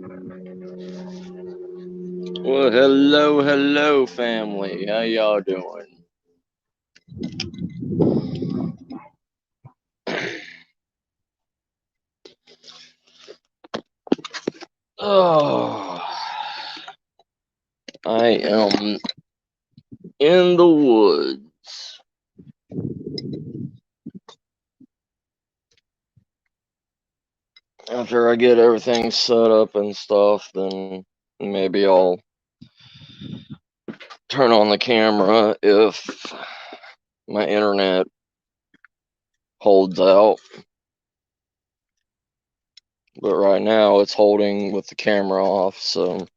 Well, hello, family. How y'all doing? Oh, I am in the woods. After I get everything set up and stuff, then maybe I'll turn on the camera if my internet holds out. But right now it's holding with the camera off, so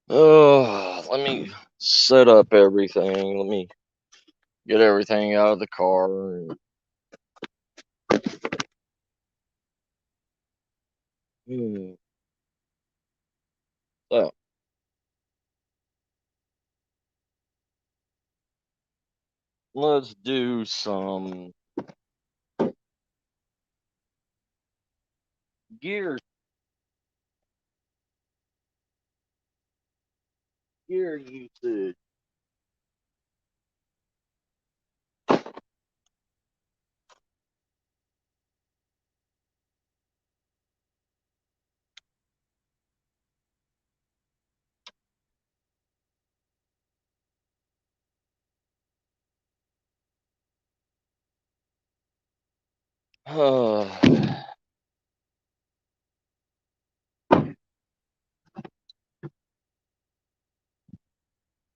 let me set up everything. Let me get everything out of the car. So, let's do some gear usage.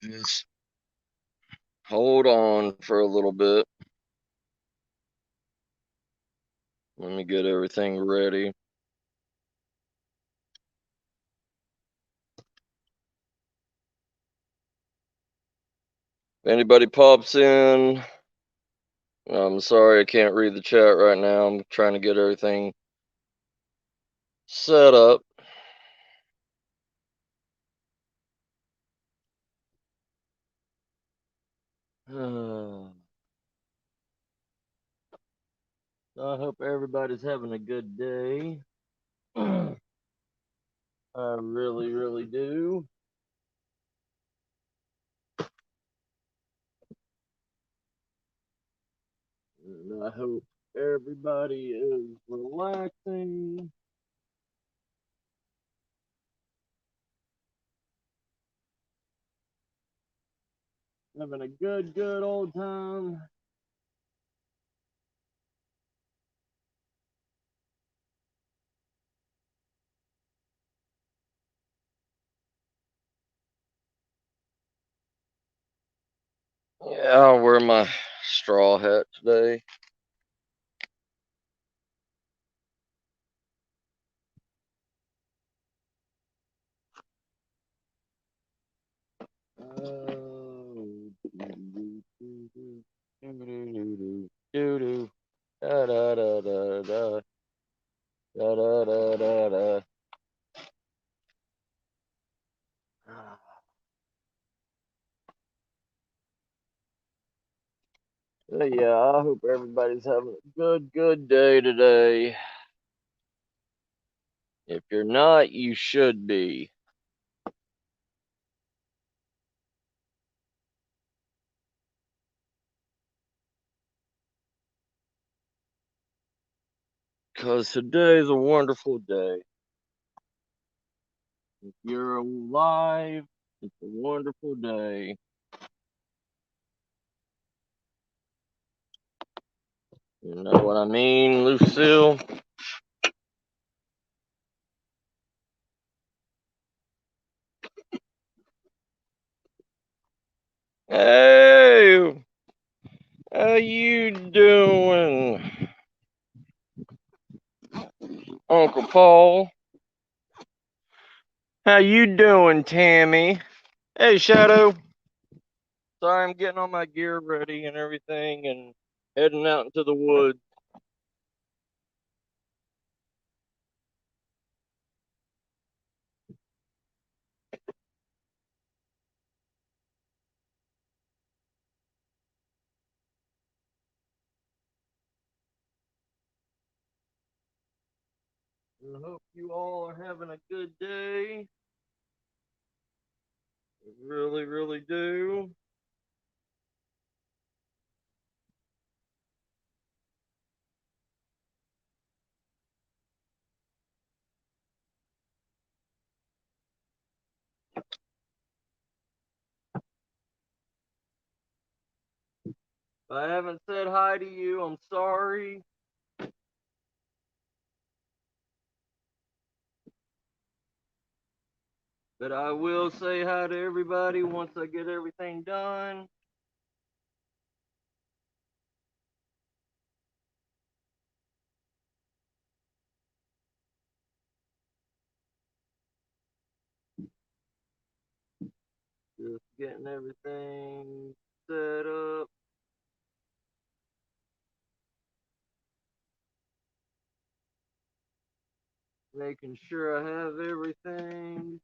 Just hold on for a little bit. Let me get everything ready. If anybody pops in, I'm sorry I can't read the chat right now. I'm trying to get everything set up. I hope everybody's having a good day. I really do. And I hope everybody is relaxing. Having a good old time. Yeah, I'll wear my straw hat today. Oh, da da da da da da da da da da. Yeah, I hope everybody's having a good day today. If you're not, you should be. Because today is a wonderful day. If you're alive, it's a wonderful day. You know what I mean, Lucille? Hey, how you doing, Uncle Paul? How you doing, Tammy? Hey, Shadow. Sorry, I'm getting all my gear ready and everything and heading out into the woods. I hope you all are having a good day. I really, really do. If I haven't said hi to you, I'm sorry. But I will say hi to everybody once I get everything done. Just getting everything set up. Making sure I have everything.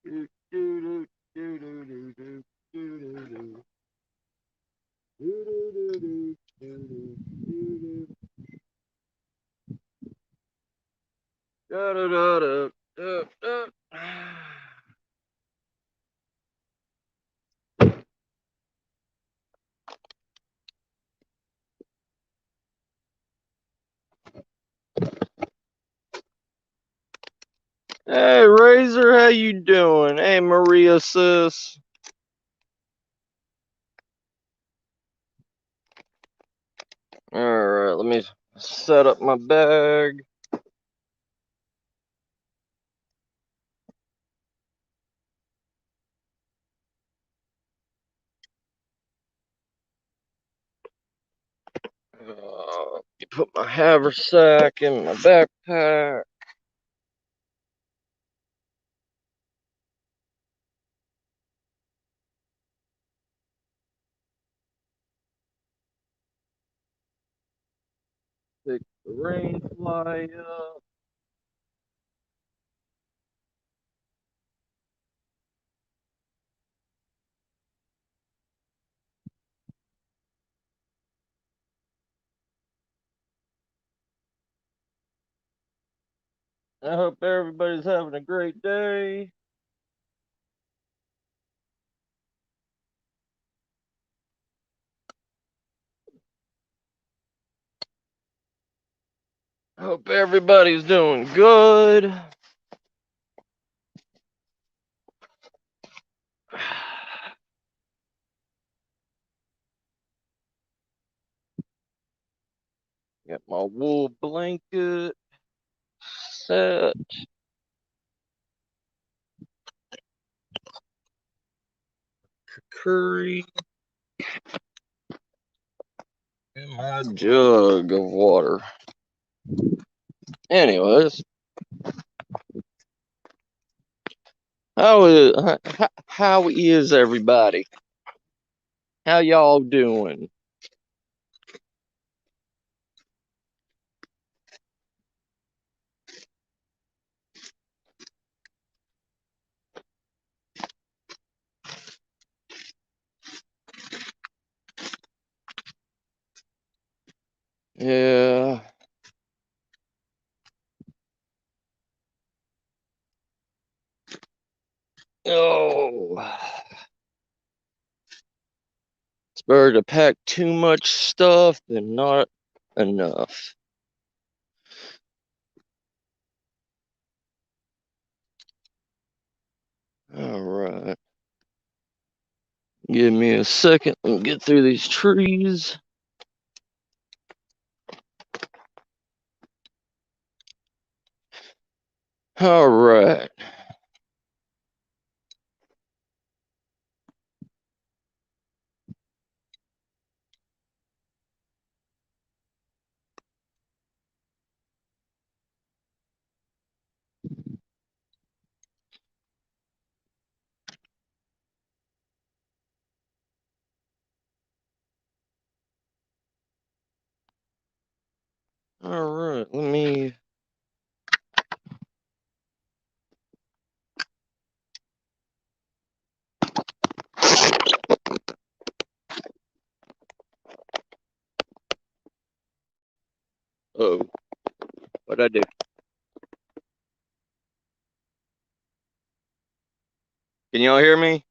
Do, do, do, do, do, do, do, do, do. Do, do, do, do, do, do, do, do. Da, da, da, da, da, da. Hey, Razor, how you doing? Hey, Maria, sis. All right, let me set up my bag. Put my haversack in my backpack. Pick the rain fly up. I hope everybody's having a great day. I hope everybody's doing good. Got my wool blanket set. Curry in my jug of water. Anyways, how is everybody? How y'all doing? Yeah. Oh, it's better to pack too much stuff than not enough. All right. Give me a second. Let me get through these trees. All right. All right, let me. Oh, what'd I do? Can y'all hear me?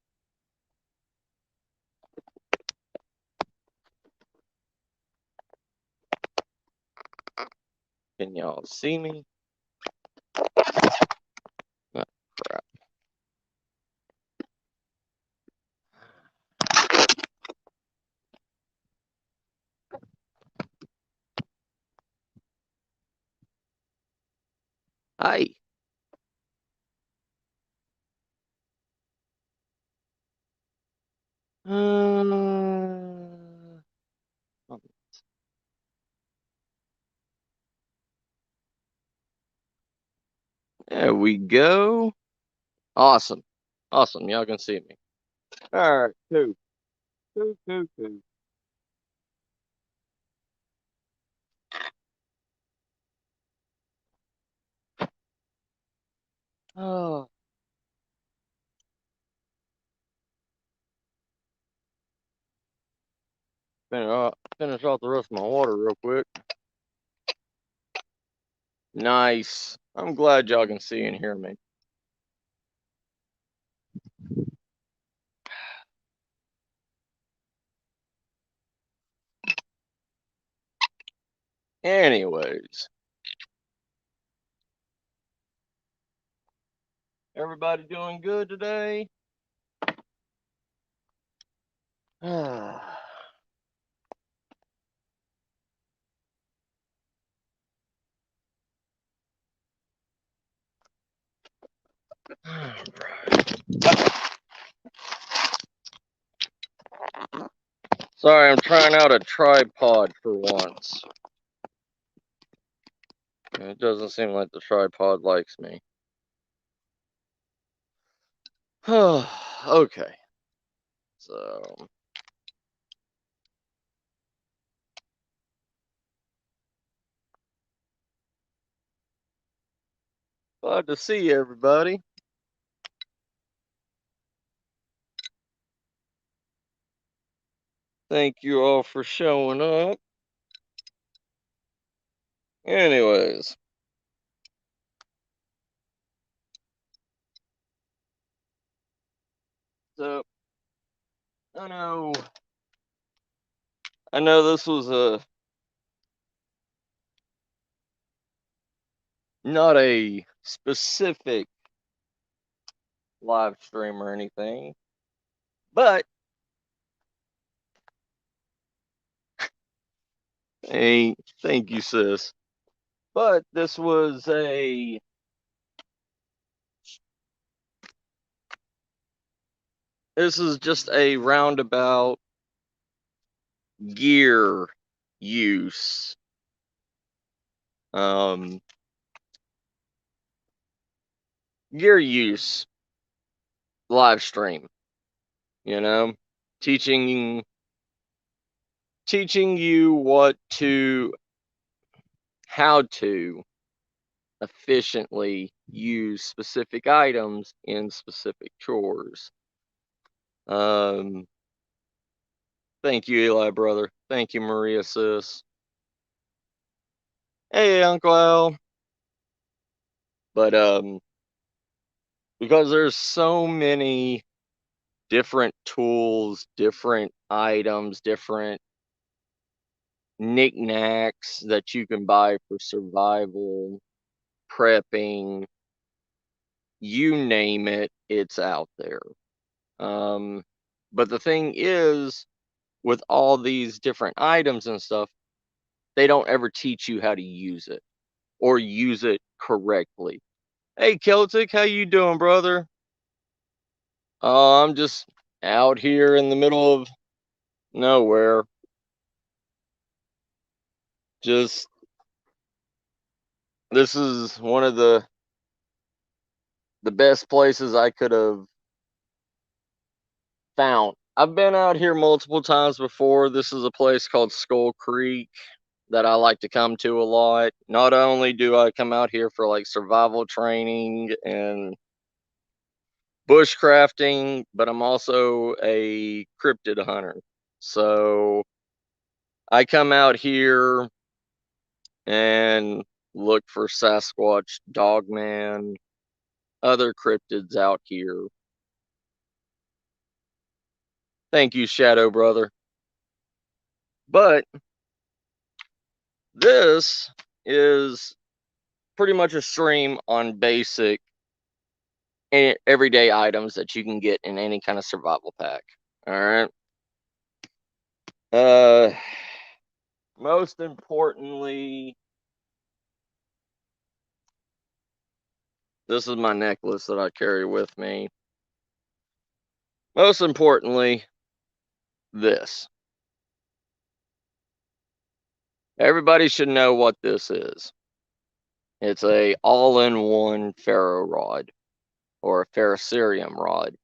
Can y'all see me? Oh, crap. Hi. There we go. Awesome. Awesome. Y'all can see me. All right. Cool. Cool, cool, cool. Oh. Finish off the rest of my water real quick. Nice. I'm glad y'all can see and hear me. Anyways, everybody doing good today? Alright. Sorry, I'm trying out a tripod for once. It doesn't seem like the tripod likes me. Okay. So. Glad to see everybody. Thank you all for showing up. Anyways. So, I know this was not a specific live stream or anything, but hey, thank you, sis. But this is just a roundabout gear use. Gear use live stream. You know, teaching you how to efficiently use specific items in specific chores. Thank you, Eli brother. Thank you, Maria sis. Hey, Uncle Al. But because there's so many different tools, different items, different knickknacks that you can buy for survival, prepping, you name it, it's out there. But the thing is, with all these different items and stuff, they don't ever teach you how to use it or use it correctly. Hey, Celtic, how you doing, brother? I'm just out here in the middle of nowhere. Just this is one of the best places I could have found. I've been out here multiple times before. This is a place called Skull Creek. that I like to come to a lot. Not only do I come out here for like survival training and bushcrafting, but I'm also a cryptid hunter. So I come out here and look for Sasquatch, Dogman, other cryptids out here. Thank you, Shadow Brother. But this is pretty much a stream on basic everyday items that you can get in any kind of survival pack. All right. Most importantly, this is my necklace that I carry with me. Most importantly, this. Everybody should know what this is. It's a all-in-one ferro rod or a ferrocerium rod.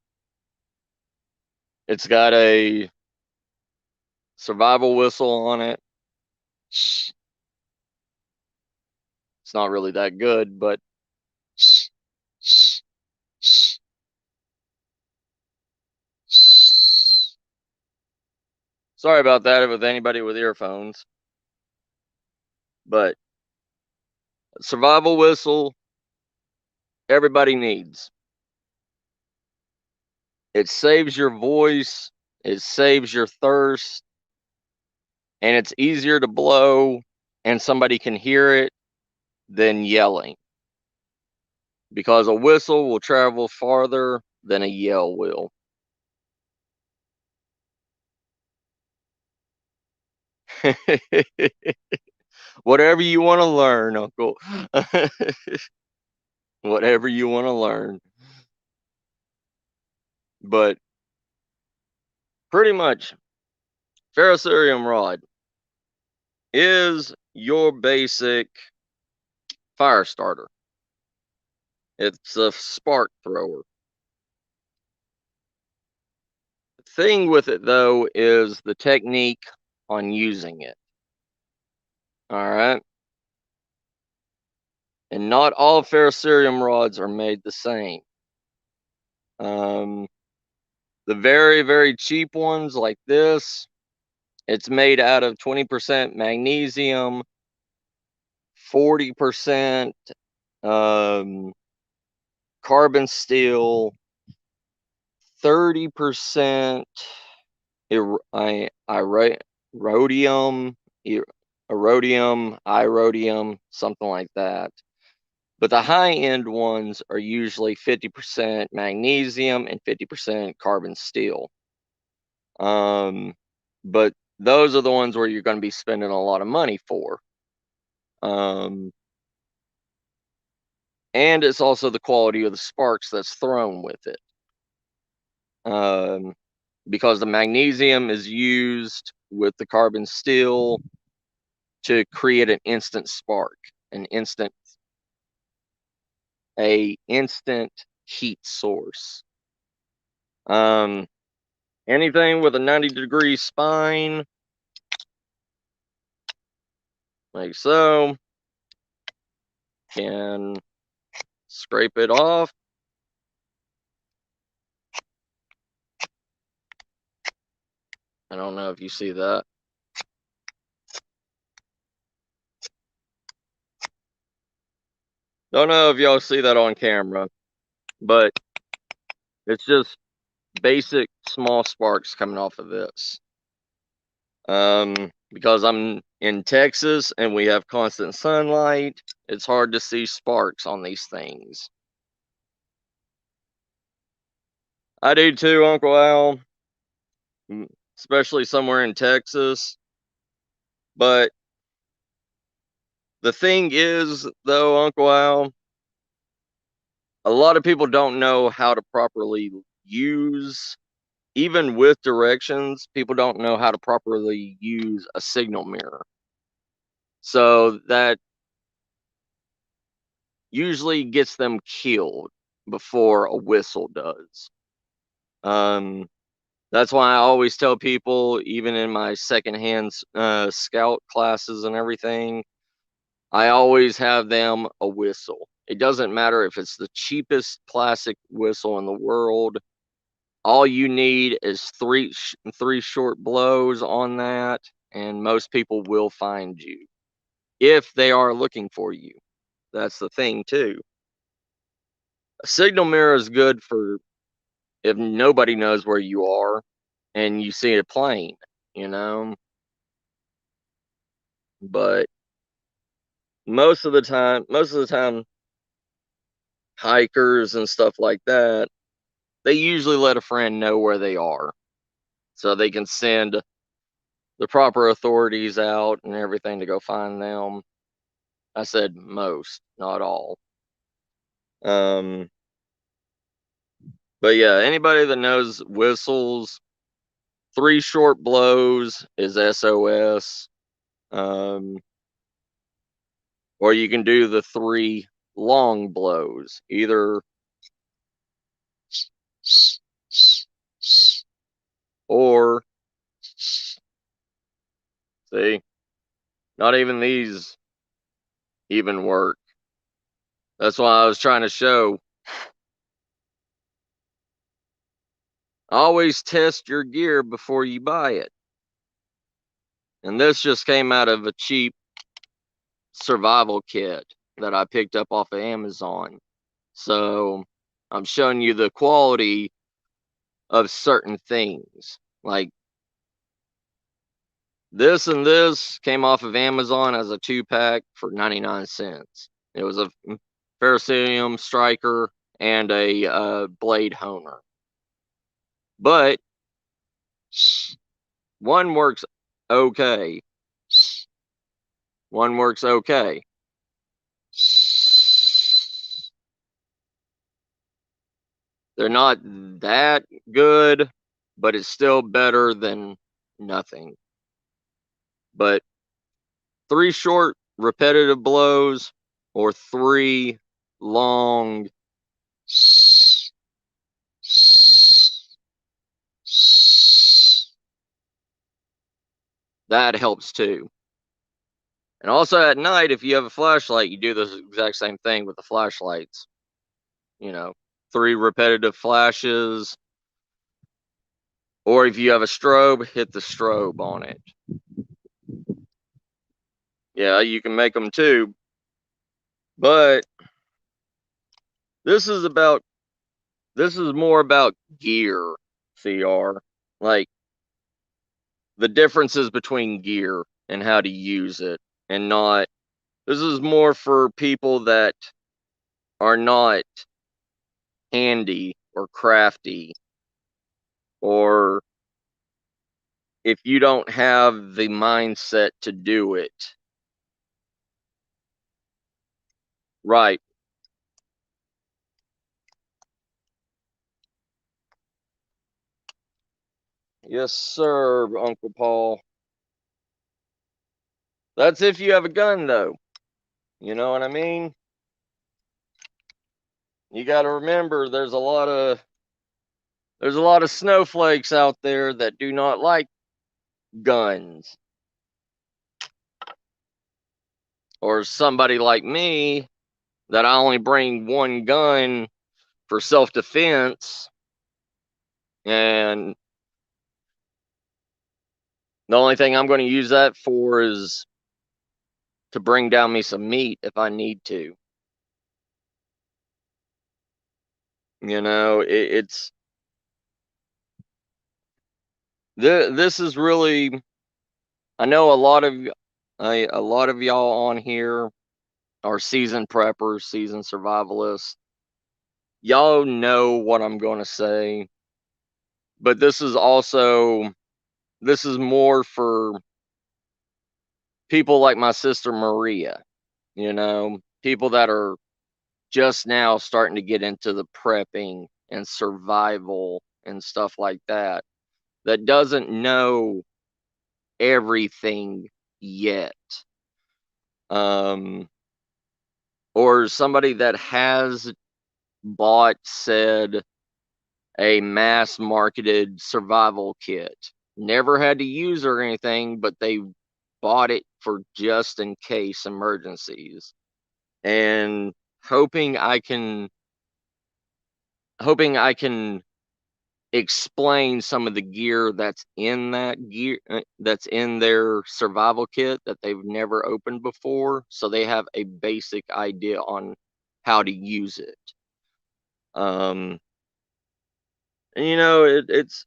It's got a survival whistle on it. It's not really that good, but sorry about that with anybody with earphones. But survival whistle, everybody needs. It saves your voice, it saves your thirst, and it's easier to blow and somebody can hear it than yelling. Because a whistle will travel farther than a yell will. Whatever you want to learn, Uncle. Whatever you want to learn. But pretty much, ferrocerium rod is your basic fire starter. It's a spark thrower. The thing with it, though, is the technique on using it. All right. And not all ferrocerium rods are made the same. The very, very cheap ones like this, it's made out of 20% magnesium, 40% carbon steel, 30% iridium, something like that. But the high-end ones are usually 50% magnesium and 50% carbon steel. But those are the ones where you're going to be spending a lot of money for. And it's also the quality of the sparks that's thrown with it. Because the magnesium is used with the carbon steel to create an instant spark, an instant heat source. Anything with a 90-degree spine, like so, can scrape it off. I don't know if you see that. Don't know if y'all see that on camera, but it's just basic small sparks coming off of this. Because I'm in Texas and we have constant sunlight, it's hard to see sparks on these things. I do too, Uncle Al, especially somewhere in Texas. But the thing is, though, Uncle Al, a lot of people don't know how to properly use, even with directions, people don't know how to properly use a signal mirror. So that usually gets them killed before a whistle does. That's why I always tell people, even in my secondhand scout classes and everything, I always have them a whistle. It doesn't matter if it's the cheapest plastic whistle in the world. All you need is three short blows on that, and most people will find you if they are looking for you. That's the thing too. A signal mirror is good for if nobody knows where you are and you see a plane, you know. But most of the time, hikers and stuff like that, they usually let a friend know where they are, so they can send the proper authorities out and everything to go find them. I said most, not all. Um, but yeah, anybody that knows whistles, three short blows is SOS. Um, or you can do the three long blows, either or. See, not even these even work. That's why I was trying to show. Always test your gear before you buy it. And this just came out of a cheap survival kit that I picked up off of Amazon. So I'm showing you the quality of certain things. Like this and this came off of Amazon as a 2-pack for 99 cents. It was a Ferrocerium striker and a blade honer. But one works okay. One works okay. They're not that good, but it's still better than nothing. But three short repetitive blows or three long that helps too. And also at night, if you have a flashlight, you do the exact same thing with the flashlights. You know, three repetitive flashes, or if you have a strobe, hit the strobe on it. Yeah, you can make them too. But this is more about gear, CR. Like the differences between gear and how to use it, and not. This is more for people that are not handy or crafty, or if you don't have the mindset to do it. Right. Yes, sir, Uncle Paul. That's if you have a gun, though. You know what I mean? You got to remember there's a lot of snowflakes out there that do not like guns. Or somebody like me that I only bring one gun for self-defense, and the only thing I'm going to use that for is to bring down me some meat if I need to. You know, it's this is really. I know a lot of y'all on here are seasoned preppers, seasoned survivalists. Y'all know what I'm going to say, but this is more for people like my sister Maria. You know, people that are just now starting to get into the prepping and survival and stuff like that, that doesn't know everything yet. Um, or somebody that has bought said a mass marketed survival kit. Never had to use it or anything, but they bought it for just in case emergencies. And hoping I can explain some of the gear that's in that's in their survival kit that they've never opened before, so they have a basic idea on how to use it. um it's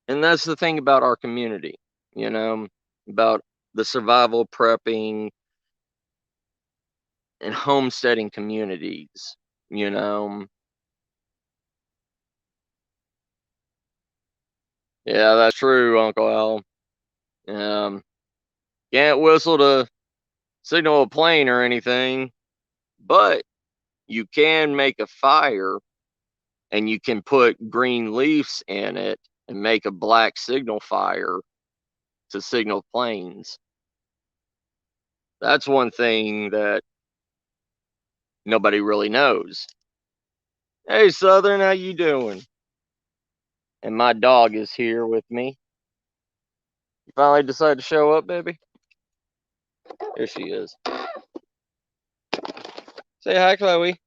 and that's the thing about our community, you know, about the survival prepping and homesteading communities, you know. Yeah, that's true, Uncle Al. Can't whistle to signal a plane or anything, but you can make a fire and you can put green leaves in it and make a black signal fire to signal planes. That's one thing that nobody really knows. Hey, Southern, how you doing? And my dog is here with me. You finally decided to show up, baby? There she is. Say hi, Chloe.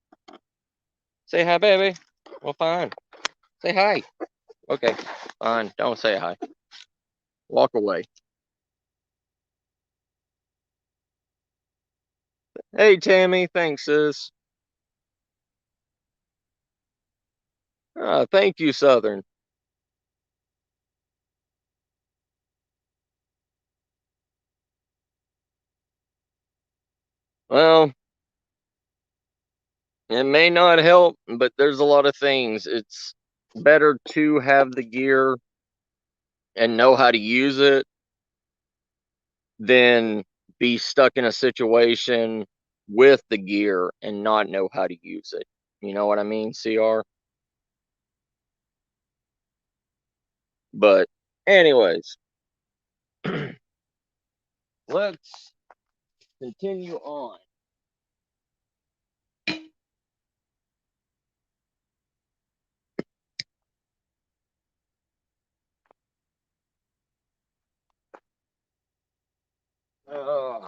Say hi, baby. Well, fine. Say hi. Okay, fine. Don't say hi. Walk away. Hey, Tammy. Thanks, sis. Thank you, Southern. Well, it may not help, but there's a lot of things. It's better to have the gear and know how to use it than be stuck in a situation with the gear and not know how to use it. You know what I mean, CR? But, anyways, let's continue on. Uh,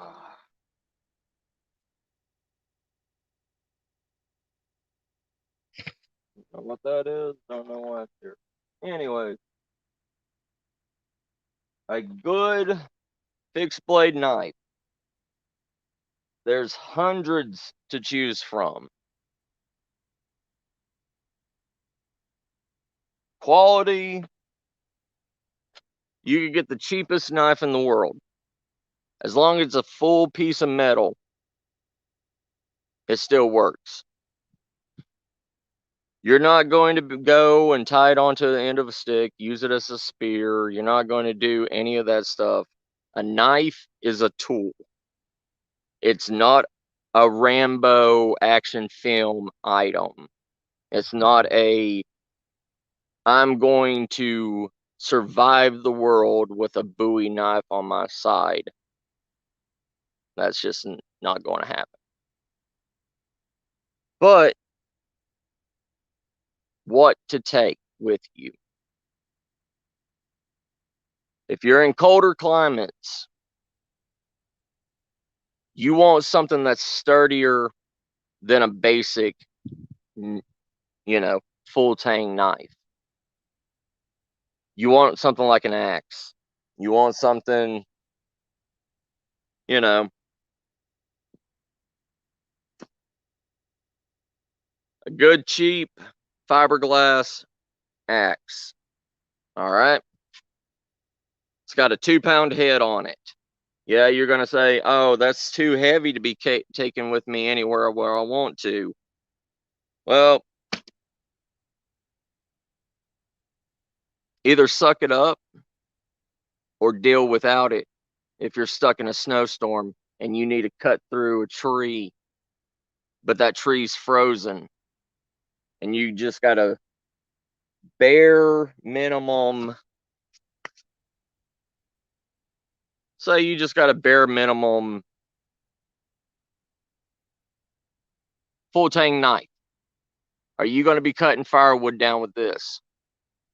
Don't know what that is. Don't know why it's here. Anyways, a good fixed blade knife. There's hundreds to choose from. Quality, you could get the cheapest knife in the world. As long as it's a full piece of metal, it still works. You're not going to go and tie it onto the end of a stick, use it as a spear. You're not going to do any of that stuff. A knife is a tool. It's not a Rambo action film item. It's not a, I'm going to survive the world with a Bowie knife on my side. That's just not going to happen. But what to take with you? If you're in colder climates, you want something that's sturdier than a basic, full tang knife. You want something like an axe. You want something, you know, a good cheap fiberglass axe. All right. It's got a 2-pound head on it. Yeah, you're going to say, oh, that's too heavy to be taken with me anywhere where I want to. Well, either suck it up or deal without it if you're stuck in a snowstorm and you need to cut through a tree, but that tree's frozen and you just got a bare minimum. Say you just got a bare minimum full tang knife. Are you going to be cutting firewood down with this?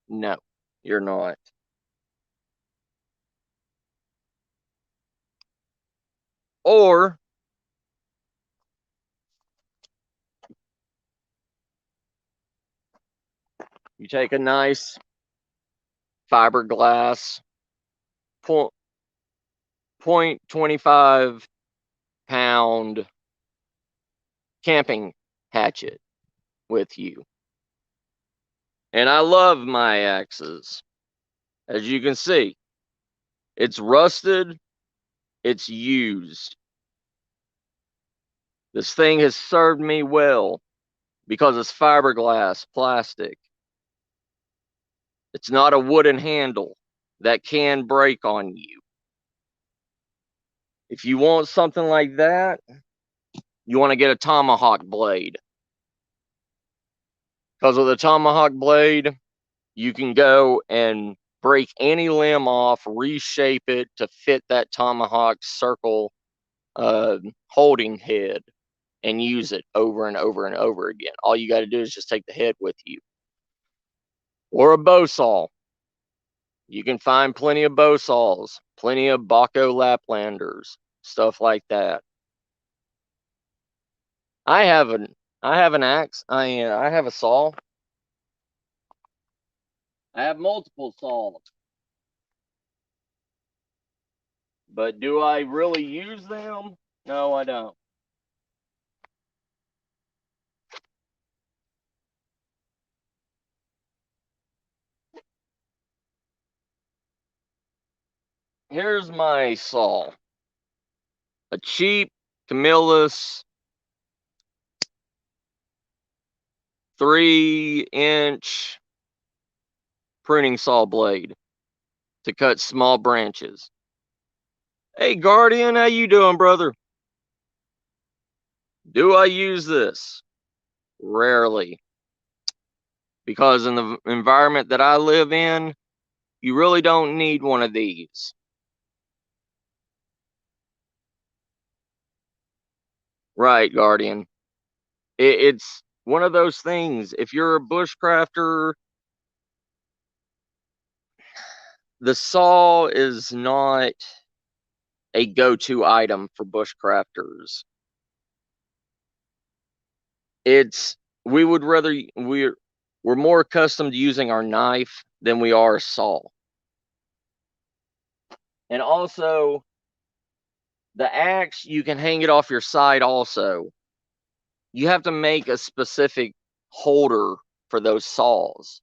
No, you're not. Or you take a nice fiberglass 0.25-pound camping hatchet with you. And I love my axes. As you can see, it's rusted, it's used. This thing has served me well because it's fiberglass plastic. It's not a wooden handle that can break on you. If you want something like that, you want to get a tomahawk blade. Because with a tomahawk blade, you can go and break any limb off, reshape it to fit that tomahawk circle holding head, and use it over and over and over again. All you got to do is just take the head with you. Or a bow saw. You can find plenty of bow saws, plenty of Baco Laplanders, stuff like that. I have an axe. I have a saw. I have multiple saws. But do I really use them? No, I don't. Here's my saw. A cheap Camillus 3-inch pruning saw blade to cut small branches. Hey Guardian, how you doing, brother? Do I use this? Rarely. Because in the environment that I live in, you really don't need one of these. Right, Guardian. It's one of those things. If you're a bushcrafter, the saw is not a go-to item for bushcrafters. It's we're more accustomed to using our knife than we are a saw. And also, the axe, you can hang it off your side also. You have to make a specific holder for those saws.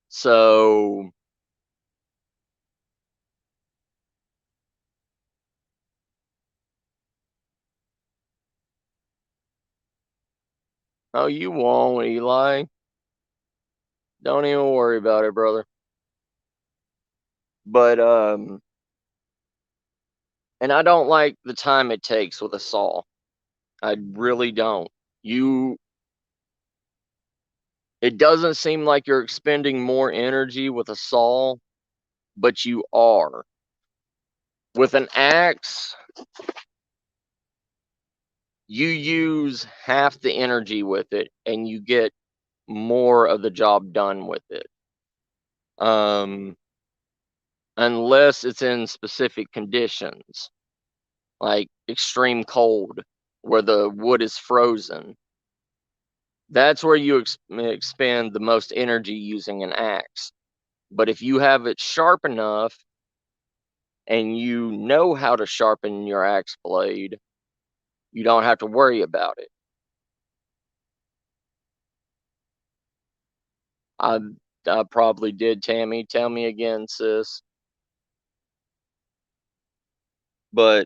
So, oh, you won't, Eli. Don't even worry about it, brother. But, and I don't like the time it takes with a saw. I really don't. It doesn't seem like you're expending more energy with a saw, but you are. With an axe, you use half the energy with it and you get more of the job done with it. Unless it's in specific conditions, like extreme cold, where the wood is frozen. That's where you expend the most energy using an axe. But if you have it sharp enough and you know how to sharpen your axe blade, you don't have to worry about it. I I probably did, Tammy. Tell me again, sis. But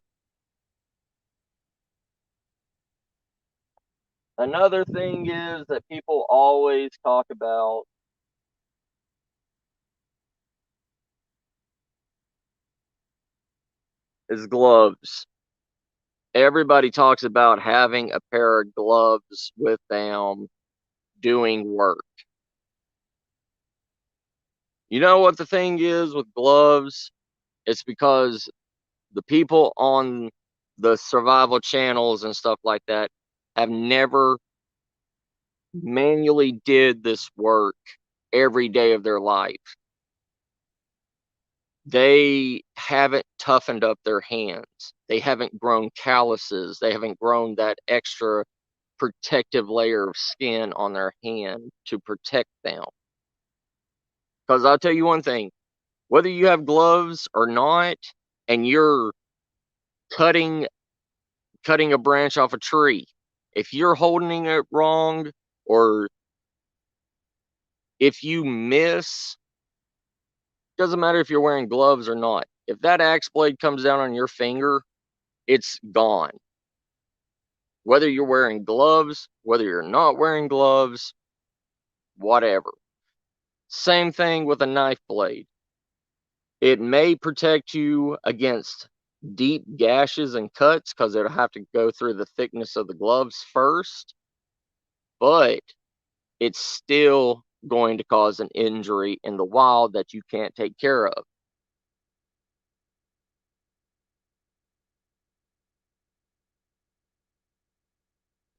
another thing is that people always talk about is gloves. Everybody talks about having a pair of gloves with them doing work. You know what the thing is with gloves? It's because the people on the survival channels and stuff like that have never manually did this work every day of their life. They haven't toughened up their hands. They haven't grown calluses. They haven't grown that extra protective layer of skin on their hand to protect them. Because I'll tell you one thing, whether you have gloves or not, and you're cutting a branch off a tree, if you're holding it wrong, or if you miss, doesn't matter if you're wearing gloves or not. If that axe blade comes down on your finger, it's gone. Whether you're wearing gloves, whether you're not wearing gloves, whatever. Same thing with a knife blade. It may protect you against deep gashes and cuts because it'll have to go through the thickness of the gloves first, but it's still going to cause an injury in the wild that you can't take care of.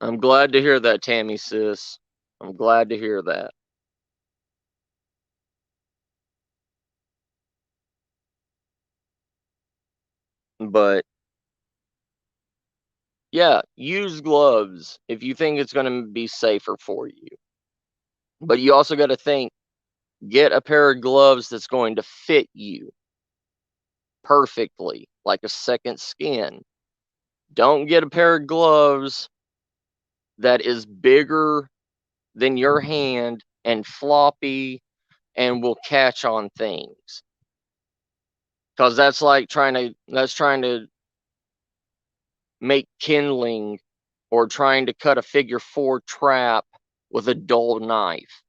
I'm glad to hear that, Tammy, sis. I'm glad to hear that. But yeah, use gloves if you think it's going to be safer for you. But you also got to think, get a pair of gloves that's going to fit you perfectly, like a second skin. Don't get a pair of gloves that is bigger than your hand and floppy and will catch on things. Because that's trying to make kindling or trying to cut a figure four trap with a dull knife.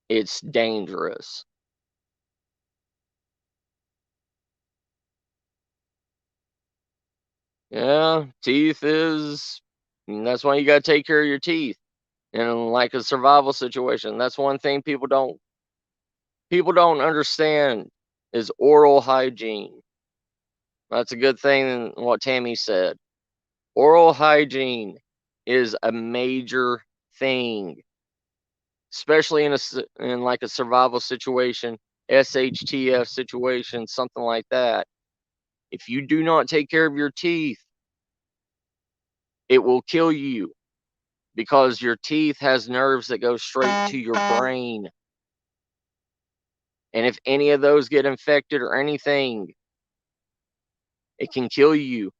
It's dangerous. Yeah, teeth is, that's why you got to take care of your teeth. And like a survival situation, that's one thing people don't understand is oral hygiene. That's a good thing what Tammy said. Oral hygiene is a major thing, especially in like a survival situation, SHTF situation, something like that. If you do not take care of your teeth, it will kill you because your teeth has nerves that go straight to your brain. And if any of those get infected or anything, it can kill you.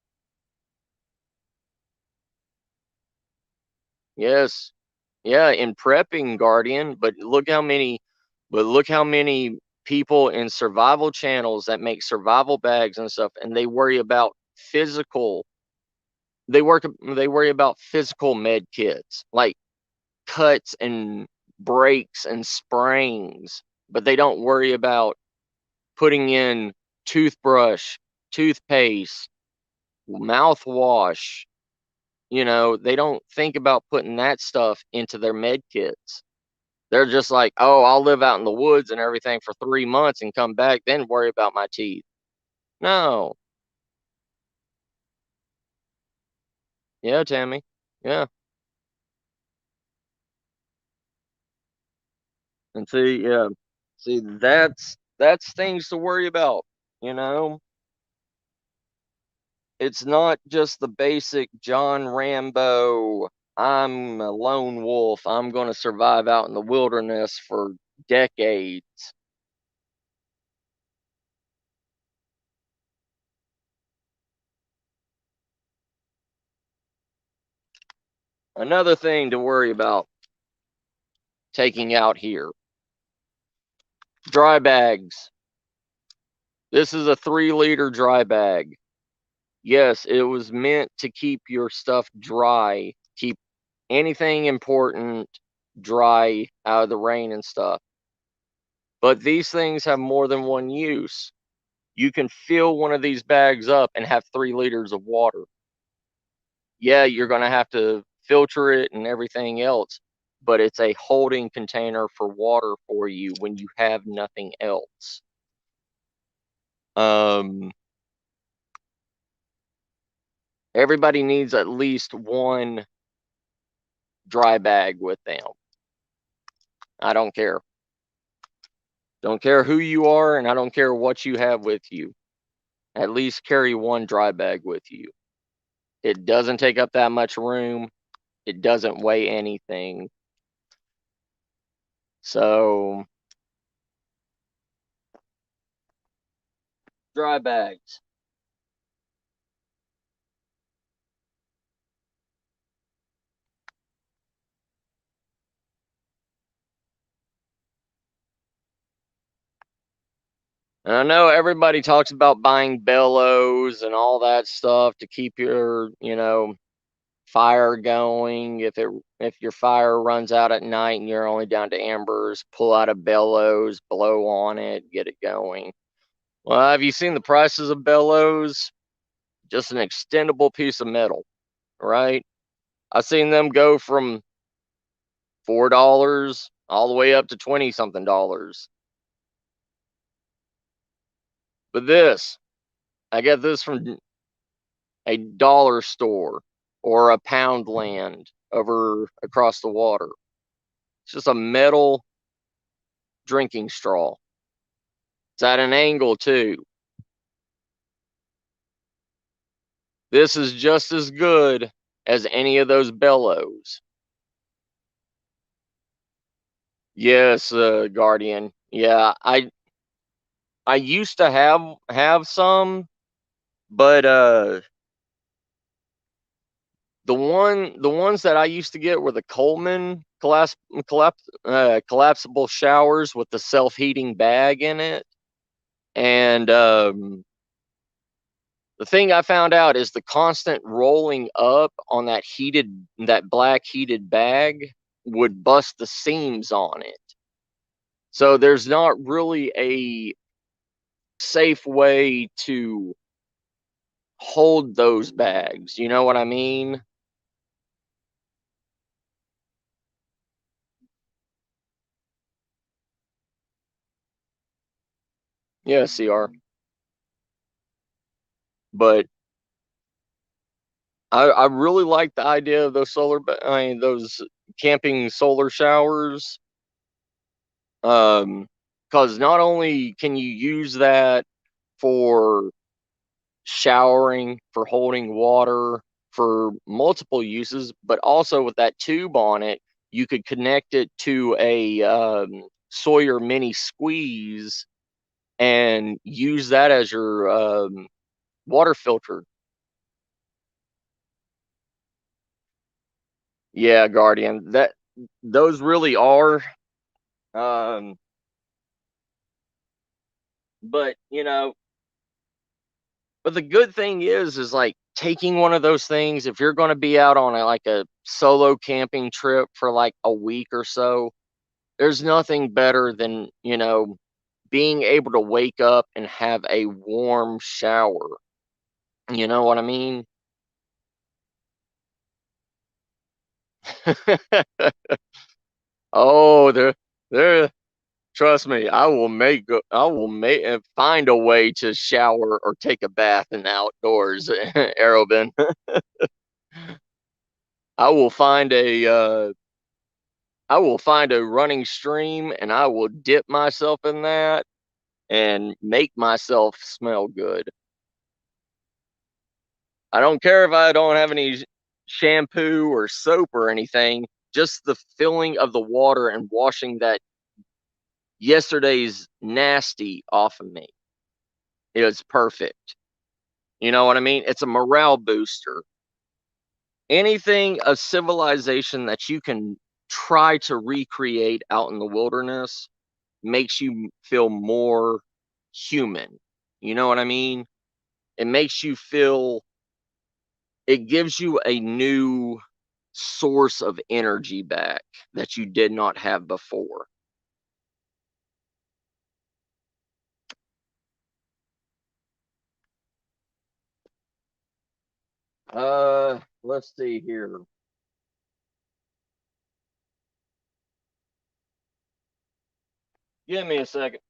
Yes. Yeah, in prepping, Guardian, look how many people in survival channels that make survival bags and stuff, and they worry about physical med kits, like cuts and breaks and sprains, but they don't worry about putting in toothbrush, toothpaste, mouthwash. They don't think about putting that stuff into their med kits. They're just like, oh, I'll live out in the woods and everything for 3 months and come back, then worry about my teeth. No. Yeah, Tammy. Yeah. And see, yeah. See, that's things to worry about, you know? It's not just the basic John Rambo, I'm a lone wolf, I'm going to survive out in the wilderness for decades. Another thing to worry about taking out here, dry bags. This is a 3-liter dry bag. Yes, it was meant to keep your stuff dry, keep anything important dry out of the rain and stuff. But these things have more than one use. You can fill one of these bags up and have 3 liters of water. Yeah, you're going to have to filter it and everything else, but it's a holding container for water for you when you have nothing else. Um, Everybody needs at least one dry bag with them. I don't care. Don't care who you are, and I don't care what you have with you. At least carry one dry bag with you. It doesn't take up that much room. It doesn't weigh anything. So, dry bags. And I know everybody talks about buying bellows and all that stuff to keep your, fire going. If your fire runs out at night and you're only down to embers, pull out a bellows, blow on it, get it going. Well, have you seen the prices of bellows? Just an extendable piece of metal, right? I've seen them go from $4 all the way up to 20 something dollars. But this, I get this from a dollar store or a Poundland over across the water. It's just a metal drinking straw. It's at an angle too. This is just as good as any of those bellows. Yes, Guardian. Yeah, I used to have some, but the ones that I used to get were the Coleman collapsible showers with the self-heating bag in it. And the thing I found out is the constant rolling up on that black heated bag would bust the seams on it. So there's not really a safe way to hold those bags. You know what I mean? Yeah, CR. But I really like the idea of those those camping solar showers. Because not only can you use that for showering, for holding water, for multiple uses, but also with that tube on it, you could connect it to a Sawyer mini squeeze and use that as your water filter. Yeah, Guardian. Those really are. Um, but but the good thing is like taking one of those things. If you're going to be out on like a solo camping trip for like a week or so, there's nothing better than being able to wake up and have a warm shower. You know what I mean? Oh, there. Trust me, I will make find a way to shower or take a bath in the outdoors, Arobin. I will find a running stream and I will dip myself in that and make myself smell good. I don't care if I don't have any shampoo or soap or anything, just the feeling of the water and washing that yesterday's nasty off of me is perfect. You know what I mean? It's a morale booster. Anything a civilization that you can try to recreate out in the wilderness makes you feel more human. You know what I mean? It makes you feel, it gives you a new source of energy back that you did not have before. Let's see here. Give me a second.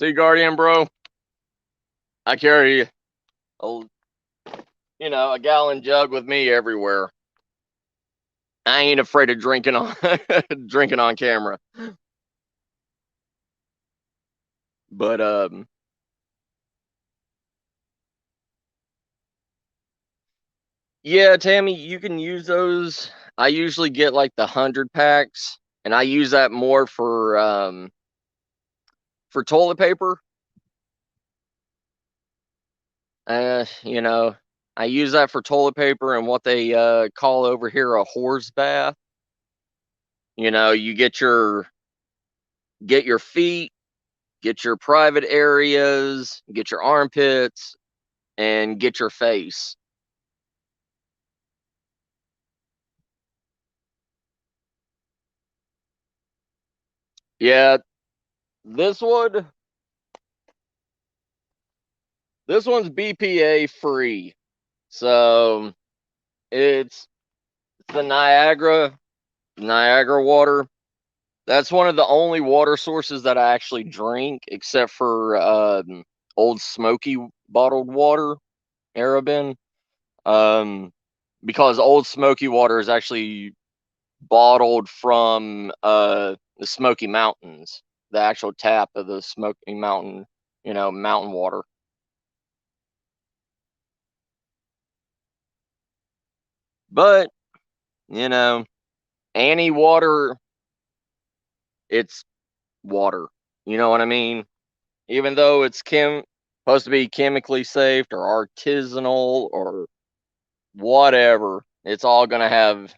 See, Guardian, bro, I carry a a gallon jug with me everywhere. I ain't afraid of drinking on drinking on camera. But yeah, Tammy, you can use those. I usually get like the 100 packs, and I use that more for toilet paper. You know, I use that for toilet paper and what they call over here a horse bath. You get your feet, get your private areas, get your armpits, and get your face. Yeah, this one this one's BPA free. So it's the Niagara water. That's one of the only water sources that I actually drink, except for Old Smoky bottled water, Arabin. Um, because Old Smoky water is actually bottled from the Smoky Mountains, the actual tap of the Smoky Mountain, mountain water. But you know, any water, it's water. You know what I mean? Even though it's supposed to be chemically safe or artisanal or whatever, it's all gonna have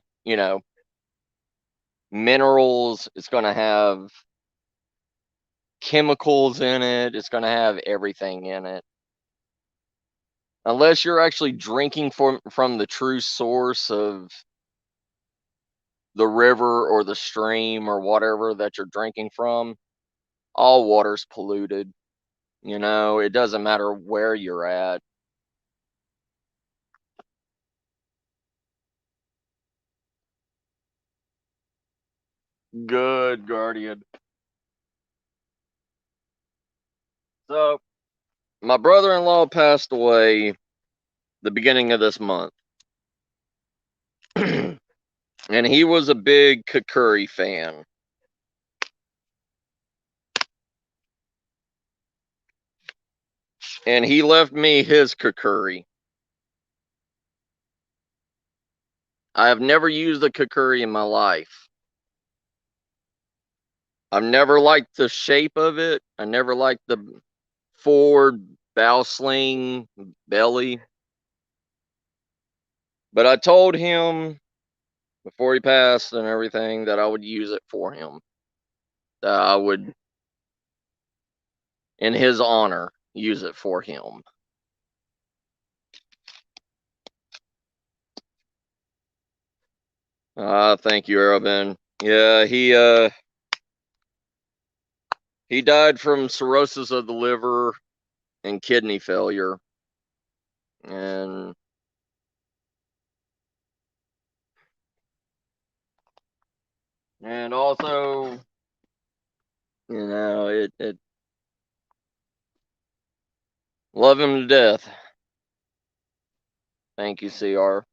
minerals. It's gonna have chemicals in it. It's gonna have everything in it. Unless you're actually drinking from the true source of the river or the stream or whatever that you're drinking from, all water's polluted. It doesn't matter where you're at. Good, Guardian. So, my brother-in-law passed away the beginning of this month. And he was a big Kakuri fan. And he left me his Kakuri. I have never used a Kakuri in my life. I've never liked the shape of it. I never liked the forward bow sling belly. But I told him before he passed and everything that I would use it for him. That I would, in his honor, use it for him. Thank you, Arabin. Yeah, he died from cirrhosis of the liver and kidney failure. And also, it love him to death. Thank you, CR.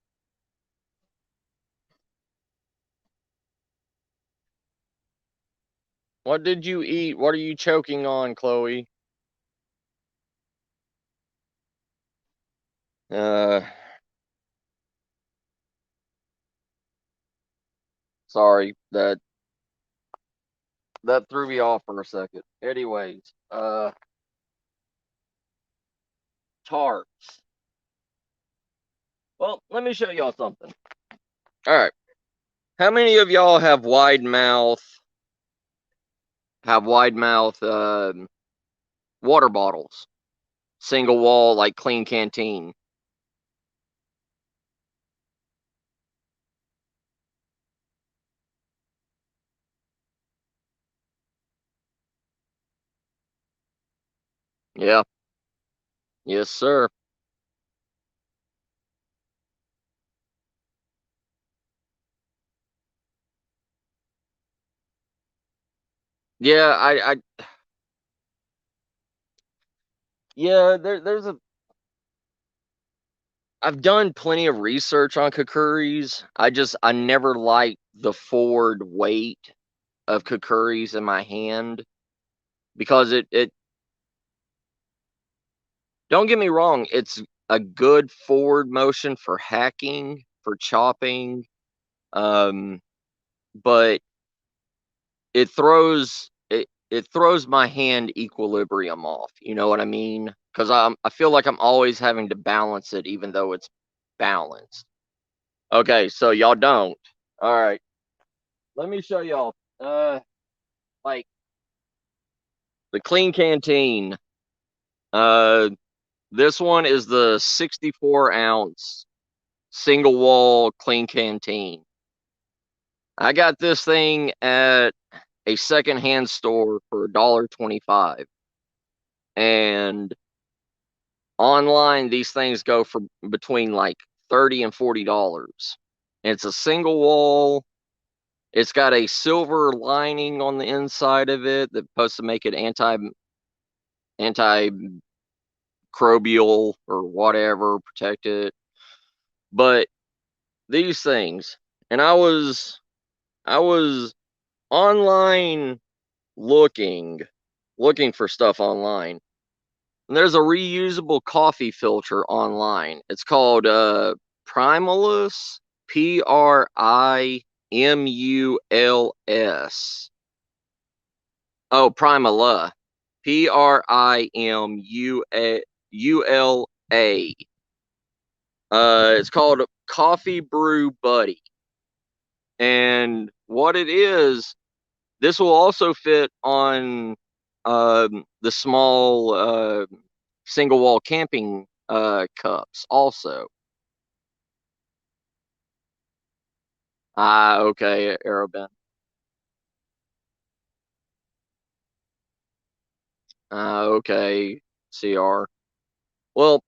What did you eat? What are you choking on, Chloe? Uh, Sorry, that threw me off for a second. Anyways, tarts. Well, let me show y'all something. All right. How many of y'all have wide mouth water bottles? Single wall, like clean canteen. Yeah. Yes, sir. Yeah, Yeah, I've done plenty of research on Kakuris. I never liked the forward weight of Kakuris in my hand because it don't get me wrong, it's a good forward motion for hacking, for chopping, um, but it throws my hand equilibrium off. You know what I mean? Because I feel like I'm always having to balance it, even though it's balanced. Okay, so y'all don't. All right, let me show y'all. Like the Clean Canteen. Uh, this one is the 64-ounce single wall Clean Canteen. I got this thing at a secondhand store for $1.25, and online these things go for between like $30 and $40. It's a single wall. It's got a silver lining on the inside of it that's supposed to make it antimicrobial or whatever, protect it. But these things, and I was online looking looking for stuff online. And there's a reusable coffee filter online. It's called Primalus, Primuls. Oh, Primala, Primula. It's called Coffee Brew Buddy, and what it is, this will also fit on the small single wall camping cups also. Ah, okay, Arabin. Ah, okay, CR. Well,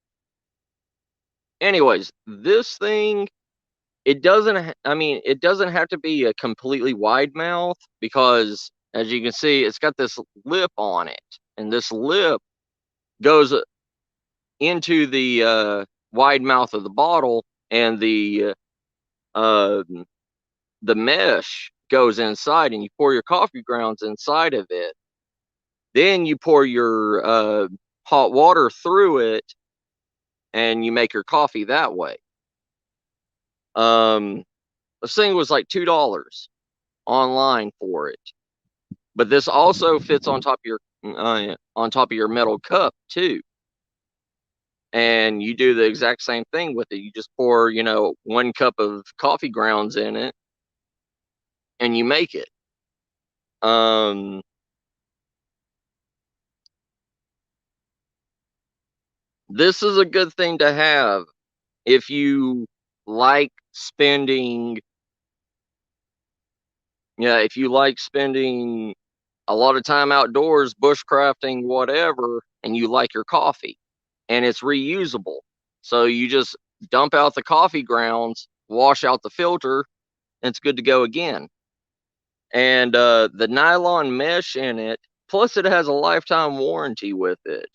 anyways, this thing, I mean, it doesn't have to be a completely wide mouth because, as you can see, it's got this lip on it, and this lip goes into the wide mouth of the bottle, and uh, the mesh goes inside, and you pour your coffee grounds inside of it. Then you pour your hot water through it, and you make your coffee that way. Um, this thing was like $2 online for it, but this also fits on top of your metal cup too. And you do the exact same thing with it. You just pour, 1 cup of coffee grounds in it, and you make it. Um, this is a good thing to have if you like spending, yeah, if you like spending a lot of time outdoors, bushcrafting, whatever, and you like your coffee, and it's reusable. So you just dump out the coffee grounds, wash out the filter, and it's good to go again. And the nylon mesh in it, plus it has a lifetime warranty with it.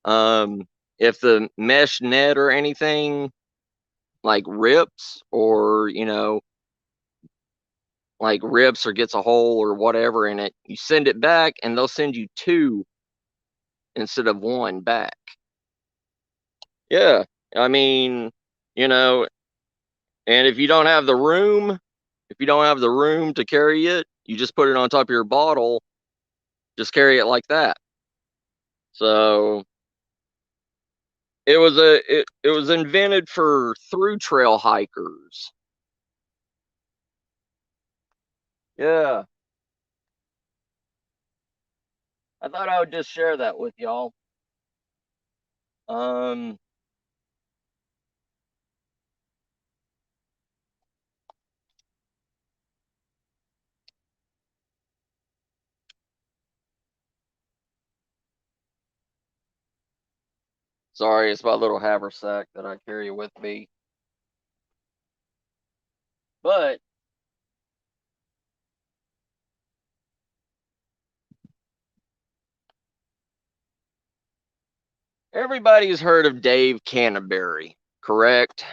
Um, if the mesh net or anything like rips, or like rips or gets a hole or whatever in it, you send it back and they'll send you two instead of one back. Yeah, I mean, you know, and if you don't have the room to carry it, you just put it on top of your bottle, just carry it like that. So it was invented for through trail hikers. Yeah, I thought I would just share that with y'all. Um, Sorry, it's my little haversack that I carry with me. But everybody's heard of Dave Canterbury, correct?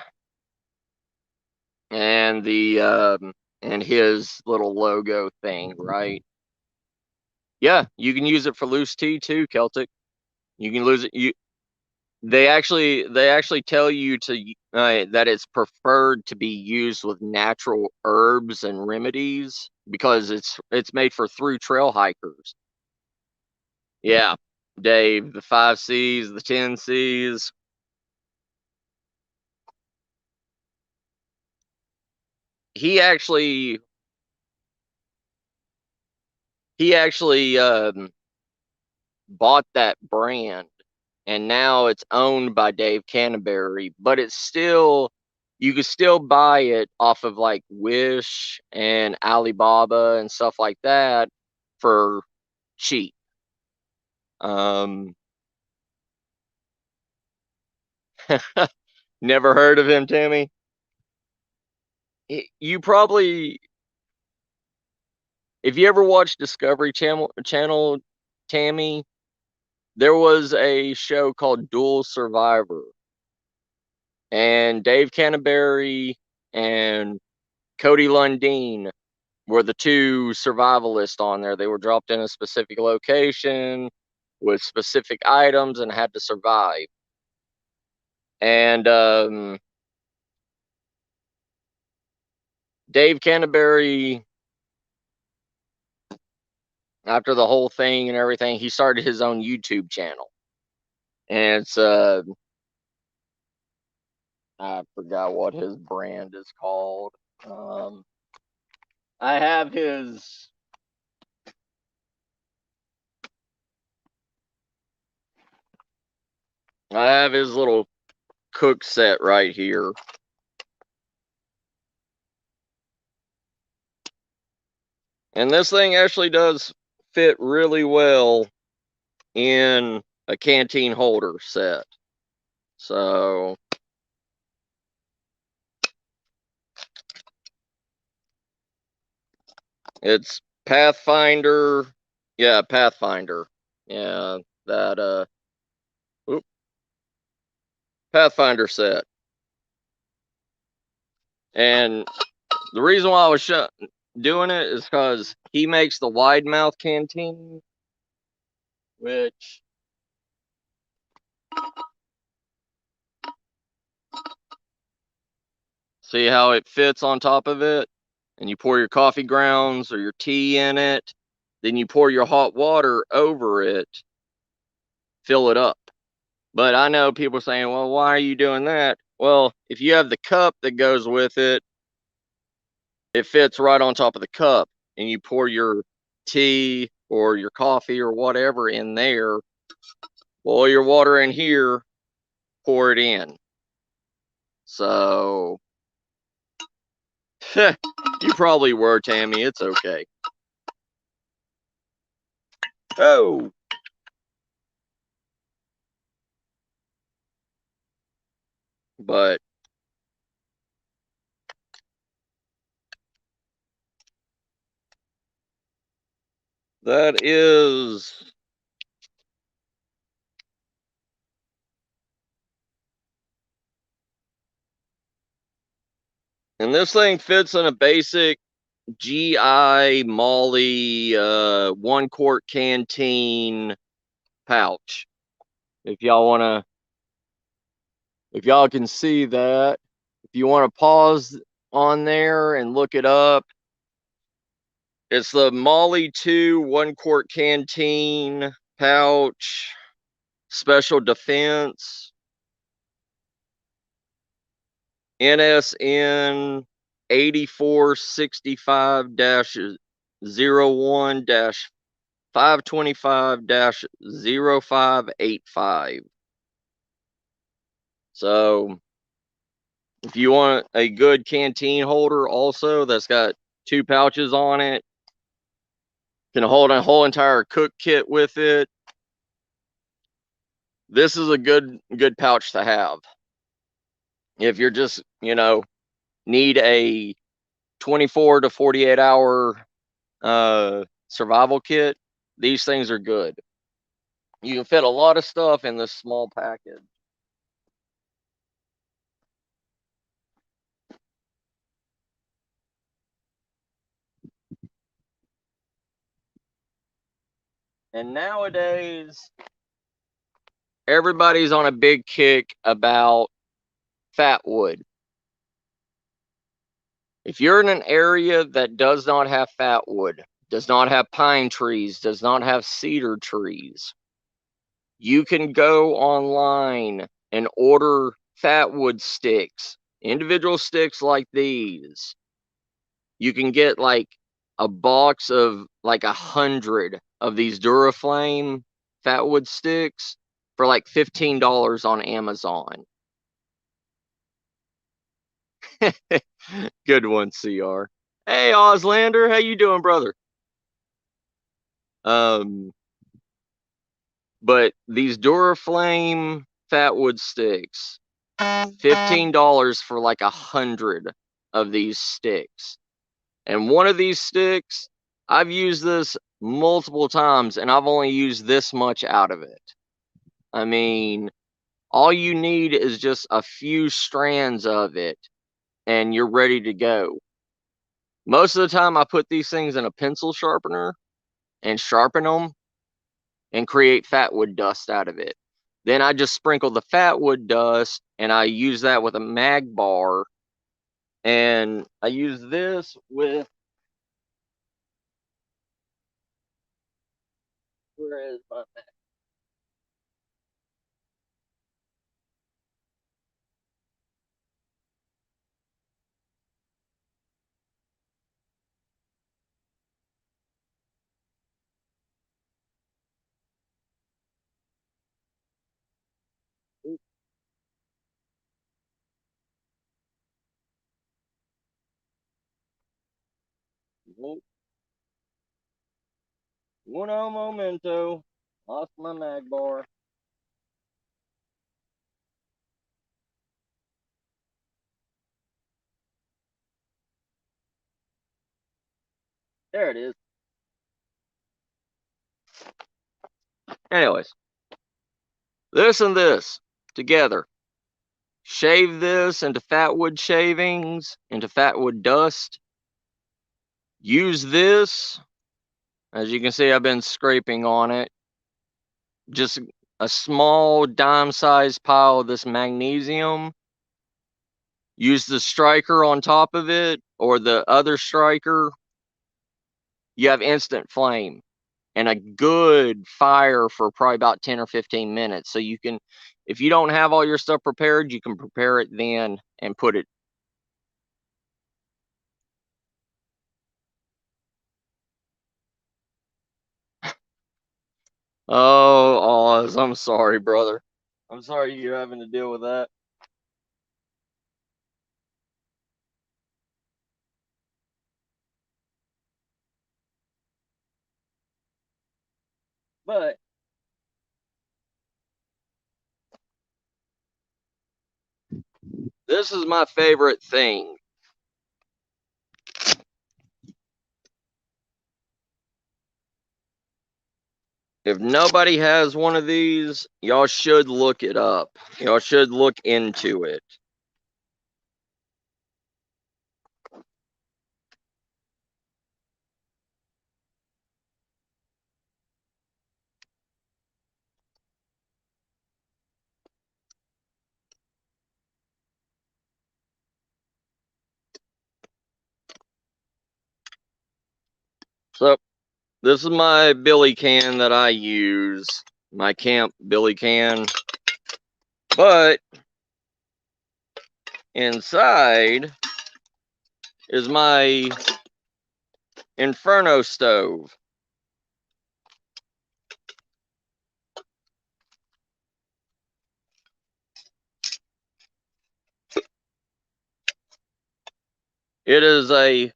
And and his little logo thing, right? Yeah, you can use it for loose tea too, Celtic. You can lose it. They actually tell you to that it's preferred to be used with natural herbs and remedies because it's made for through trail hikers. Yeah, Dave, the 5 C's, the 10 C's. He actually he actually bought that brand, and now it's owned by Dave Canterbury, but it's still, you can still buy it off of like Wish and Alibaba and stuff like that for cheap. Um, Never heard of him, Tammy? You probably, if you ever watched Discovery Channel, Tammy, there was a show called Dual Survivor, and Dave Canterbury and Cody Lundin were the two survivalists on there. They were dropped in a specific location with specific items and had to survive. And Dave Canterbury, after the whole thing and everything, he started his own YouTube channel. And it's I forgot what his brand is called. Um, I have his little cook set right here. And this thing actually does fit really well in a canteen holder set. So it's Pathfinder. Yeah, Pathfinder. Yeah, that oop, Pathfinder set. And the reason why I was doing it is because he makes the wide mouth canteen, which see how it fits on top of it? And you pour your coffee grounds or your tea in it, then you pour your hot water over it, fill it up. But I know people are saying, well, why are you doing that? Well, if you have the cup that goes with it, it fits right on top of the cup, and you pour your tea or your coffee or whatever in there, boil your water in here, pour it in. So you probably were, Tammy. It's okay. Oh, but that is, and this thing fits in a basic GI Molly 1 quart canteen pouch. If y'all want to, if y'all can see that, if you want to pause on there and look it up, it's the Molly 2 1 quart canteen pouch, special defense, NSN 8465-01 525-0585. So if you want a good canteen holder also that's got 2 pouches on it, can hold a whole entire cook kit with it, this is a good pouch to have. If you're just, need a 24 to 48 hour survival kit, these things are good. You can fit a lot of stuff in this small package. And nowadays, everybody's on a big kick about fat wood. If you're in an area that does not have fat wood, does not have pine trees, does not have cedar trees, you can go online and order fat wood sticks, individual sticks like these. You can get like a box of like 100 of these Duraflame fat wood sticks for like $15 on Amazon. Good one, CR. Hey, Oslander, how you doing, brother? Um, but these Duraflame fat wood sticks, $15 for like 100 of these sticks. And one of these sticks, I've used this multiple times and I've only used this much out of it. I mean, all you need is just a few strands of it and you're ready to go. Most of the time, I put these things in a pencil sharpener and sharpen them and create fat wood dust out of it. Then I just sprinkle the fat wood dust and I use that with a mag bar. And I use this with, where is my mag? Uno momento. Lost my mag bar. There it is. Anyways, this and this together. Shave this into fat wood shavings, into fat wood dust. Use this. As you can see, I've been scraping on it. Just a small dime-sized pile of this magnesium. Use the striker on top of it or the other striker. You have instant flame and a good fire for probably about 10 or 15 minutes. So you can, if you don't have all your stuff prepared, you can prepare it then and put it. Oh, Oz, I'm sorry, brother. I'm sorry you're having to deal with that. But this is my favorite thing. If nobody has one of these, y'all should look it up. Y'all should look into it. So this is my billy can that I use, my camp billy can. But inside is my Inferno stove. It is a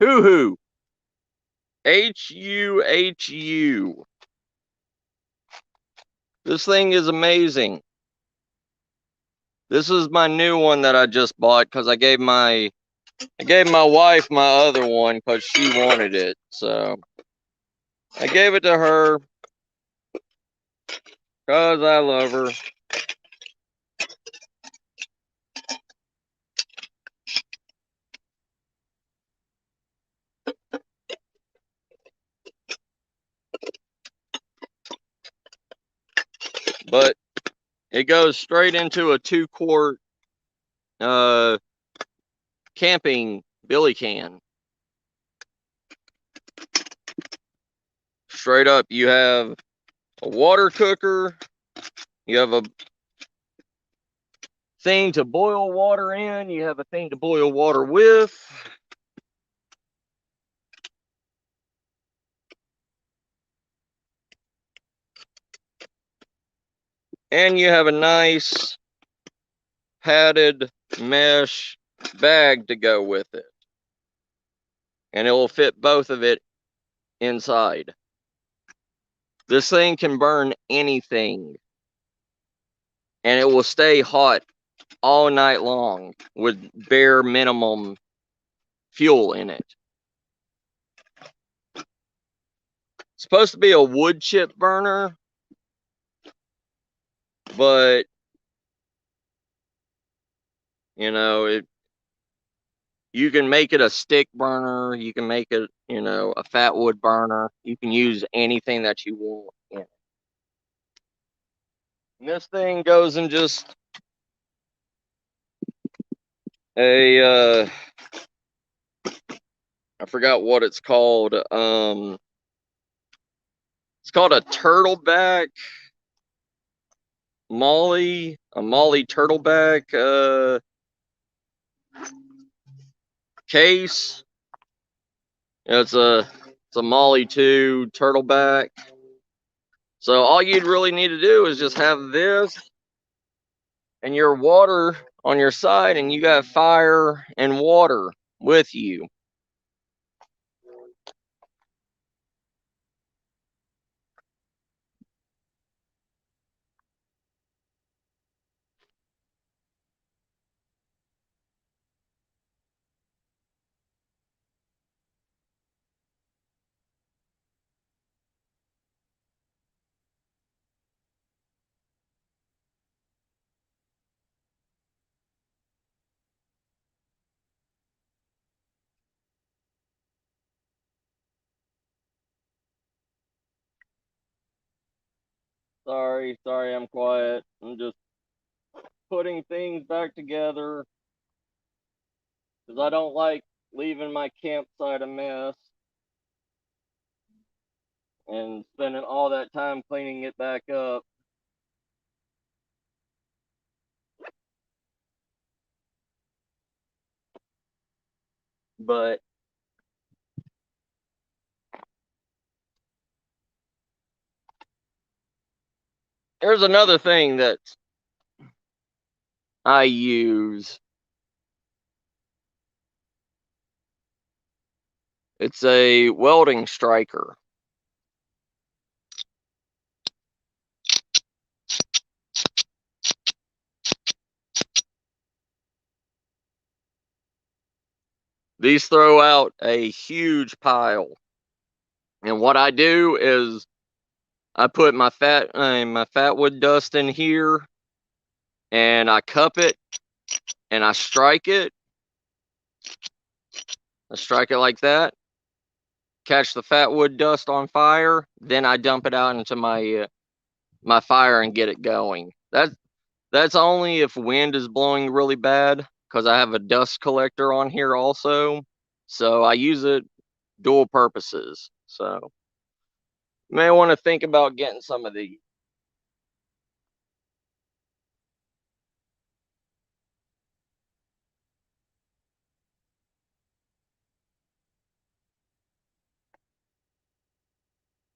Hoo-Hoo. H-U-H-U. This thing is amazing. This is my new one that I just bought because I gave my I gave my wife my other one because she wanted it, so I gave it to her because I love her. But it goes straight into a 2-quart camping billy can. Straight up, you have a water cooker, you have a thing to boil water in, you have a thing to boil water with. And you have a nice padded mesh bag to go with it. And it will fit both of it inside. This thing can burn anything. And it will stay hot all night long with bare minimum fuel in it. It's supposed to be a wood chip burner, but you know, you can make it a stick burner, you can make it, you know, a fat wood burner. You can use anything that you want in it. And this thing goes in just a I forgot what it's called. It's called a turtleback Molly, a Molly turtleback case. It's a Molly 2 turtleback. So all you'd really need to do is just have this and your water on your side, and you got fire and water with you. Sorry, I'm quiet. I'm just putting things back together because I don't like leaving my campsite a mess and spending all that time cleaning it back up. But there's another thing that I use. It's a welding striker. These throw out a huge pile. And what I do is I put my fat wood dust in here, and I cup it, and I strike it. I strike it like that. Catch the fat wood dust on fire, then I dump it out into my my fire and get it going. That's only if wind is blowing really bad, because I have a dust collector on here also. So I use it dual purposes. So you may want to think about getting some of these.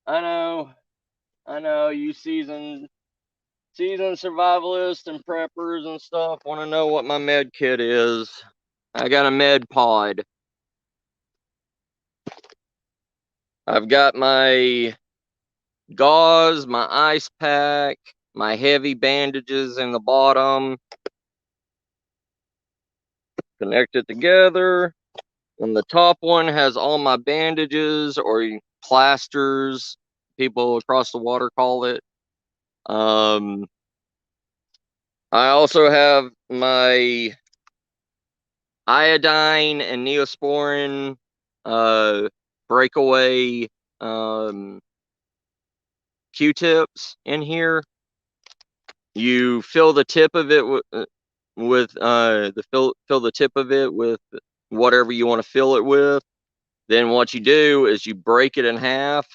I know, you seasoned survivalists and preppers and stuff want to know what my med kit is. I got a med pod. I've got my gauze, my ice pack, my heavy bandages in the bottom. connect it together. And the top one has all my bandages or plasters, people across the water call it. I also have my iodine and Neosporin breakaway Q-tips in here. You fill the tip of it with fill the tip of it with whatever you want to fill it with. Then what you do is you break it in half,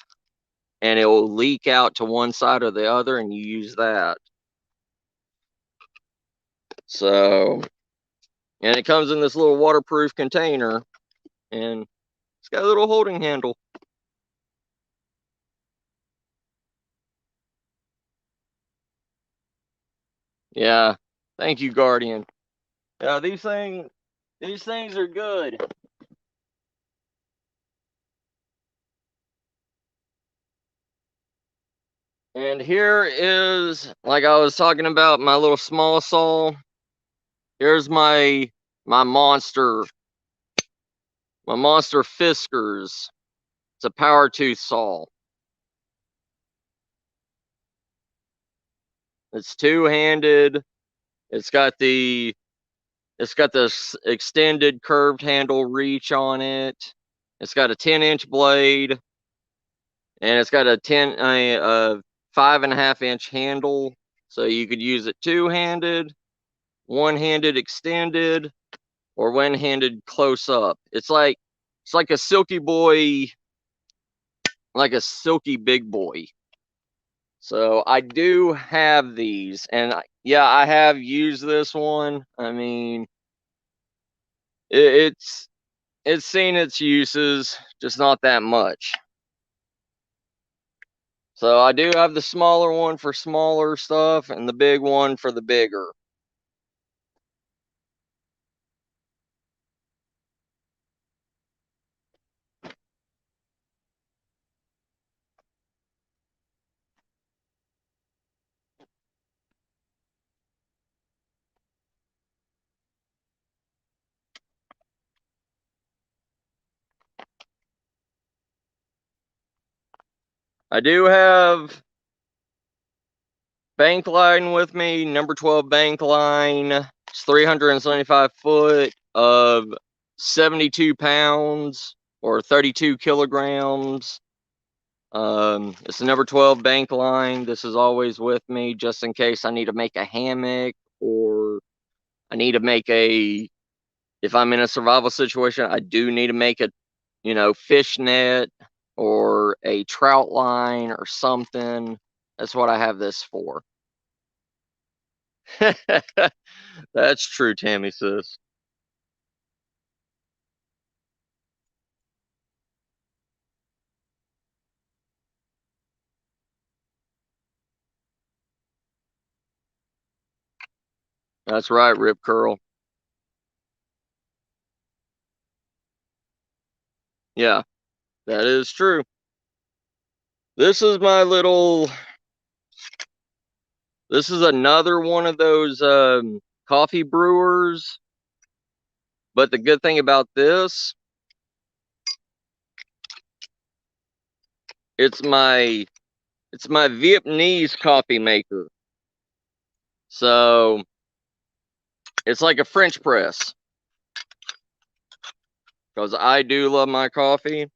and it will leak out to one side or the other, and you use that. So, and it comes in this little waterproof container, and it's got a little holding handle. Yeah, thank you, Guardian. Yeah, these things are good. And here is, like I was talking about, my little small saw. Here's my monster Fiskars. It's a power tooth saw. It's two-handed. It's got this extended curved handle reach on it. It's got a 10-inch blade, and it's got a 5.5-inch handle, so you could use it two-handed, one-handed extended, or one-handed close up. It's like a silky boy, like a silky big boy. So I do have these, and yeah, I have used this one. I mean, it's seen its uses, just not that much. So I do have the smaller one for smaller stuff and the big one for the bigger. I do have bank line with me, number 12 bank line. It's 375 foot of 72 pounds or 32 kilograms. It's the number 12 bank line. This is always with me just in case I need to make a hammock, or I need to make if I'm in a survival situation, I do need to make a, fish net or a trout line or something. That's what I have this for. That's true, Tammy sis. That's right, Rip Curl. Yeah, that is true. This is my little. This is another one of those coffee brewers. But the good thing about this, it's my Vietnamese coffee maker. So it's like a French press, because I do love my coffee.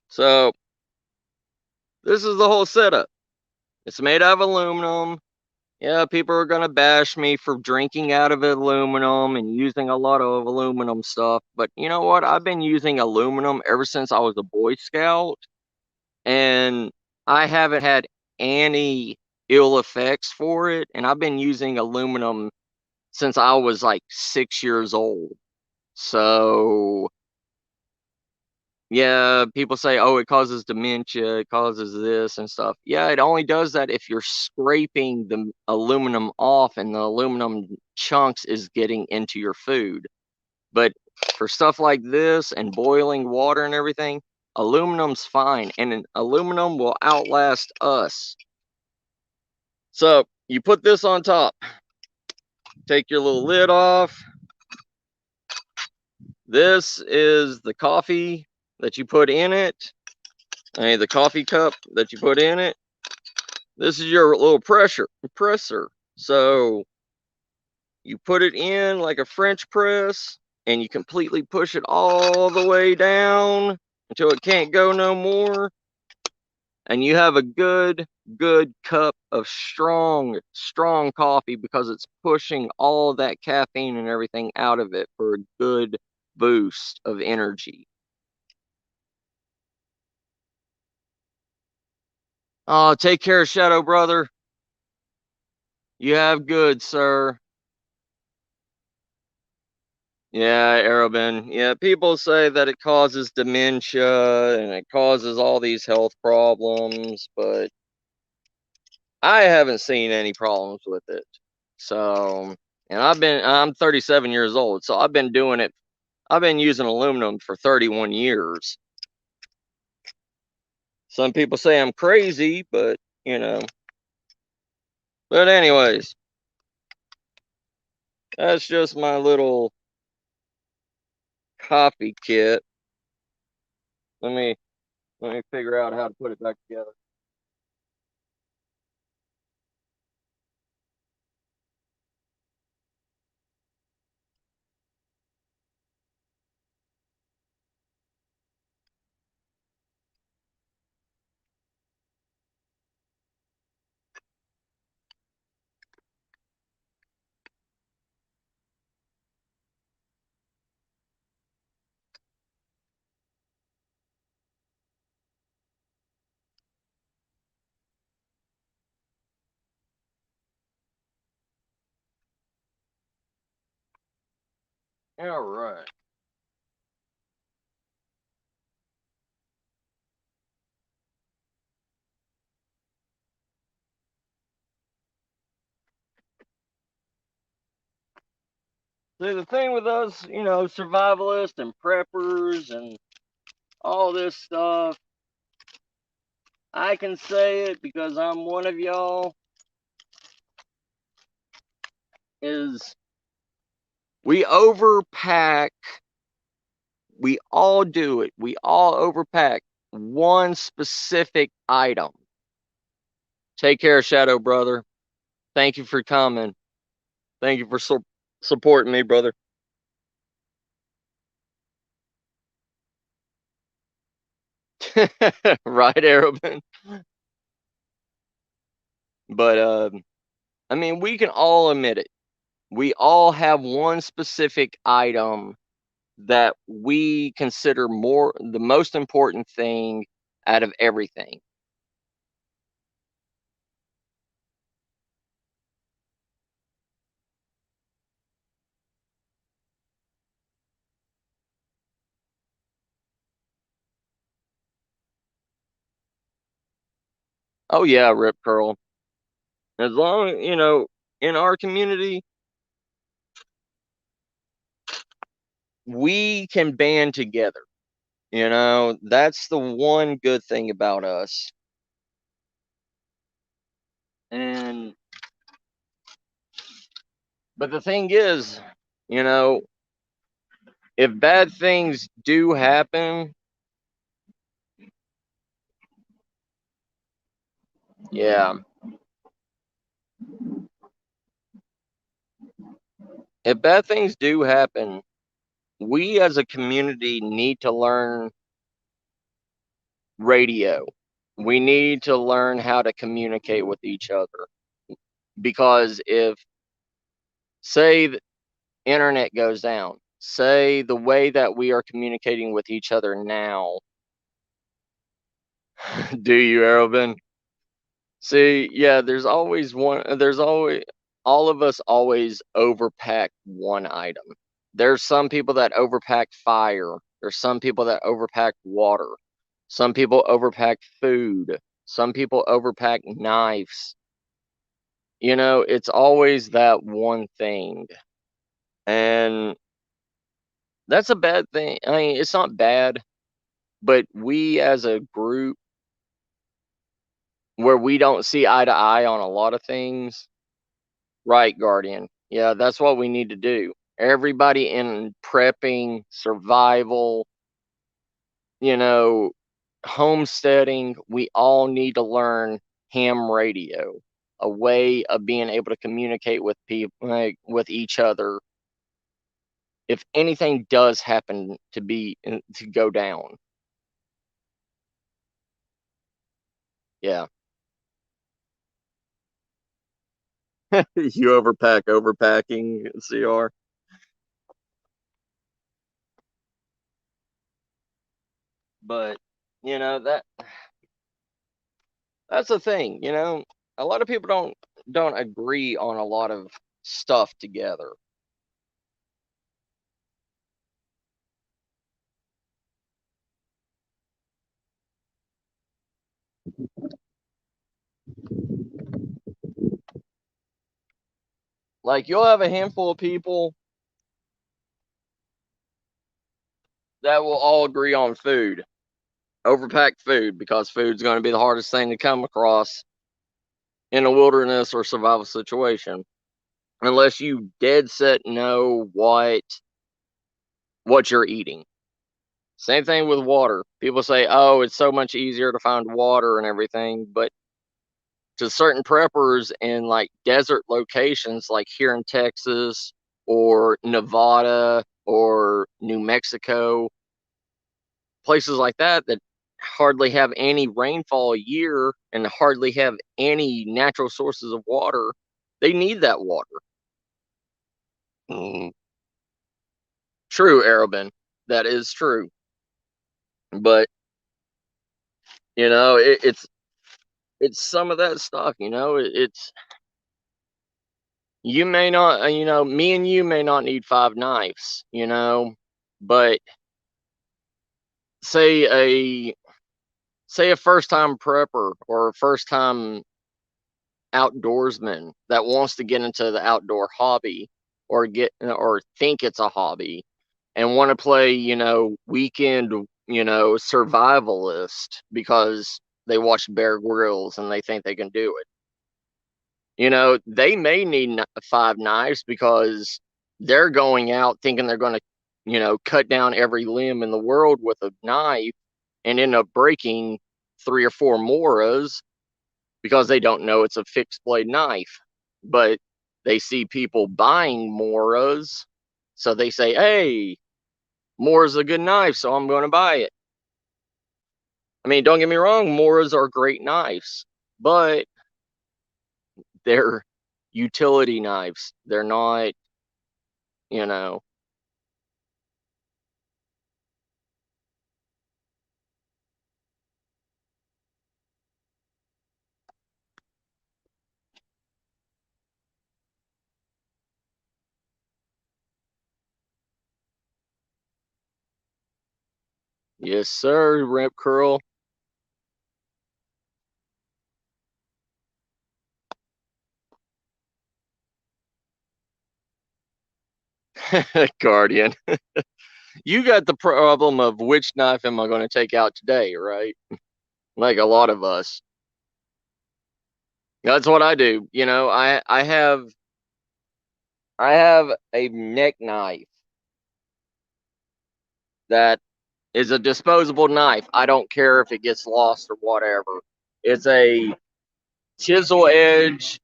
So this is the whole setup. It's made out of aluminum. Yeah, people are gonna bash me for drinking out of aluminum and using a lot of aluminum stuff, but you know what? I've been using aluminum ever since I was a Boy Scout, and I haven't had any ill effects for it, and I've been using aluminum since I was like 6 years old. So yeah, people say, oh, it causes dementia, it causes this and stuff. Yeah, it only does that if you're scraping the aluminum off and the aluminum chunks is getting into your food. But for stuff like this and boiling water and everything, Aluminum's fine, and aluminum will outlast us. So you put this on top, take your little lid off. This is the coffee that you put in it. The coffee cup that you put in it. This is your little compressor. So you put it in like a French press, and you completely push it all the way down until it can't go no more. And you have a good cup of strong coffee, because it's pushing all of that caffeine and everything out of it for a good boost of energy. Oh, take care, Shadow Brother. You have good, sir. Yeah, Arabin. Yeah, people say that it causes dementia and it causes all these health problems, but I haven't seen any problems with it. So, and I'm 37 years old, so I've been doing it. I've been using aluminum for 31 years. Some people say I'm crazy, but you know. But anyways, that's just my little coffee kit. Let me figure out how to put it back together. All right. See, the thing with us, survivalists and preppers and all this stuff, I can say it because I'm one of y'all, is we overpack. We all do it. We all overpack one specific item. Take care, Shadow Brother. Thank you for coming. Thank you for supporting me, brother. Right, Arabin? But I mean, we can all admit it. We all have one specific item that we consider the most important thing out of everything. Oh yeah, Rip Curl. As long, in our community, we can band together. That's the one good thing about us. And but the thing is, you know, if bad things do happen, yeah. If bad things do happen, we as a community need to learn radio. We need to learn how to communicate with each other. Because if, say, the internet goes down, say the way that we are communicating with each other now, do you, Arabin? See, yeah, there's always, all of us always overpack one item. There's some people that overpack fire. There's some people that overpack water. Some people overpack food. Some people overpack knives. It's always that one thing. And that's a bad thing. I mean, it's not bad, but we as a group, where we don't see eye to eye on a lot of things. Right, Guardian. Yeah, that's what we need to do. Everybody in prepping, survival, you know, homesteading, we all need to learn ham radio, a way of being able to communicate with people, like with each other, if anything does happen to be to go down. Yeah. You overpacking, CR. But that's the thing. A lot of people don't agree on a lot of stuff together. Like you'll have a handful of people that will all agree on food, overpack food, because food's going to be the hardest thing to come across in a wilderness or survival situation, unless you dead set know what you're eating. Same thing with water. People say, "Oh, it's so much easier to find water and everything," but to certain preppers in like desert locations, like here in Texas or Nevada or New Mexico, places like that hardly have any rainfall a year and hardly have any natural sources of water, they need that water. Mm. True, Arabin. That is true. But it's some of that stuff. It's you may not. Me and you may not need five knives. But say a say a first time prepper or a first time outdoorsman that wants to get into the outdoor hobby, or think it's a hobby, and want to play, weekend, survivalist because they watch Bear Grylls and they think they can do it. They may need five knives because they're going out thinking they're going to, cut down every limb in the world with a knife and end up breaking three or four moras because they don't know it's a fixed blade knife. But they see people buying moras, so they say, "Hey, mora's a good knife, so I'm going to buy it." I mean, don't get me wrong, moras are great knives, but they're utility knives. They're not, you know. Yes, sir, Rip Curl. Guardian. You got the problem of which knife am I going to take out today, right? Like a lot of us. That's what I do. I have a neck knife that is a disposable knife. I don't care if it gets lost or whatever. It's a chisel edge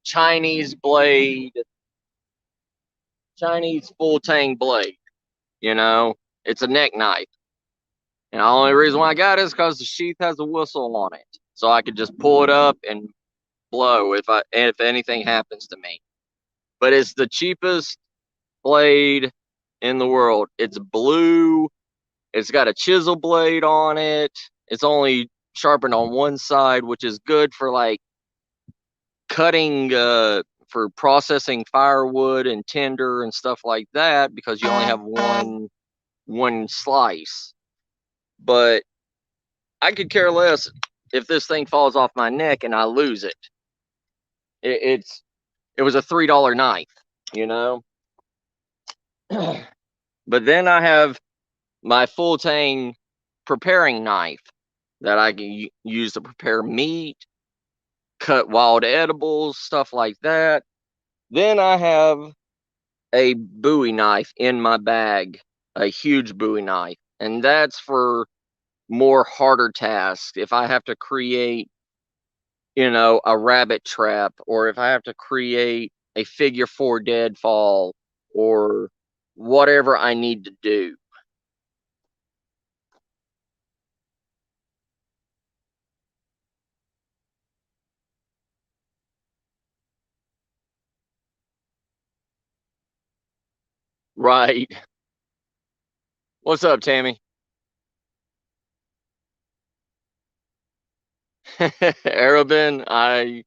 Chinese blade, Chinese full tang blade. You know, it's a neck knife. And the only reason why I got it is because the sheath has a whistle on it, so I could just pull it up and blow if anything happens to me. But it's the cheapest blade in the world. It's blue. It's got a chisel blade on it. It's only sharpened on one side, which is good for like cutting, for processing firewood and tinder and stuff like that, because you only have one slice. But I could care less if this thing falls off my neck and I lose it. It was a $3 knife, you know. But then I have my full tang preparing knife that I can use to prepare meat, cut wild edibles, stuff like that. Then I have a Bowie knife in my bag, a huge Bowie knife, and that's for more harder tasks. If I have to create, a rabbit trap, or if I have to create a figure 4 deadfall, or whatever I need to do. Right. What's up, Tammy? Arabin, I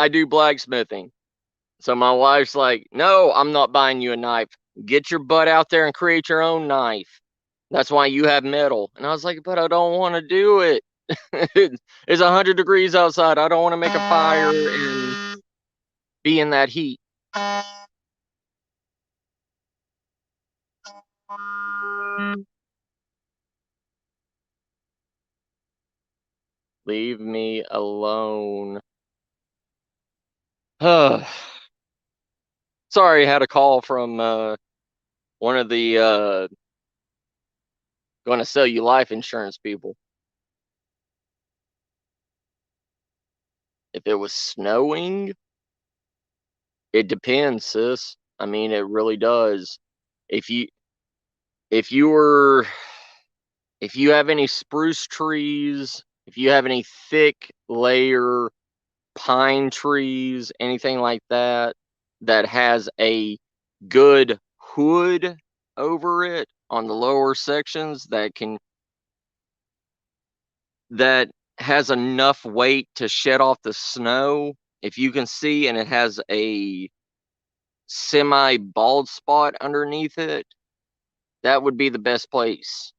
do blacksmithing. So my wife's like, "No, I'm not buying you a knife. Get your butt out there and create your own knife. That's why you have metal." And I was like, "But I don't want to do it. It's 100 degrees outside. I don't want to make a fire and be in that heat." Leave me alone. Sorry, I had a call from one of the going to sell you life insurance people. If it was snowing, it depends, sis. I mean, it really does. If you if you were if you have any spruce trees, if you have any thick layer pine trees, anything like that that has a good hood over it on the lower sections that has enough weight to shed off the snow. If you can see and it has a semi bald spot underneath it, that would be the best place.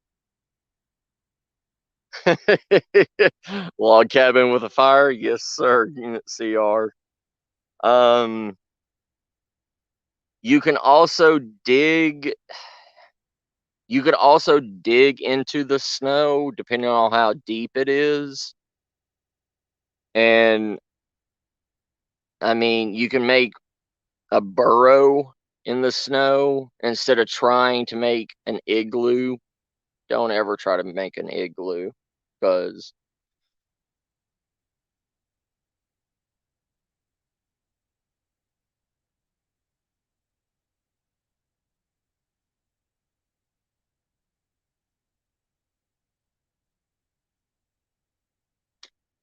Log cabin with a fire, yes sir, Unit CR. Um, you can also dig. You could also dig into the snow depending on how deep it is. And I mean, you can make a burrow in the snow instead of trying to make an igloo. Don't ever try to make an igloo because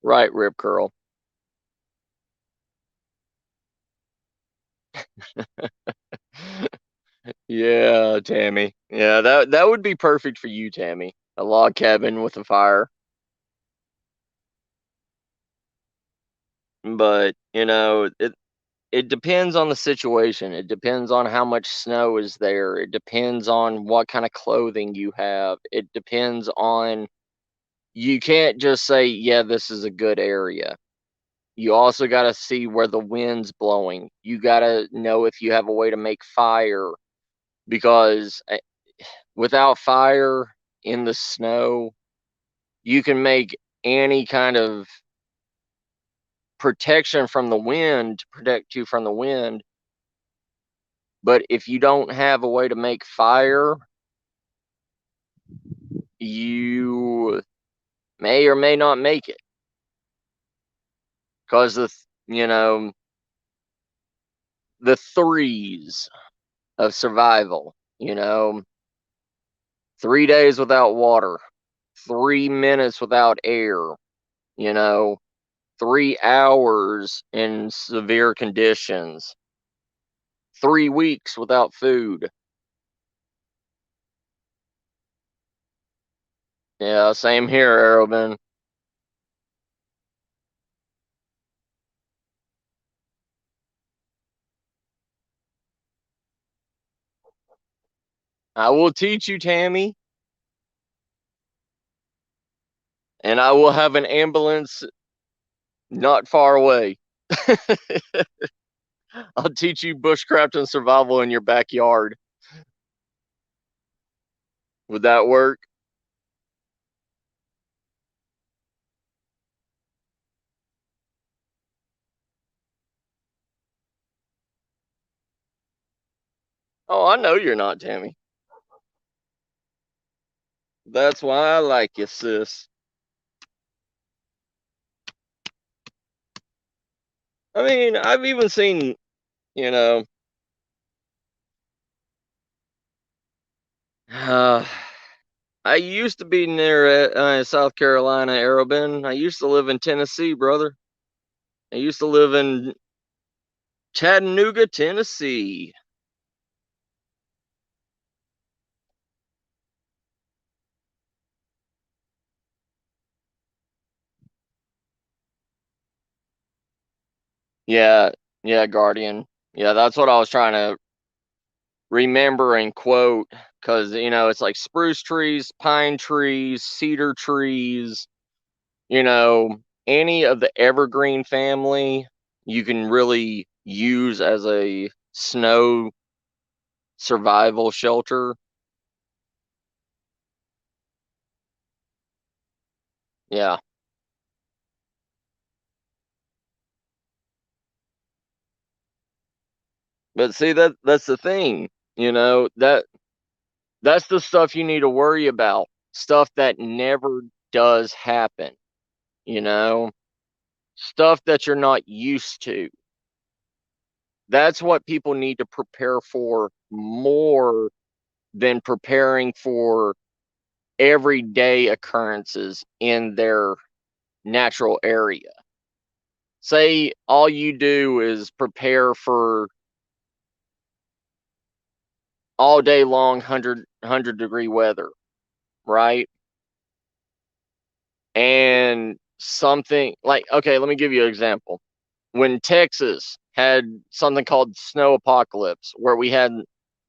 right, Rip Curl. Yeah, Tammy. Yeah, that would be perfect for you, Tammy. A log cabin with a fire. But, it depends on the situation. It depends on how much snow is there. It depends on what kind of clothing you have. It depends on you can't just say, "Yeah, this is a good area." You also got to see where the wind's blowing. You got to know if you have a way to make fire because without fire in the snow, you can make any kind of protection from the wind to protect you from the wind. But if you don't have a way to make fire, you may or may not make it because the threes of survival. 3 days without water, 3 minutes without air. You know, 3 hours in severe conditions, 3 weeks without food. Yeah, same here, Arrowman. I will teach you, Tammy, and I will have an ambulance not far away. I'll teach you bushcraft and survival in your backyard. Would that work? Oh, I know you're not, Tammy. That's why I like you, sis. I mean, I've even seen, you know, uh, I used to be near South Carolina, Arrowbend. I used to live in Tennessee, brother. I used to live in Chattanooga, Tennessee. Yeah, yeah, Guardian. Yeah, that's what I was trying to remember and quote because, it's like spruce trees, pine trees, cedar trees, any of the evergreen family you can really use as a snow survival shelter. Yeah. But see, that's the thing, that's the stuff you need to worry about. Stuff that never does happen, you know, stuff that you're not used to. That's what people need to prepare for more than preparing for everyday occurrences in their natural area. Say all you do is prepare for all day long 100 degree weather, right? And something like, okay, let me give you an example. When Texas had something called snow apocalypse, where we had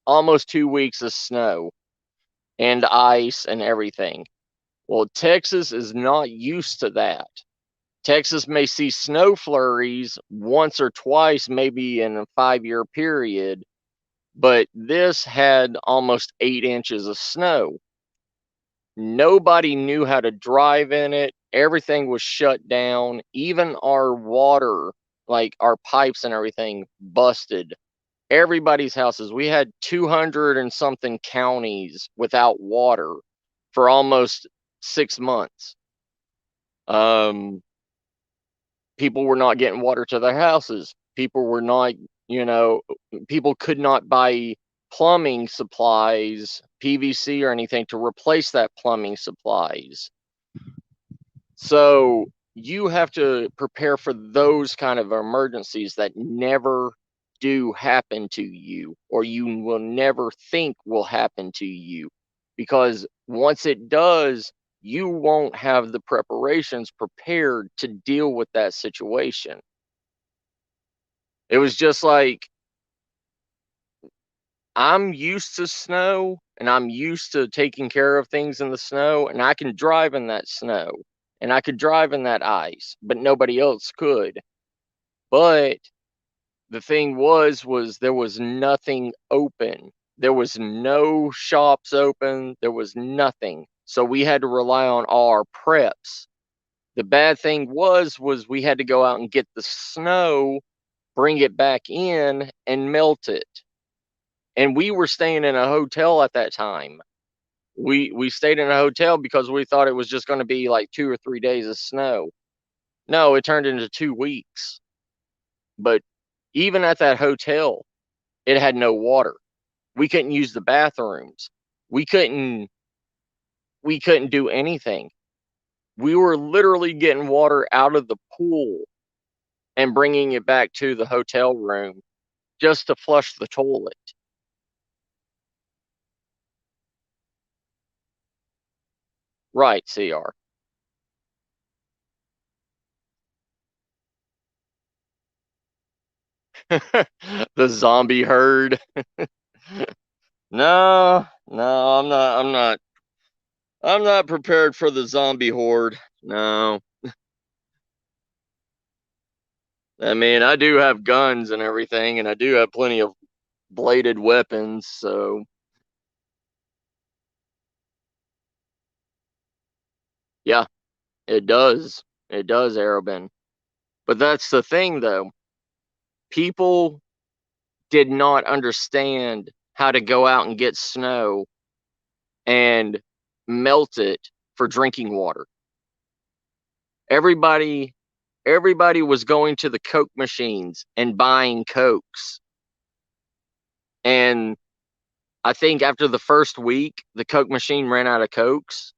almost 2 weeks of snow and ice and everything. Well, Texas is not used to that. Texas may see snow flurries once or twice, maybe in a 5 year period, but this had almost 8 inches of snow. Nobody knew how to drive in it. Everything was shut down. Even our water, like our pipes and everything, busted. Everybody's houses. We had 200 and something counties without water for almost 6 months. Um, People were not getting water to their houses. People were not, you know, people could not buy plumbing supplies, PVC or anything to replace that plumbing supplies. So you have to prepare for those kind of emergencies that never do happen to you, or you will never think will happen to you. Because once it does, you won't have the preparations prepared to deal with that situation. It was just like, I'm used to snow and I'm used to taking care of things in the snow, and I can drive in that snow and I could drive in that ice, but nobody else could. But the thing was there was nothing open. There was no shops open. There was nothing. So we had to rely on all our preps. The bad thing was we had to go out and get the snow, bring it back in and melt it. And we were staying in a hotel at that time. We stayed in a hotel because we thought it was just going to be like 2 or 3 days of snow. No, it turned into 2 weeks. But even at that hotel, it had no water. We couldn't use the bathrooms. We couldn't we couldn't do anything. We were literally getting water out of the pool and bringing it back to the hotel room just to flush the toilet. Right, CR. The zombie herd. No, no, I'm not prepared for the zombie horde. No. I mean, I do have guns and everything, and I do have plenty of bladed weapons, so Yeah, it does. It does, Arabin. But that's the thing, though. People did not understand how to go out and get snow and melt it for drinking water. Everybody everybody was going to the Coke machines and buying Cokes. And I think after the first week, the Coke machine ran out of Cokes,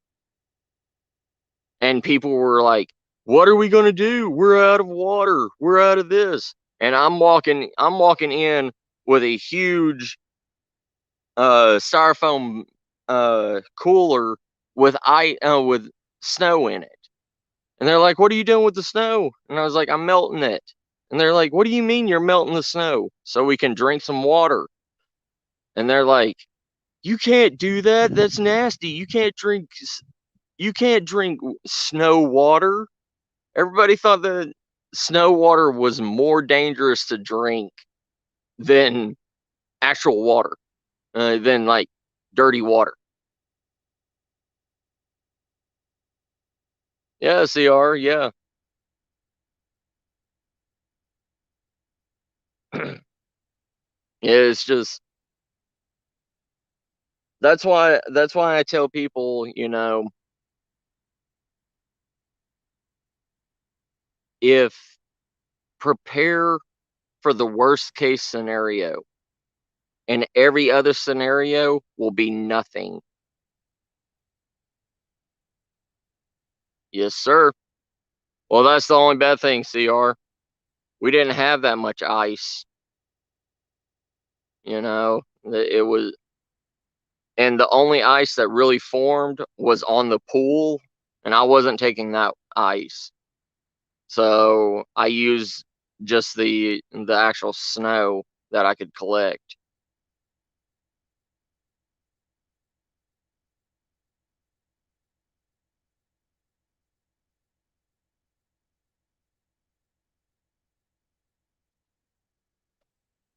and people were like, "What are we going to do? We're out of water. We're out of this." And I'm walking in with a huge styrofoam cooler with snow in it. And they're like, "What are you doing with the snow?" And I was like, "I'm melting it." And they're like, "What do you mean you're melting the snow?" "So we can drink some water." And they're like, "You can't do that. That's nasty. You can't drink snow water." Everybody thought that snow water was more dangerous to drink than actual water, than like dirty water. Yeah, CR, yeah. It's just that's why I tell people, if prepare for the worst case scenario, and every other scenario will be nothing. Yes, sir. Well, that's the only bad thing, CR. We didn't have that much ice, It was, and the only ice that really formed was on the pool, and I wasn't taking that ice. So I used just the actual snow that I could collect.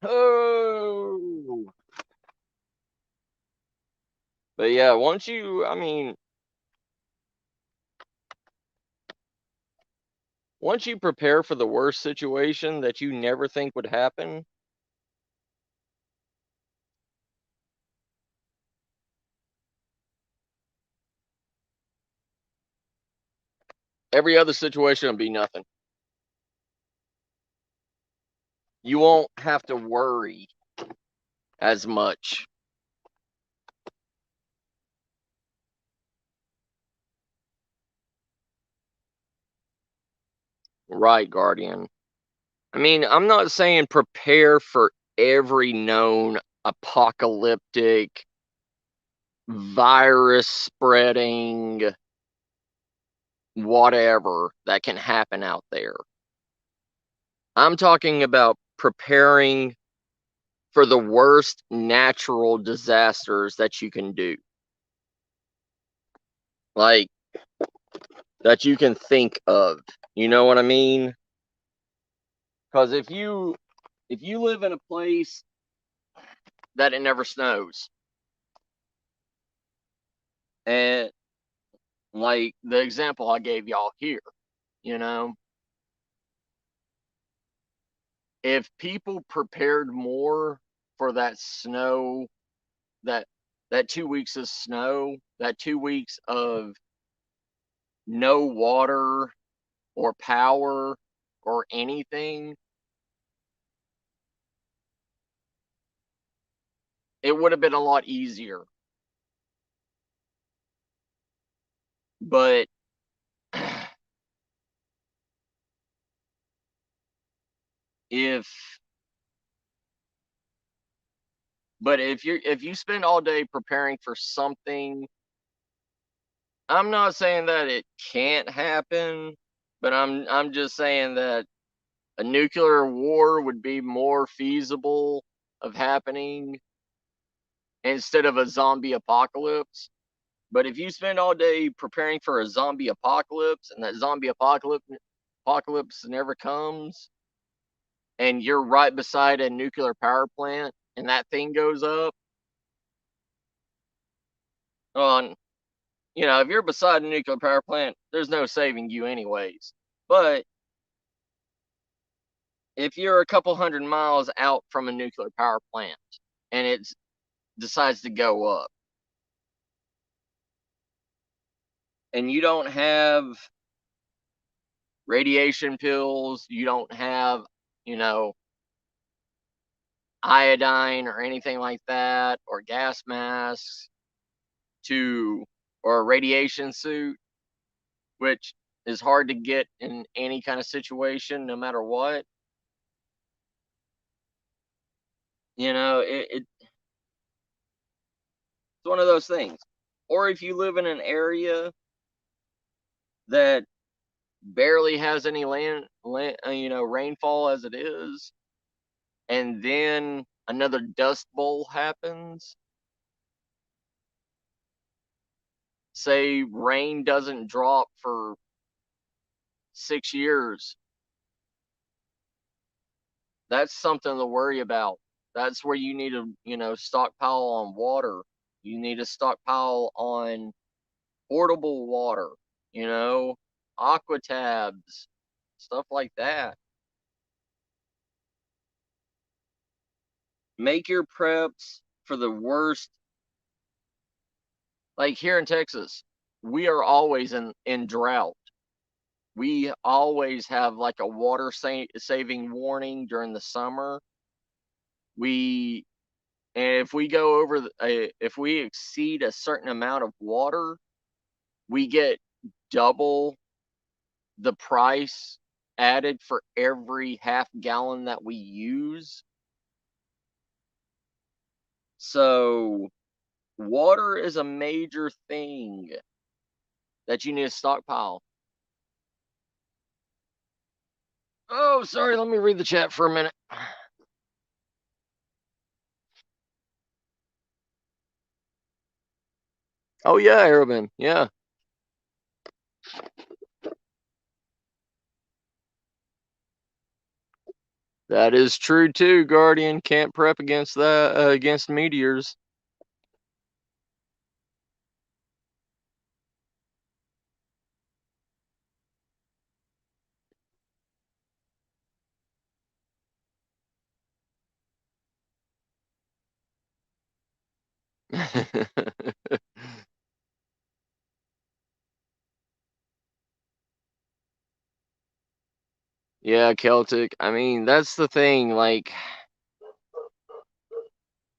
Oh, but yeah, once you prepare for the worst situation that you never think would happen, every other situation will be nothing. You won't have to worry as much. Right, Guardian. I'm not saying prepare for every known apocalyptic virus spreading whatever that can happen out there. I'm talking about preparing for the worst natural disasters that you can do. Like, that you can think of. You know what I mean? Because if you live in a place that it never snows, and like the example I gave y'all here, you know, if people prepared more for that snow, that that 2 weeks of snow, that 2 weeks of no water or power or anything, it would have been a lot easier. But if if you spend all day preparing for something, I'm not saying that it can't happen, but I'm just saying that a nuclear war would be more feasible of happening instead of a zombie apocalypse. But if you spend all day preparing for a zombie apocalypse and that zombie apocalypse never comes, and you're right beside a nuclear power plant and that thing goes up, on if you're beside a nuclear power plant, there's no saving you anyways. But if you're a couple 100 miles out from a nuclear power plant and it decides to go up, and you don't have radiation pills, you don't have, you know, iodine or anything like that, or gas masks or a radiation suit, which is hard to get in any kind of situation, no matter what. It's one of those things. Or if you live in an area that barely has any rainfall as it is, and then another dust bowl happens. Say rain doesn't drop for 6 years. That's something to worry about. That's where you need to, stockpile on water. You need to stockpile on portable water, you know, aqua tabs, stuff like that. Make your preps for the worst. Like here in Texas, we are always in drought. We always have like a water saving warning during the summer. We and if we go over if we exceed a certain amount of water, we get double the price added for every half gallon that we use. So water is a major thing that you need to stockpile. Oh, sorry, let me read the chat for a minute. Oh yeah, Arabin, yeah. That is true too, Guardian. Can't prep against that against meteors. Yeah, Celtic. I mean, that's the thing. Like,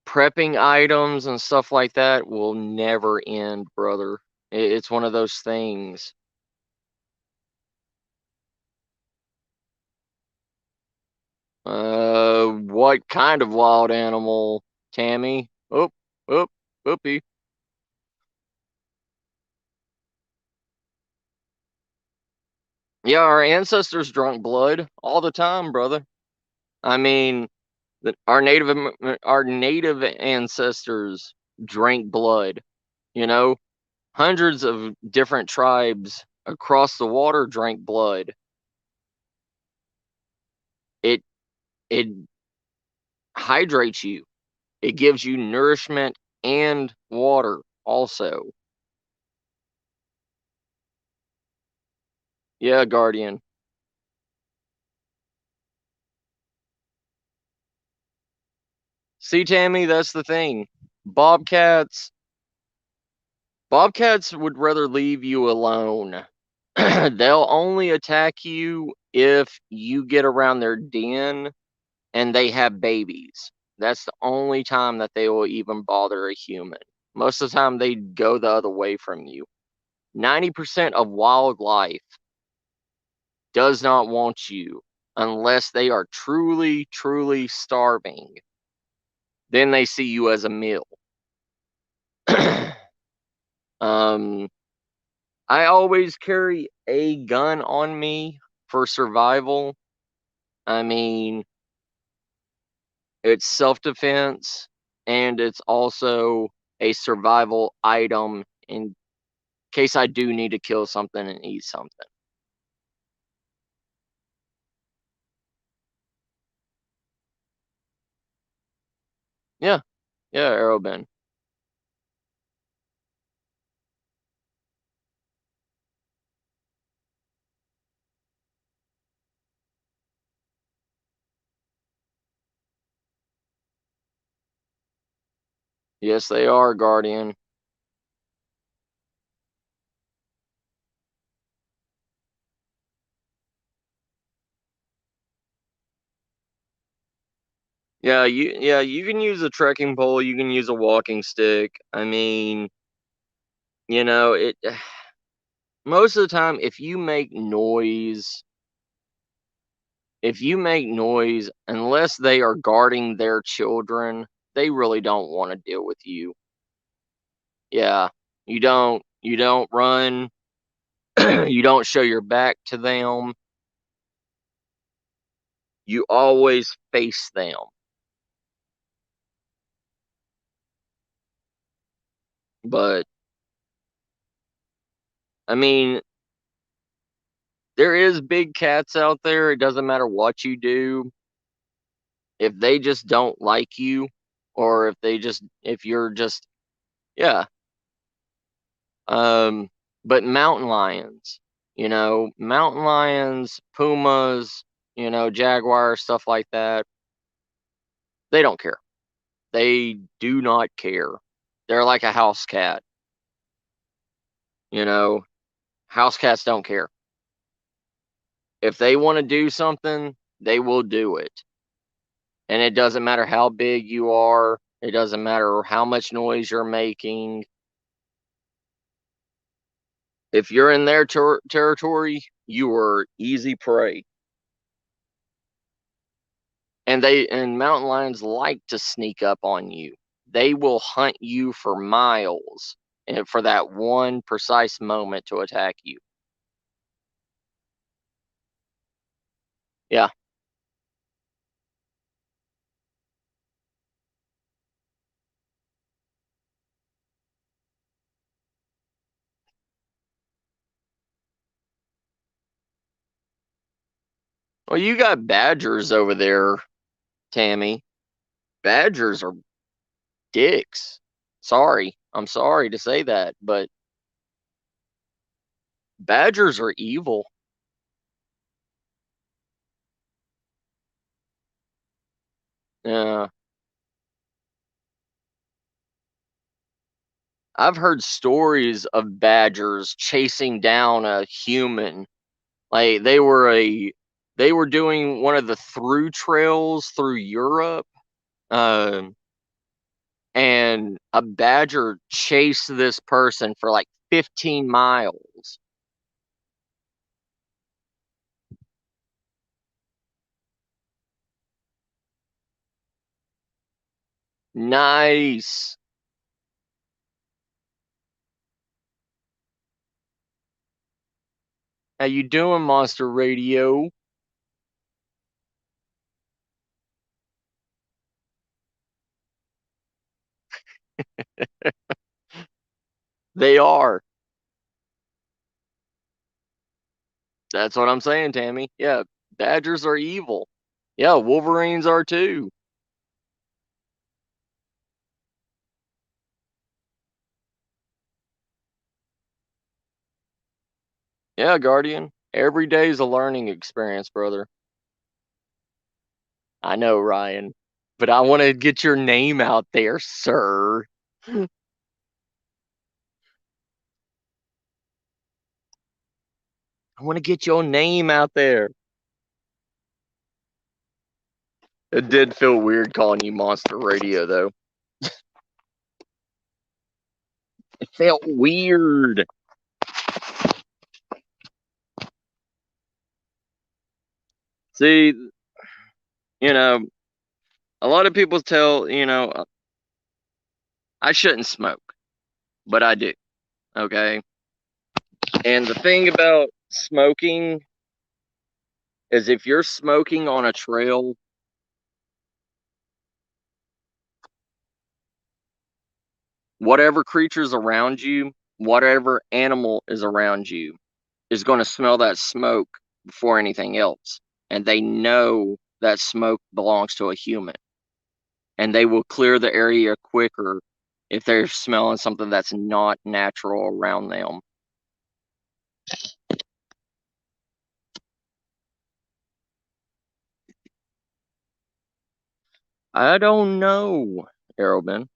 prepping items and stuff like that will never end, brother. It's one of those things. What kind of wild animal, Tammy? Oh, oh, whoopee. Yeah, our ancestors drunk blood all the time, brother. I mean, our native ancestors drank blood. You know, hundreds of different tribes across the water drank blood. It it hydrates you. It gives you nourishment and water also. Yeah, Guardian. See, Tammy, that's the thing. Bobcats Bobcats would rather leave you alone. They'll only attack you if you get around their den and they have babies. That's the only time that they will even bother a human. Most of the time, they go the other way from you. 90% of wildlife does not want you unless they are truly, truly starving. Then they see you as a meal. um, I always carry a gun on me for survival. I mean, it's self defense and it's also a survival item in case I do need to kill something and eat something. Yeah, yeah, Arrowbin. Yes, they are, Guardian. Yeah, you can use a trekking pole, you can use a walking stick. I mean, it most of the time if you make noise, unless they are guarding their children, they really don't want to deal with you. Yeah. You don't run, you don't show your back to them. You always face them. But I mean, there is big cats out there. It doesn't matter what you do. If they just don't like you, or if you're just, yeah. Um, but mountain lions, pumas, jaguars, stuff like that, they don't care. They do not care. They're like a house cat. You know, House cats don't care. If they want to do something, they will do it. And it doesn't matter how big you are, it doesn't matter how much noise you're making. If you're in their territory, you are easy prey. And mountain lions like to sneak up on you. They will hunt you for miles and for that one precise moment to attack you. Yeah. Well, you got badgers over there, Tammy. Badgers are dicks. Sorry. I'm sorry to say that, but badgers are evil. Yeah. I've heard stories of badgers chasing down a human. Like they were doing one of the through trails through Europe, um, and a badger chased this person for like 15 miles. Nice. How you doing, Monster Radio? They are. That's what I'm saying, Tammy. Yeah, badgers are evil. Yeah, wolverines are too. Yeah, Guardian. Every day's a learning experience, brother. I know, Ryan. But I want to get your name out there, sir. I want to get your name out there. It did feel weird calling you Monster Radio, though. It felt weird. See, you know, a lot of people tell, I shouldn't smoke, but I do. Okay. And the thing about smoking is if you're smoking on a trail, whatever creature's around you, whatever animal is around you, is going to smell that smoke before anything else. And they know that smoke belongs to a human. And they will clear the area quicker if they're smelling something that's not natural around them. I don't know, Arrowman.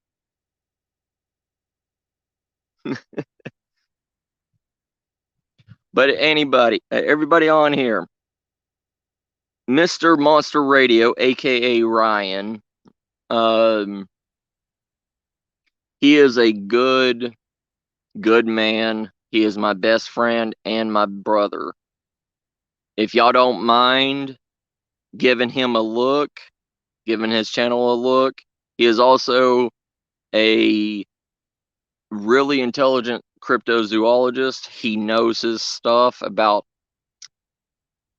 But everybody on here, Mr. Monster Radio, aka Ryan, um, he is a good man. He is my best friend and my brother. If y'all don't mind giving him a look, giving his channel a look, he is also a really intelligent cryptozoologist. He knows his stuff about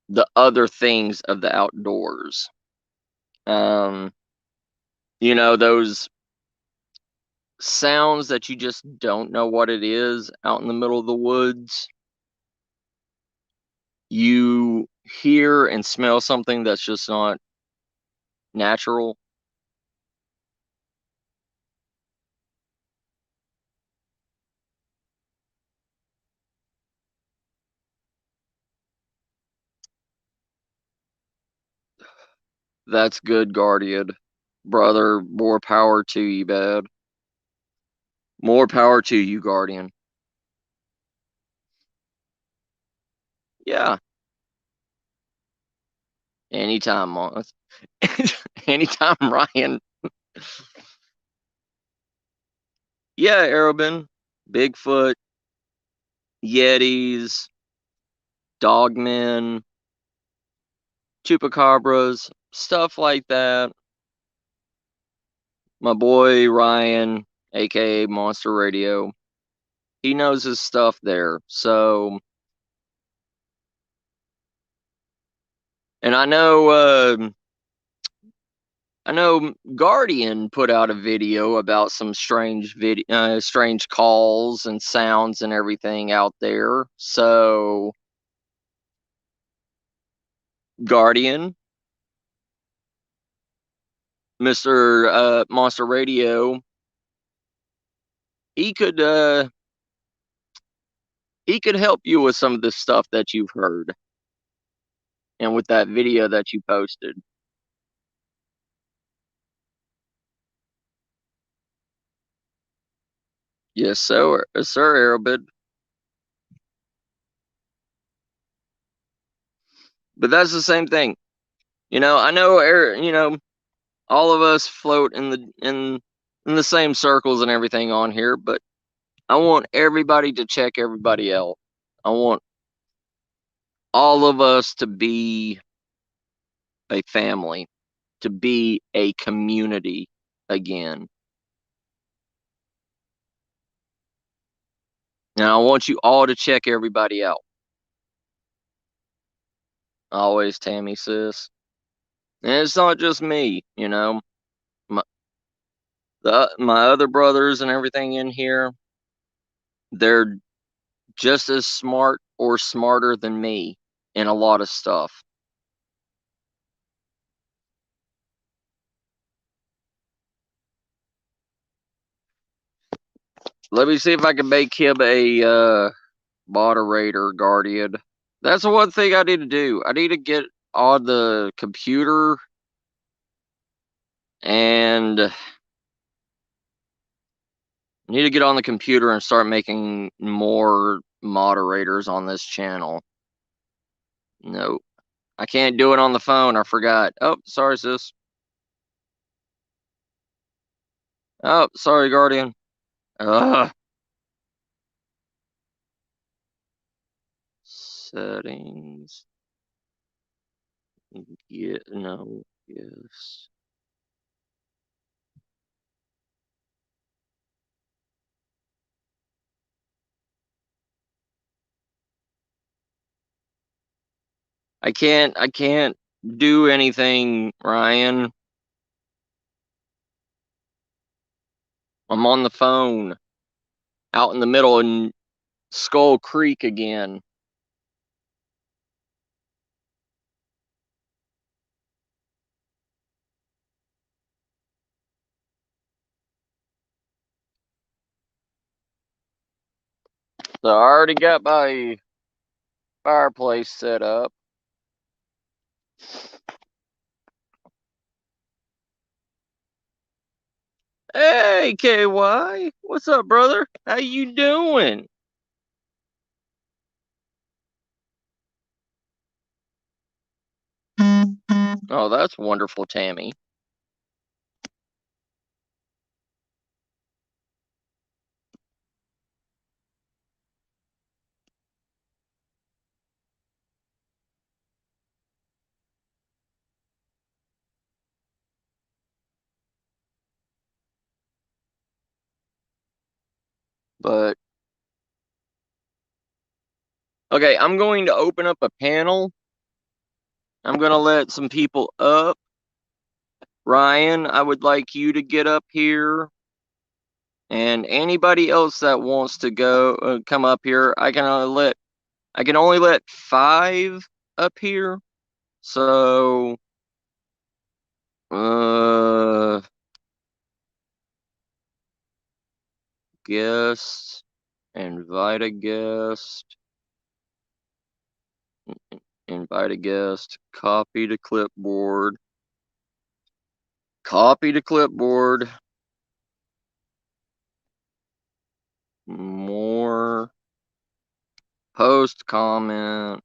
the other things of the outdoors. Those sounds that you just don't know what it is out in the middle of the woods. You hear and smell something that's just not natural. That's good, Guardian. Brother, more power to you, bud. More power to you, Guardian. Yeah. Anytime, Moss. Anytime, Ryan. Yeah, Arabin. Bigfoot. Yetis. Dogmen. Chupacabras. Stuff like that. My boy, Ryan, aka Monster Radio. He knows his stuff there. So, and I know Guardian put out a video about some strange calls and sounds and everything out there. So, Guardian, Mr. Monster Radio, he could help you with some of the stuff that you've heard and with that video that you posted. Yes, sir, Arabid. But that's the same thing. I know, all of us float in the same circles and everything on here, but I want everybody to check everybody else. I want all of us to be a family, to be a community again. Now I want you all to check everybody out. Always, Tammy, sis. And it's not just me, my my other brothers and everything in here, they're just as smart or smarter than me in a lot of stuff. Let me see if I can make him a moderator, Guardian. That's the one thing I need to do. I need to get on the computer and start making more moderators on this channel. Nope. I can't do it on the phone. I forgot. Oh, sorry, sis. Oh, sorry, Guardian. Ugh. Settings. Yeah, no, yes. I can't do anything, Ryan. I'm on the phone out in the middle in Skull Creek again. So I already got my fireplace set up. Hey, KY. What's up, brother? How you doing? Oh, that's wonderful, Tammy. But okay, I'm going to open up a panel. I'm going to let some people up. Ryan, I would like you to get up here. And anybody else that wants to go come up here, I can only let 5 up here. So guest, invite a guest, invite a guest, copy to clipboard, more, post comment,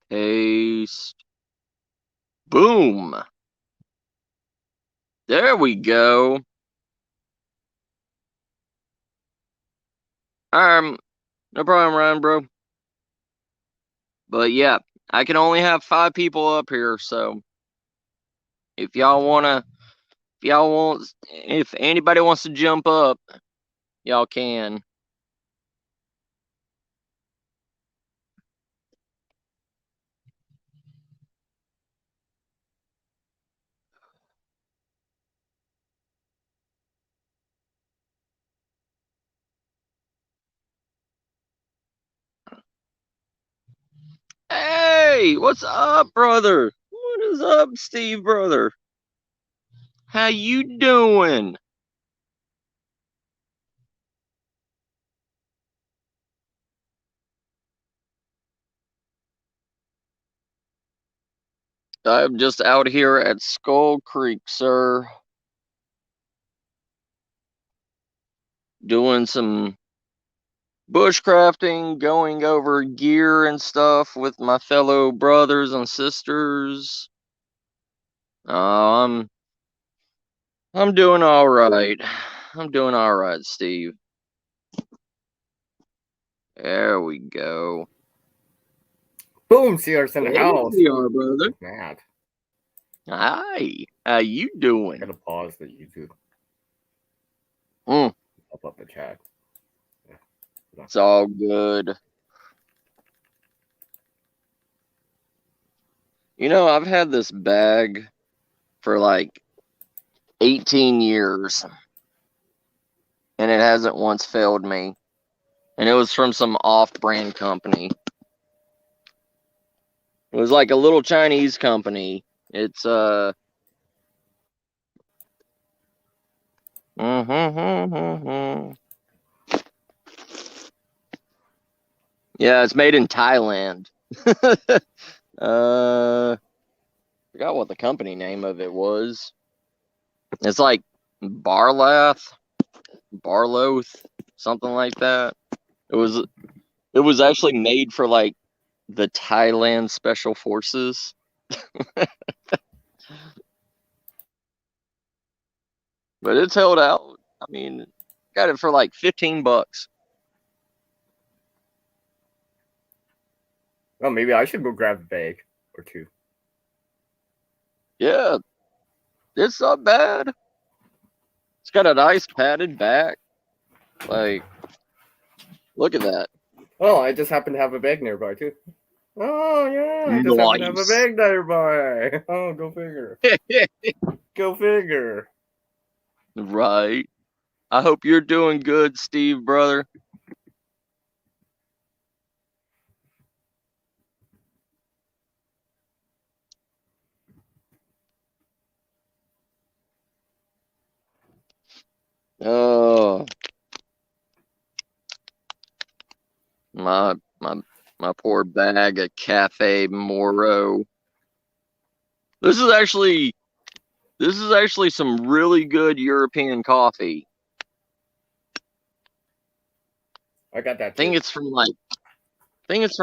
paste, boom. There we go. No problem, Ryan, bro. But yeah, I can only have 5 people up here, so if if anybody wants to jump up, y'all can. Hey, what's up, brother? What is up, Steve, brother? How you doing? I'm just out here at Skull Creek, sir. Doing some bushcrafting, going over gear and stuff with my fellow brothers and sisters. I'm doing all right. I'm doing all right, Steve. There we go. Boom, Sears in the There house. we are, brother. Mad. Hi. How you doing? Gotta pause the YouTube. Mm, Pop up the chat. it's all good. You know, I've had this bag for like 18 years, and it hasn't once failed me. And it was from some off-brand company. It was like a little Chinese company. It's yeah, it's made in Thailand. Forgot what the company name of it was. It's like Barloth, something like that. It was actually made for like the Thailand Special Forces. But it's held out. I mean, got it for like $15. Well, maybe I should go grab a bag or two. Yeah, it's not bad. It's got a nice padded back. Like, look at that. Oh, I just happen to have a bag nearby too. Oh yeah, I just happen to have a Nice. bag nearby. Oh, go figure. Go figure. Right. I hope you're doing good, Steve, brother. Oh, my my poor bag of Cafe Moro. This is actually some really good European coffee. I got that I think too. it's from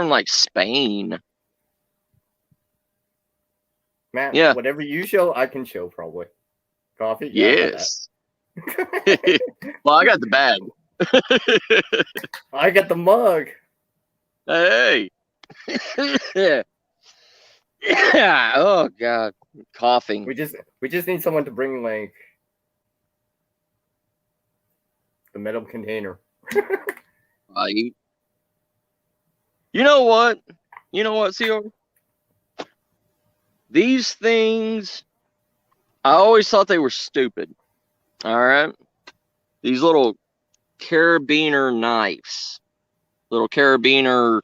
like Spain. Matt, Yeah. whatever you show, I can show probably. Coffee? Yeah, Yes. I got that. Well, I got the bag. I got the mug. Hey. Yeah. Oh God. Coughing. We just need someone to bring like the metal container. Right. You know what? CR? These things, I always thought they were stupid. All right. These little carabiner knives. Little carabiner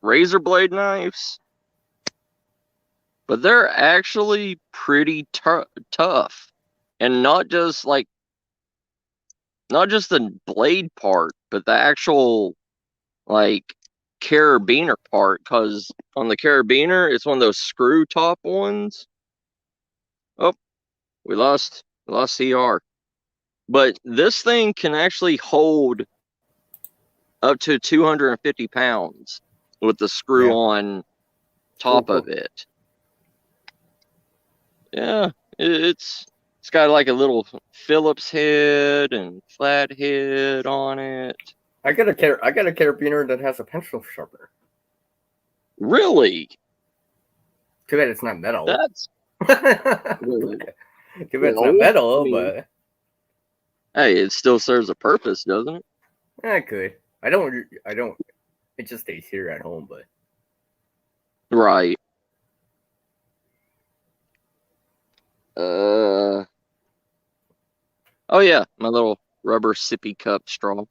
razor blade knives. But they're actually pretty tough. And not just the blade part, but the actual like carabiner part, because on the carabiner it's one of those screw top ones. Oh, we lost CR. But this thing can actually hold up to 250 pounds with the screw on top of it. Yeah, it's got like a little Phillips head and flat head on it. I got a carabiner that has a pencil sharpener. Really? Too bad it's not metal. That's Too bad it's not metal, but hey, it still serves a purpose, doesn't it? I could. I don't. It just stays here at home, but right. Oh yeah, my little rubber sippy cup straw.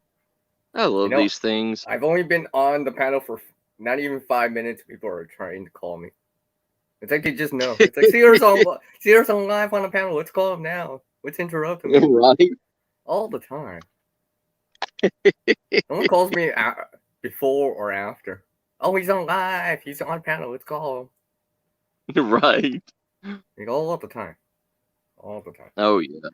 I love these things. I've only been on the panel for not even 5 minutes. People are trying to call me. It's like they just know. It's like, see her on live on the panel. Let's call him now. Let's interrupt him. Right. All the time. No one calls me before or after. Oh, he's on live. He's on panel. Let's call him. Right. Like all the time. All the time. Oh yeah.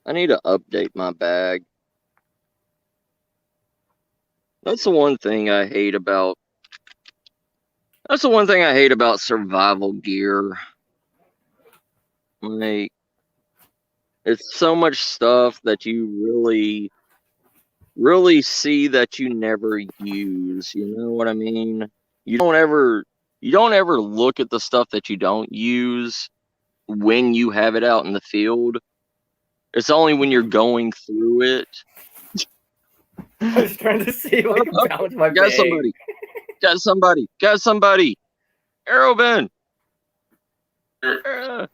I need to update my bag. That's the one thing I hate about. That's the one thing I hate about survival gear. Like, it's so much stuff that you really see that you never use. You know what I mean? You don't ever look at the stuff that you don't use when you have it out in the field. It's only when you're going through it. I was trying to see if I can balance my bag. Got somebody. Arrowbin. Add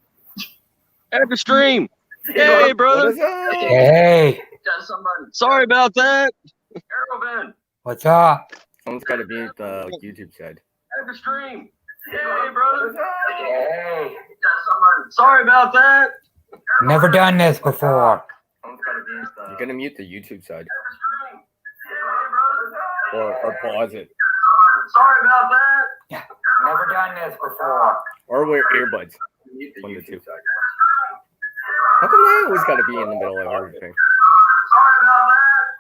the stream. Hey, brother. Hey. Sorry about that. Arrowbin. What's up? Someone's got to be at the YouTube side. Add the stream. Hey, brother. Hey. Sorry about that. Never done this before. You're gonna mute the YouTube side. Or pause it. Sorry about that. Yeah. Never done this before. Or wear earbuds. One of the two. How come I always gotta be in the middle of everything?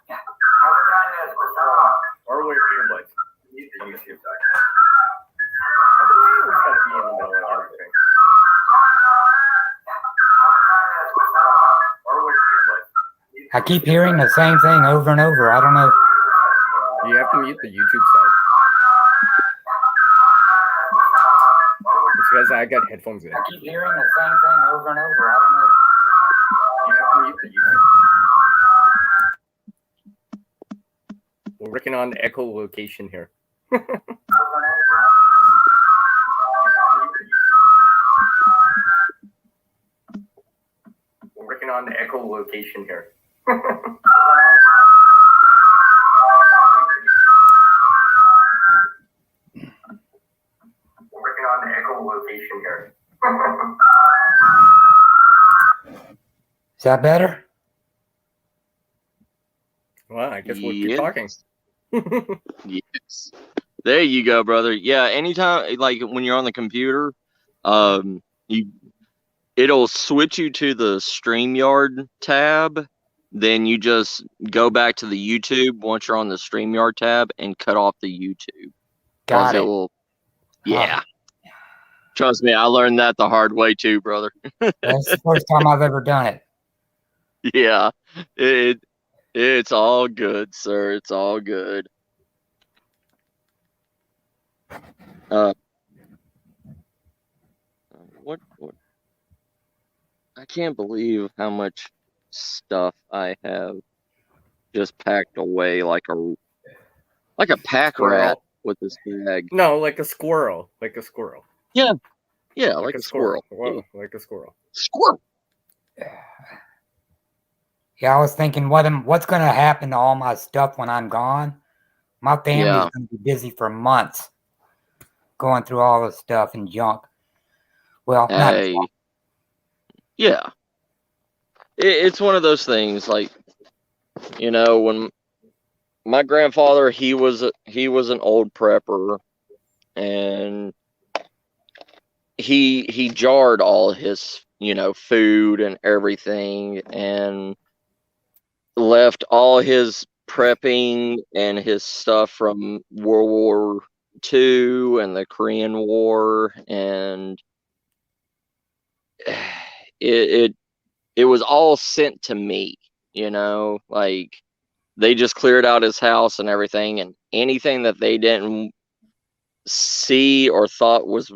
Yeah. Never done this before. Or wear earbuds. One of the two. How come I always gotta be in the middle of everything? Or wear earbuds. I keep hearing the same thing over and over. I don't know. You have to mute the YouTube side. It's because I got headphones in. I keep hearing the same thing over and over. I don't know. You have to mute the YouTube. We're working on echolocation here. We're working on echolocation here. We're working on the echolocation here. Is that better? Well, I guess we'll keep talking. Yes. There you go, brother. Yeah, anytime, like when you're on the computer, it'll switch you to the StreamYard tab. Then you just go back to the YouTube once you're on the StreamYard tab and cut off the YouTube. Got it. Yeah. Trust me, I learned that the hard way too, brother. That's the first time I've ever done it. Yeah. It's all good, sir. It's all good. What I can't believe how much stuff I have just packed away like a pack rat with this bag. No, like a squirrel. Like a squirrel. Yeah, like a squirrel. Whoa, like a squirrel. Squirrel. Yeah, I was thinking what's going to happen to all my stuff when I'm gone. My family's going to be busy for months going through all this stuff and junk. Well, not junk. Yeah. It's one of those things, like, you know, when my grandfather, he was an old prepper, and he jarred all his, you know, food and everything, and left all his prepping and his stuff from World War II and the Korean War, and it was all sent to me, you know, like they just cleared out his house and everything, and anything that they didn't see or thought was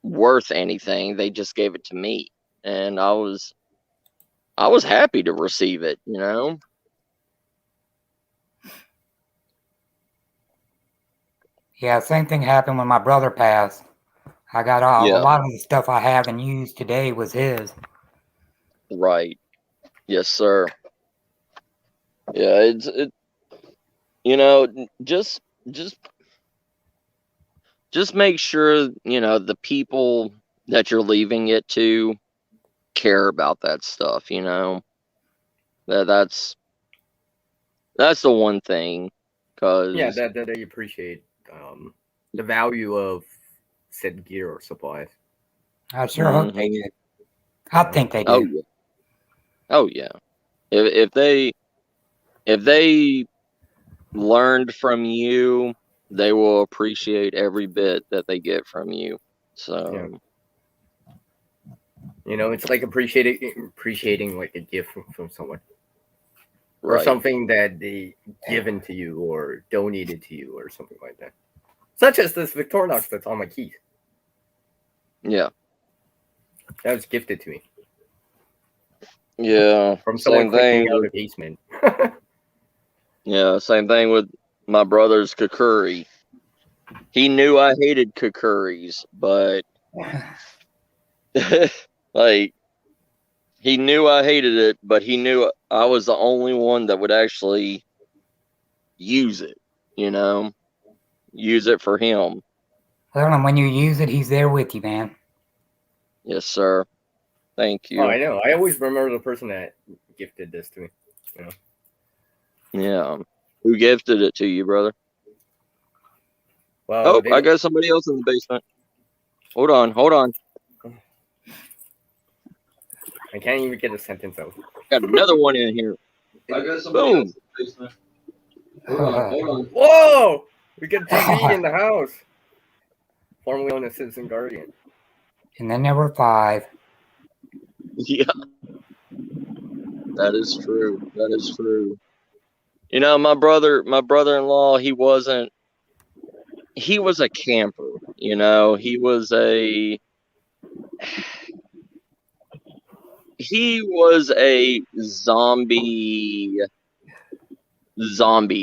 worth anything, they just gave it to me, and I was happy to receive it, you know. Yeah, same thing happened when my brother passed. I got a lot of the stuff I have and use today was his. Right. Yes, sir. Yeah, you know, just make sure, you know, the people that you're leaving it to care about that stuff, you know. That's the one thing, cause that they appreciate the value of said gear or supplies. I sure hope they do. I think they do. Oh yeah. If they learned from you, they will appreciate every bit that they get from you. So, you know, it's like appreciating like a gift from someone, right. Or something that they given to you or donated to you or something like that. Such as this Victorinox that's on my keys. Yeah, that was gifted to me. Yeah, from someone cleaning out the basement. Yeah, same thing with my brother's Kakuri. He knew I hated Kakuris, but like he knew I hated it, but he knew I was the only one that would actually use it, you know, use it for him. Well, and when you use it, he's there with you, man. Yes, sir. Thank you. Oh, I know. I always remember the person that gifted this to me. You know? Yeah. Who gifted it to you, brother? Well, oh, I got somebody else in the basement. Hold on. I can't even get a sentence out. Got another one in here. I got somebody else in the basement. Hold on. Whoa! We get TV in the house. Formerly known as Citizen Guardian. And then there were 5. Yeah. That is true. That is true. You know, my brother-in-law, he was a camper, you know. He was a zombie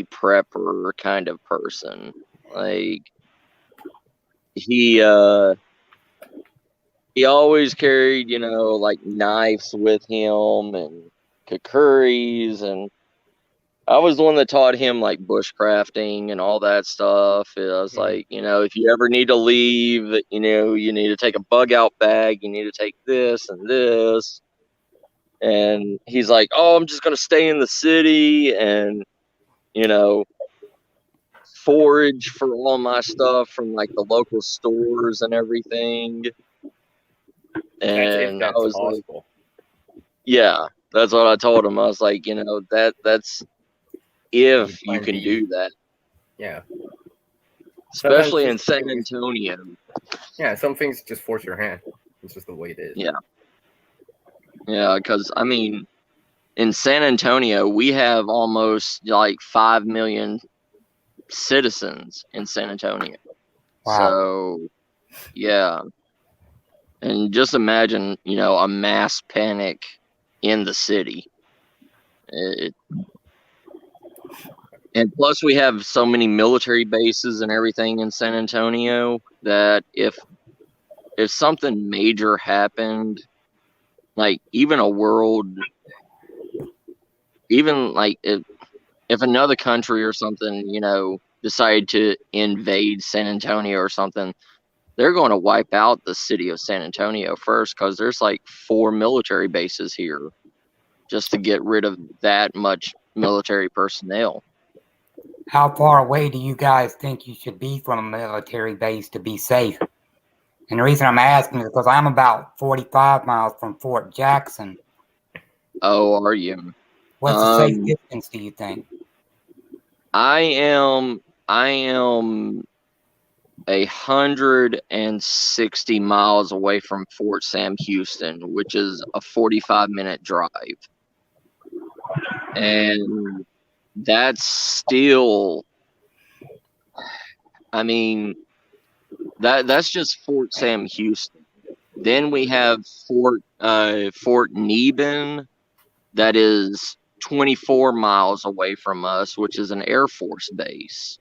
prepper kind of person. Like he always carried, you know, like knives with him and kakuris, and I was the one that taught him like bushcrafting and all that stuff. I was like, you know, if you ever need to leave, you know, you need to take a bug out bag, you need to take this and this. And he's like, "Oh, I'm just gonna stay in the city and, you know, forage for all my stuff from like the local stores and everything." That's if And I that's was like, possible. "Yeah, that's what I told him." I was like, "You know, that's if you Plan can B. do that, Yeah. especially in Sometimes San Antonio." Yeah, some things just force your hand. It's just the way it is. Yeah, yeah, because I mean, in San Antonio, we have almost like 5 million citizens in San Antonio. Wow. So, yeah. And just imagine, you know, a mass panic in the city. And plus, we have so many military bases and everything in San Antonio that if something major happened, like even a world, even like if another country or something, you know, decide to invade San Antonio or something, they're going to wipe out the city of San Antonio first because there's like 4 military bases here just to get rid of that much military personnel. How far away do you guys think you should be from a military base to be safe? And the reason I'm asking is because I'm about 45 miles from Fort Jackson. Oh, are you? What's the safe distance, do you think? I am 160 miles away from Fort Sam Houston, which is a 45-minute drive. And that's still, I mean, that's just Fort Sam Houston. Then we have Fort Neben, that is 24 miles away from us, which is an Air Force base.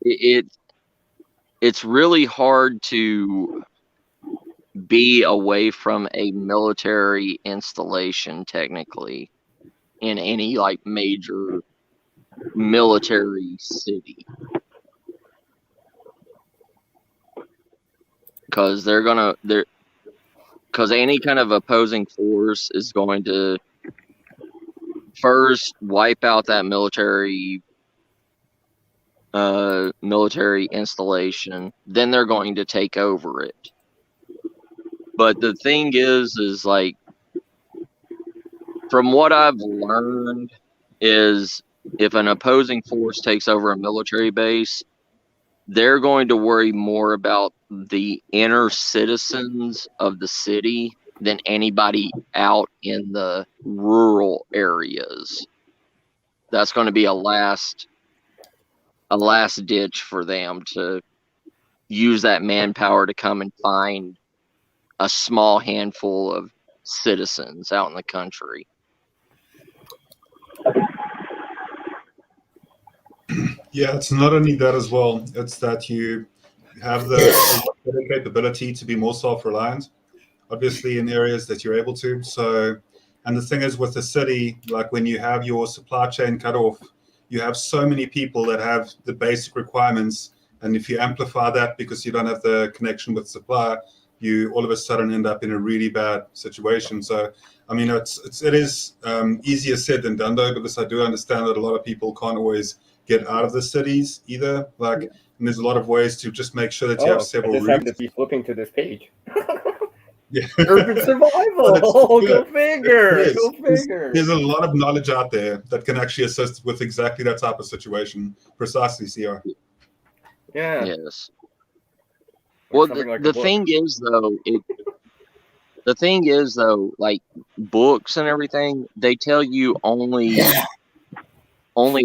It's really hard to be away from a military installation technically in any like major military city, because because any kind of opposing force is going to first wipe out that military installation, then they're going to take over it. But the thing is like, from what I've learned, is if an opposing force takes over a military base, they're going to worry more about the inner citizens of the city than anybody out in the rural areas. That's going to be a last ditch for them to use that manpower to come and find a small handful of citizens out in the country. Yeah, it's not only that as well. It's that you have the capability to be more self-reliant, obviously in areas that you're able to. So, and the thing is with the city, like when you have your supply chain cut off, you have so many people that have the basic requirements. And if you amplify that because you don't have the connection with supply, you all of a sudden end up in a really bad situation. So, I mean, it is easier said than done though, because I do understand that a lot of people can't always get out of the cities either. Like, and there's a lot of ways to just make sure that you have several I just routes. happen to be flipping to this page. Yeah. Urban survival. Go figure. Go figure. There's a lot of knowledge out there that can actually assist with exactly that type of situation. Precisely, CR. Yeah. Yes. Well, the thing is though, like books and everything, they tell you only a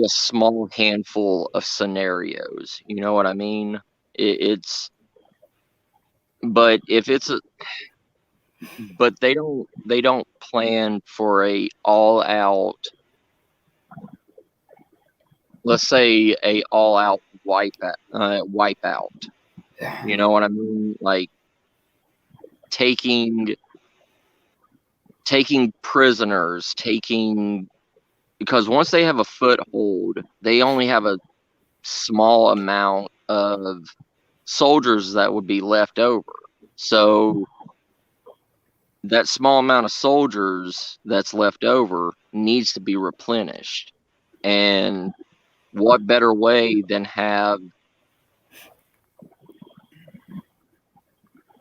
small handful of scenarios. You know what I mean? But they don't plan for a all out, let's say a all out wipeout. You know what I mean? Like taking prisoners, because once they have a foothold, they only have a small amount of soldiers that would be left over. So that small amount of soldiers that's left over needs to be replenished. And what better way than have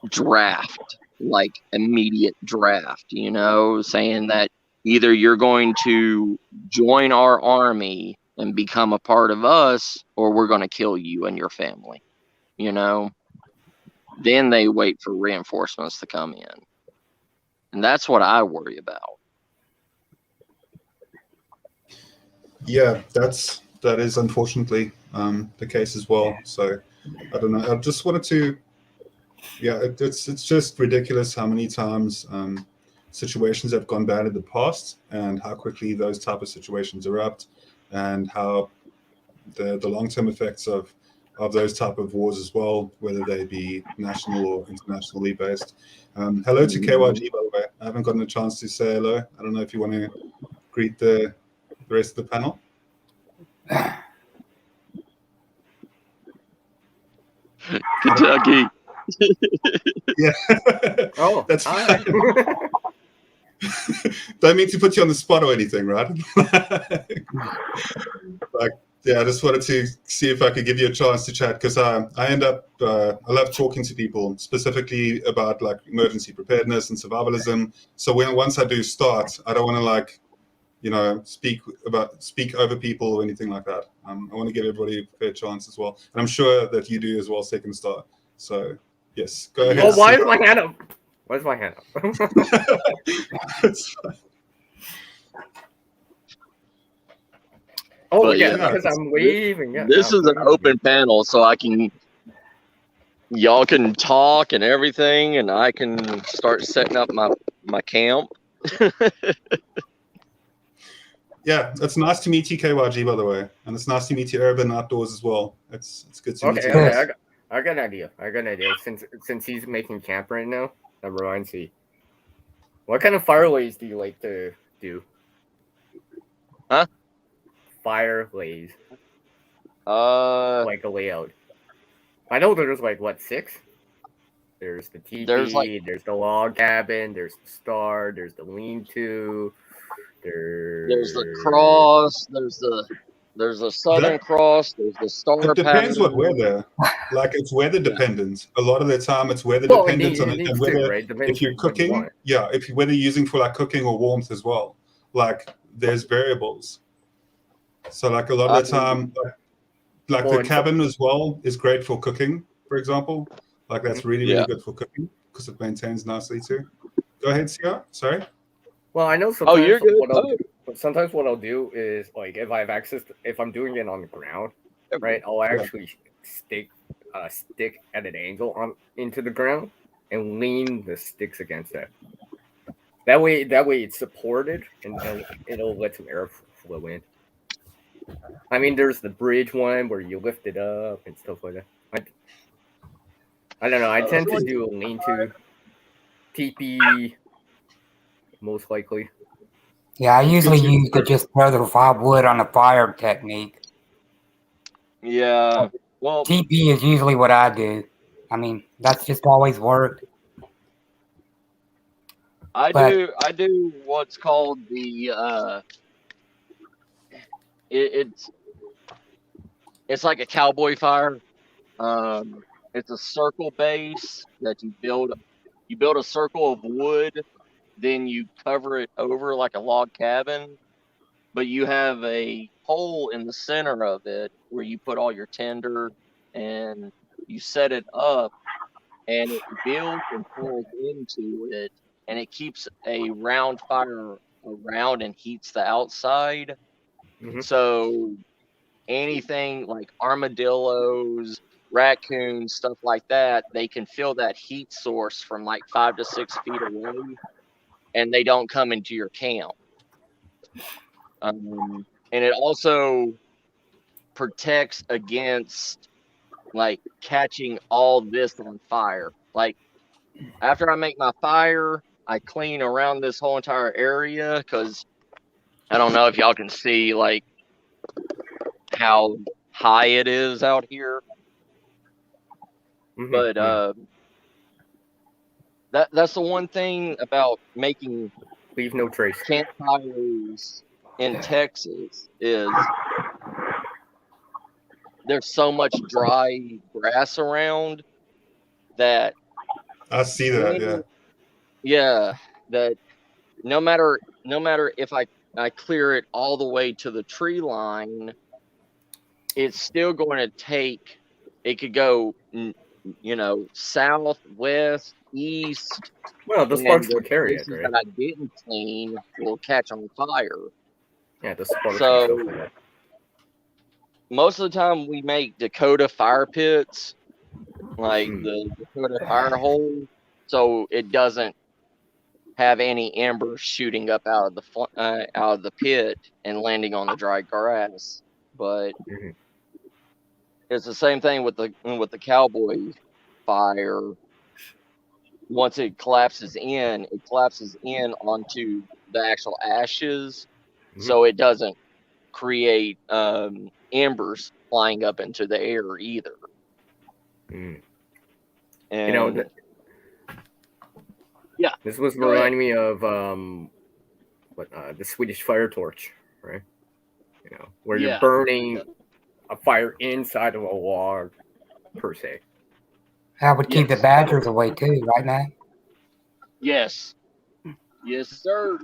draft, like immediate draft, saying that either you're going to join our army and become a part of us, or we're going to kill you and your family, Then they wait for reinforcements to come in. And that's what I worry about. Yeah, that is unfortunately the case as well. So I don't know. I just wanted to, it's just ridiculous how many times situations have gone bad in the past, and how quickly those type of situations erupt, and how the long-term effects of those type of wars as well, whether they be national or internationally based. Hello to KYG, by the way. I haven't gotten a chance to say hello. I don't know if you want to greet the rest of the panel. Kentucky. Yeah. Oh, That's hi. Don't mean to put you on the spot or anything, right? I just wanted to see if I could give you a chance to chat, because I end up I love talking to people specifically about like emergency preparedness and survivalism. So once I do start, I don't want to speak over people or anything like that. I want to give everybody a fair chance as well, and I'm sure that you do as well, Second Star. So yes, go ahead. Oh, why is my hand up? Why is my hand up? It's fine. Oh, But yeah, yeah, because I'm waving. Yeah, this is an open panel, so y'all can talk and everything, and I can start setting up my camp. Yeah, it's nice to meet you, KYG, by the way, and it's nice to meet you, Urban Outdoors, as well. It's good to meet you guys. Okay, I got an idea. Since he's making camp right now, that reminds me. What kind of firelays do you like to do? Huh? Firelays. Like a layout. I know there's like what, 6? There's the teepee, there's the log cabin, there's the star, there's the lean-to, there's the cross, there's the Southern Cross, there's the star. It depends what weather. Like, it's weather dependent. A lot of the time, it's weather dependent on it, and whether if you're cooking, whether you're using for like cooking or warmth as well. Like, there's variables. So like a lot of the time, like the cabin as well is great for cooking, for example. Like that's really good for cooking because it maintains nicely too. Go ahead, Sia. Sorry. Well, I know sometimes sometimes what I'll do is, like, if I have access if I'm doing it on the ground, right, I'll actually stick a stick at an angle into the ground and lean the sticks against it. That way it's supported and it'll let some air flow in. I mean, there's the bridge one where you lift it up and stuff like that. I don't know. I tend to do a lean-to teepee, most likely. Yeah, I usually use to just throw the firewood on the fire technique. Yeah, well, teepee is usually what I do. I mean, that's just always worked. I do what's called the it's like a cowboy fire. It's a circle base that you build. You build a circle of wood, then you cover it over like a log cabin, but you have a hole in the center of it where you put all your tinder, and you set it up, and it builds and falls into it, and it keeps a round fire around and heats the outside. Mm-hmm. So anything like armadillos, raccoons, stuff like that, they can feel that heat source from like 5 to 6 feet away, and they don't come into your camp. And it also protects against like catching all this on fire. Like, after I make my fire, I clean around this whole entire area, because I don't know if y'all can see like how high it is out here. Mm-hmm. But That's the one thing about making leave no trace campfires in Texas is there's so much dry grass around that I see that. Yeah, that no matter if I clear it all the way to the tree line, it's still going to take. It could go, south, west, east. Well, the sparks will carry it, right? That I didn't clean will catch on fire. Yeah, the sparks. So most of the time we make Dakota fire pits, like the Dakota fire hole, so it doesn't have any embers shooting up out of the pit and landing on the dry grass. But it's the same thing with the cowboy fire. Once it collapses in onto the actual ashes, so it doesn't create embers flying up into the air either. And yeah, this was reminding me of the Swedish fire torch, right? Where you're burning a fire inside of a log, per se. That would keep the badgers away too, right, Matt? Yes. Yes, sir.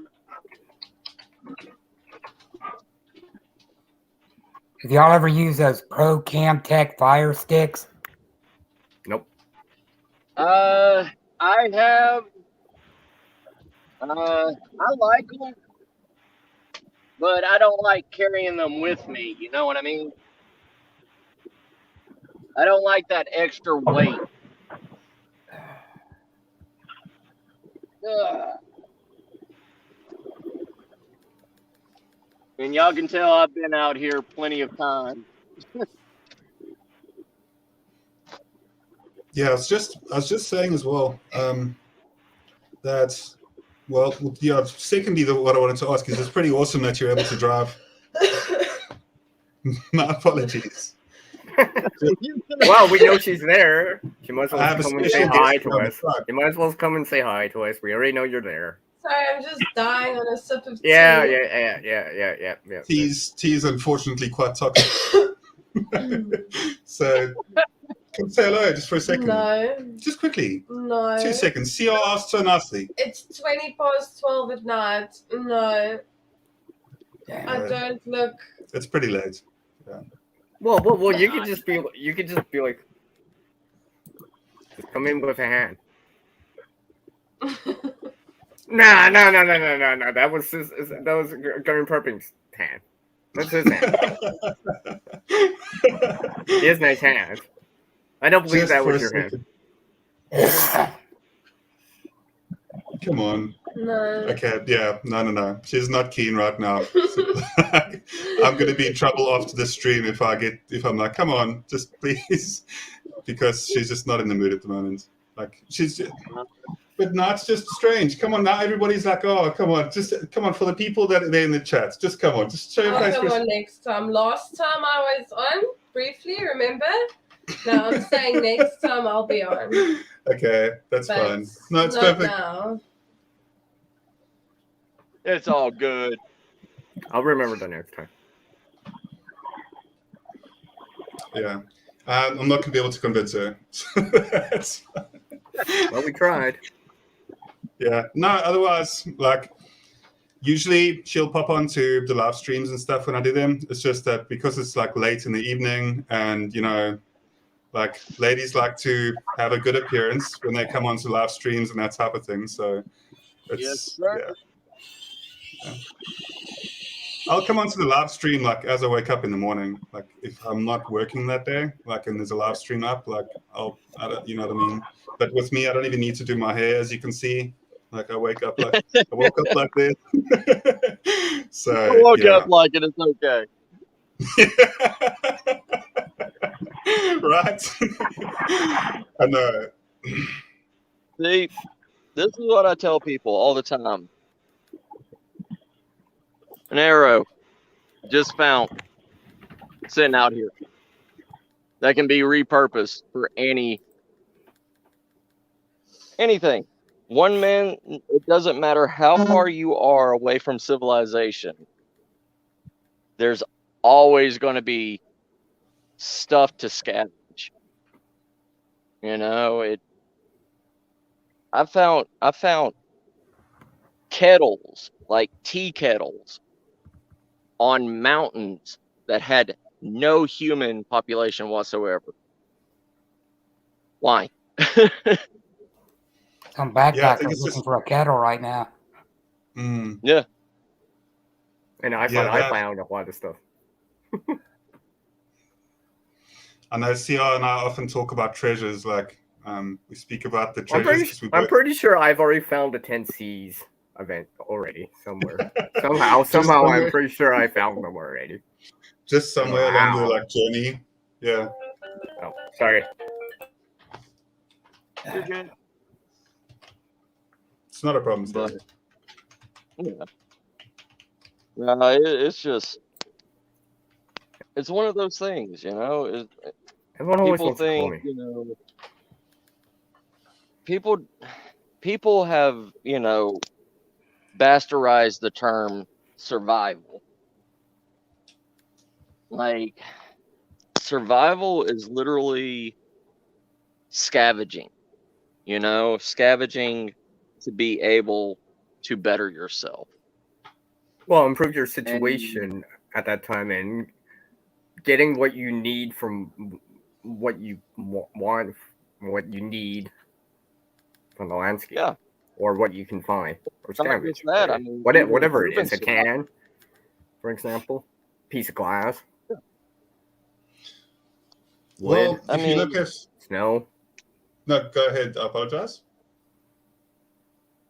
Have y'all ever used those Pro Camtech fire sticks? Nope. I have. I like them, but I don't like carrying them with me. You know what I mean? I don't like that extra weight. And y'all can tell I've been out here plenty of times. Yeah, I was just saying as well that, well, yeah. Secondly, what I wanted to ask is, it's pretty awesome that you're able to drive. My apologies. Well, we know she's there. She might as well come and say hi to us. You might as well come and say hi to us. We already know you're there. Sorry, I'm just dying on a sip of tea. Yeah. Tea's unfortunately quite toxic. So, come say hello just for a second. No. Just quickly. No. 2 seconds. See, I asked so nicely. It's 20:12 at night. No. Damn. I don't look. It's pretty late. Yeah. Well. You could just be like, just come in with a hand. No. That was Gary Perping's hand. That's his hand. He has nice hands. I don't believe that was your hand. Come on. No. Okay, yeah, no. She's not keen right now. I'm going to be in trouble after the stream if I'm like, come on, just please, because she's just not in the mood at the moment. Like but no, it's just strange. Come on, now everybody's like, oh, come on for the people that are there in the chat. Just come on, just show your face. I'll come on next time. Last time I was on briefly, remember? No, I'm saying next time I'll be on. Okay, that's fine. No, it's perfect. Now. It's all good. I'll remember the next time. Yeah. I'm not going to be able to convince her. That's fine. Well, we tried. Yeah. No, otherwise, like, usually she'll pop onto the live streams and stuff when I do them. It's just that because it's like late in the evening and, like ladies like to have a good appearance when they come onto live streams and that type of thing. So it's, yeah. I'll come onto the live stream like as I wake up in the morning. Like if I'm not working that day, like and there's a live stream up, like you know what I mean? But with me, I don't even need to do my hair, as you can see. Like I woke up like this. So I woke up like it. It's okay. Right. I know. See, this is what I tell people all the time. An arrow just found sitting out here that can be repurposed for anything. One man, it doesn't matter how far you are away from civilization, there's always going to be stuff to scavenge. You know, I found kettles, like tea kettles, on mountains that had no human population whatsoever. Why? Some backpackers looking for a kettle right now. Yeah. And I found a lot of stuff. And I see and I often talk about treasures, like we speak about the treasures. I'm pretty sure I've already found the 10 Seas event already somewhere. somehow I'm pretty sure I found them already. Just somewhere along the journey. Yeah. Oh, sorry. You're good. It's not a problem, but yeah. No, it's just, it's one of those things, you know. People think, you know, people have, you know, bastardized the term survival. Like, survival is literally scavenging, you know, scavenging to be able to better yourself. Well, improve your situation at that time and getting what you need from what you want, what you need from the landscape, or what you can find, or scavenge. That, I mean, whatever it is, a can, for example, piece of glass. Yeah. Well, if you look at snow. No, go ahead. I apologize.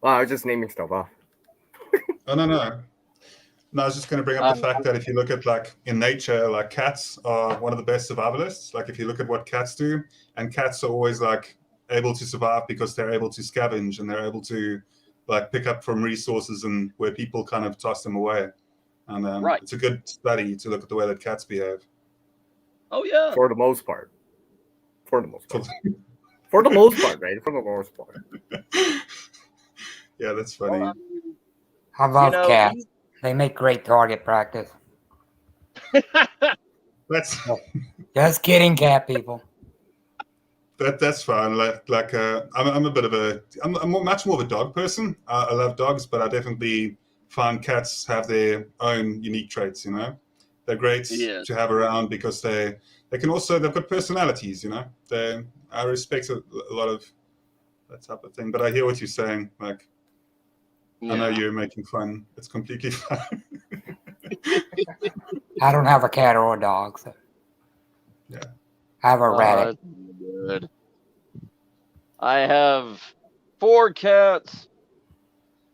Well, I was just naming stuff off. Oh, no. No, I was just going to bring up the fact that if you look at, like, in nature, like, cats are one of the best survivalists. Like, if you look at what cats do, and cats are always, like, able to survive because they're able to scavenge and they're able to, like, pick up from resources and where people kind of toss them away. And it's a good study to look at the way that cats behave. Oh, yeah. For the most part. For the most part, right? For the most part. Yeah, that's funny. I love cats. They make great target practice. That's just kidding, cat people. That's fine. I'm a bit of I'm much more of a dog person. I love dogs, but I definitely find cats have their own unique traits. You know, they're great to have around because they can also, they've got personalities. You know, I respect a lot of that type of thing. But I hear what you're saying. Like, I know you're making fun. It's completely fine. I don't have a cat or a dog, so yeah. I have a rabbit. Good. I have 4 cats,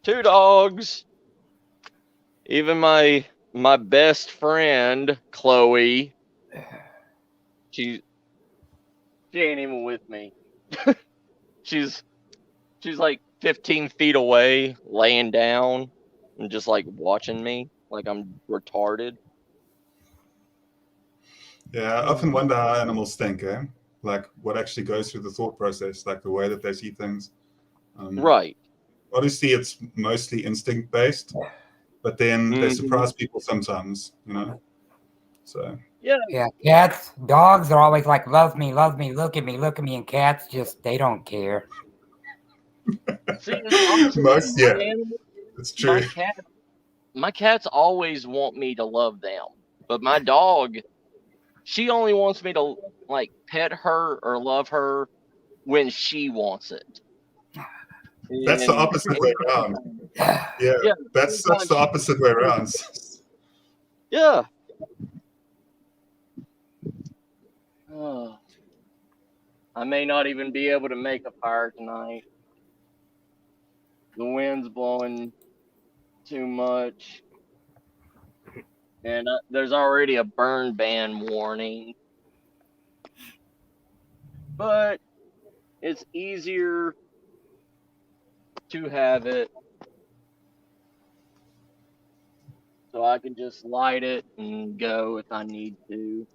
2 dogs, even my best friend Chloe. She ain't even with me. she's like 15 feet away, laying down and just like watching me like I'm retarded. Yeah, I often wonder how animals think, eh? Like what actually goes through the thought process, like the way that they see things. Right. Obviously, it's mostly instinct based, but then they surprise people sometimes, you know. So yeah, cats, dogs are always like, love me, look at me, and cats just, they don't care. See, it's true. My cats always want me to love them, but my dog, she only wants me to like pet her or love her when she wants it. That's the opposite way around. Yeah, that's the opposite way around. Yeah. I may not even be able to make a fire tonight. The wind's blowing too much. And there's already a burn ban warning. But it's easier to have it so I can just light it and go if I need to.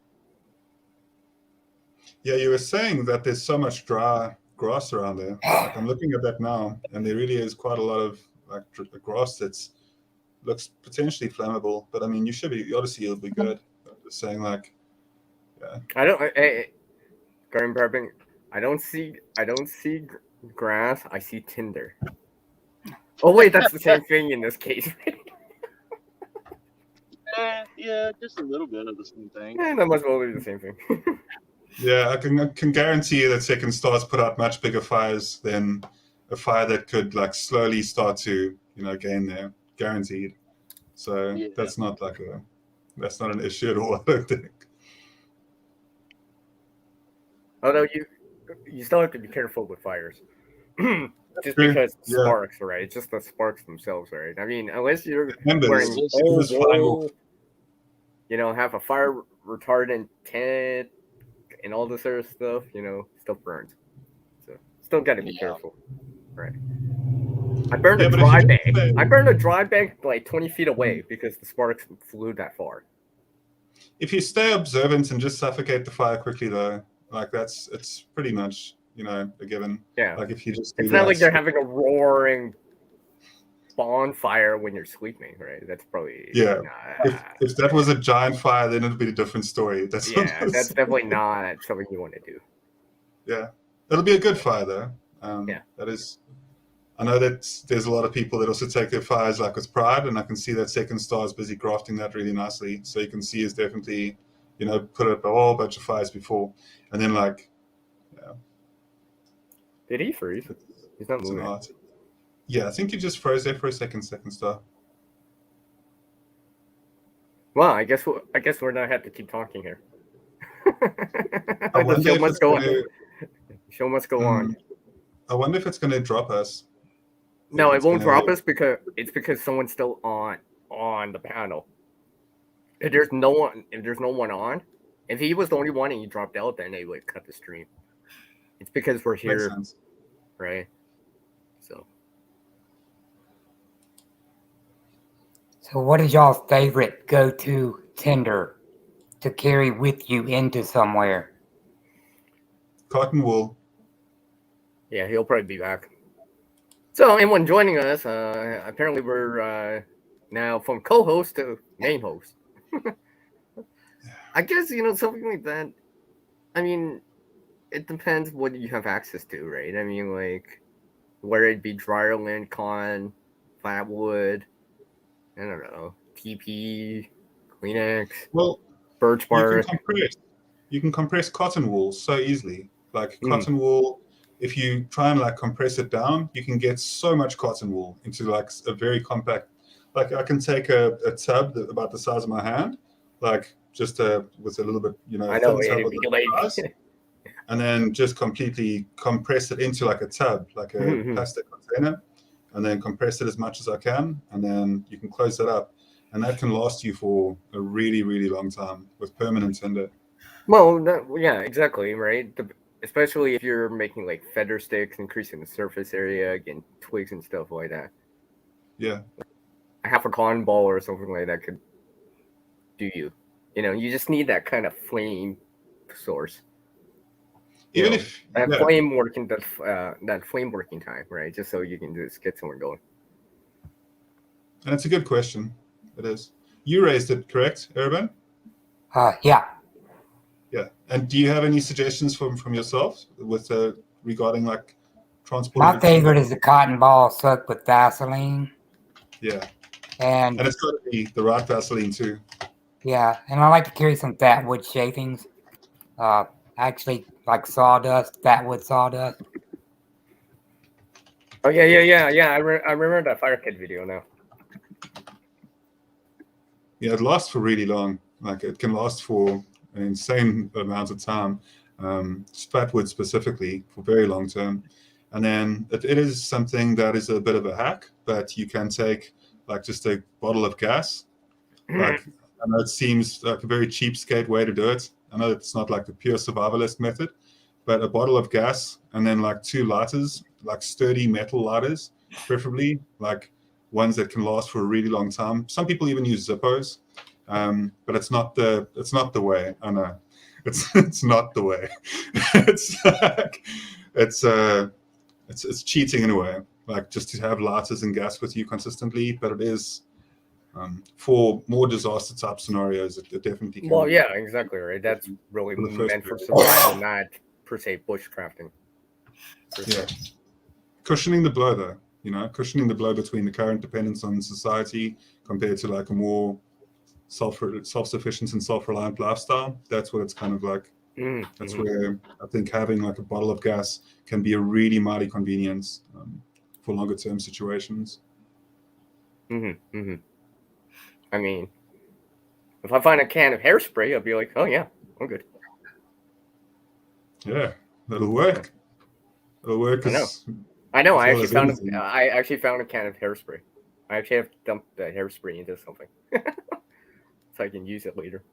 Yeah, you were saying that there's so much dry grass around there. Like I'm looking at that now, and there really is quite a lot of like grass that's looks potentially flammable. But I mean, you should be obviously it'll be good. I'm just saying, like, yeah. I don't. Garden prepping. I don't see grass. I see tinder. Oh wait, that's the same thing in this case. Yeah, just a little bit of the same thing. Yeah, that must well be the same thing. Yeah, I can guarantee you that Second Stars put out much bigger fires than a fire that could like slowly start to gain there, guaranteed. So Yeah. that's not an issue at all. I don't think. Although you still have to be careful with fires. Just True. because Yeah. sparks, right? It's just the sparks themselves, right? I mean, unless you're Members, wearing members flying off. have a fire retardant tent and all this other stuff, still burns. So still got to be careful, right? I burned a dry bag. I burned a dry bag like 20 feet away because the sparks flew that far. If you stay observant and just suffocate the fire quickly, though, like it's pretty much a given. Yeah. Like if you just It's not like they're having a roaring bonfire when you're sweeping, right? That's probably If that was a giant fire, then it'd be a different story. That's definitely not something you want to do. Yeah, it'll be a good fire though. That is. I know that there's a lot of people that also take their fires like with pride, and I can see that Second Star is busy crafting that really nicely. So you can see he's definitely, put up a whole bunch of fires before, and then like. Did he freeze? He's not moving. Yeah, I think he just froze there for a second, Second Star. Well, I guess we're not have to keep talking here. The show must go on. Show must go on. I wonder if it's going to drop us. No, it won't drop us because someone's still on the panel. If there's no one on, if he was the only one and he dropped out, then they would cut the stream. It's because we're here, right? So what is y'all's favorite go-to tinder to carry with you into somewhere? Cotton wool. Yeah, he'll probably be back. So anyone joining us, apparently we're now from co-host to main host. I guess, something like that. I mean, it depends what you have access to, right? I mean, like, whether it be Dryerland, Con, Flatwood, I don't know, TP, Kleenex, birch bark. You can compress cotton wool so easily. Like cotton wool, if you try and like compress it down, you can get so much cotton wool into like a very compact. Like I can take a tub about the size of my hand, like just with a little bit, I know, and then just completely compress it into like a tub, like a plastic container, and then compress it as much as I can, and then you can close that up, and that can last you for a really, really long time with permanent tinder. Well, yeah, exactly, right? Especially if you're making like feather sticks, increasing the surface area, getting twigs and stuff like that. Yeah. Half a cotton ball or something like that could do you. You just need that kind of flame source. Even if that flame working time, right? Just so you can just get someone going. And it's a good question. It is. You raised it, correct, Urban? Yeah. Yeah. And do you have any suggestions from yourself with regarding like transport? My favorite is the cotton ball soaked with Vaseline. Yeah. And it's got to be the right Vaseline too. Yeah, and I like to carry some fat wood shavings. Actually, like sawdust, fat wood sawdust. Oh yeah. I remember that Fire Kit video now. Yeah, it lasts for really long. Like it can last for an insane amount of time. Fat wood specifically for very long term. And then it is something that is a bit of a hack, but you can take like just a bottle of gas. Like I know it seems like a very cheapskate way to do it. I know it's not like the pure survivalist method, but a bottle of gas and then like 2 lighters, like sturdy metal lighters, preferably like ones that can last for a really long time. Some people even use Zippos, but it's not the way. I know it's not the way. It's like it's cheating in a way, like just to have lighters and gas with you consistently. But it is for more disaster type scenarios. It definitely can. Well, yeah, exactly right. That's really For the first meant for place. survival, not per se bushcrafting. Per se. Yeah, cushioning the blow though. Cushioning the blow between the current dependence on society compared to like a more self-sufficient and self-reliant lifestyle. That's what it's kind of like. That's where I think having like a bottle of gas can be a really mighty convenience for longer term situations. I mean, if I find a can of hairspray, I'll be like, oh yeah, I'm good. Yeah, that'll work. It'll work. I know. I actually found a can of hairspray. I actually have dumped the hairspray into something, so I can use it later.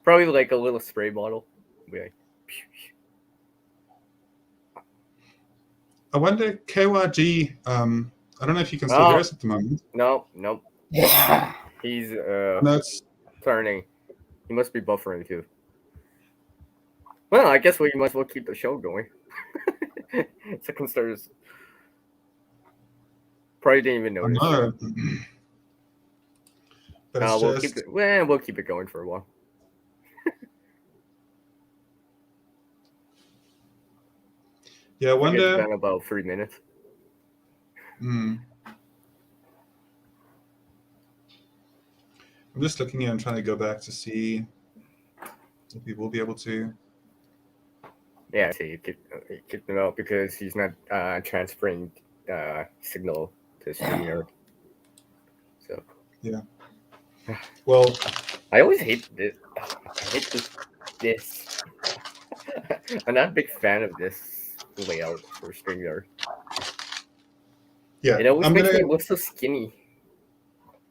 Probably like a little spray bottle. Be like, I wonder, KYG. I don't know if you can still hear us at the moment. Nope. Yeah. He's No, turning. He must be buffering too. Well, I guess we might as well keep the show going. Second Stars probably didn't even notice. But we'll keep it going for a while. Yeah, I wonder. It's been about 3 minutes. I'm just looking here and trying to go back to see if we will be able to. Yeah, so you kicked him out because he's not transferring signal to StreamYard. So yeah. Well, I always hate this. I hate this. I'm not a big fan of this layout for StreamYard. Yeah, it always makes me look so skinny.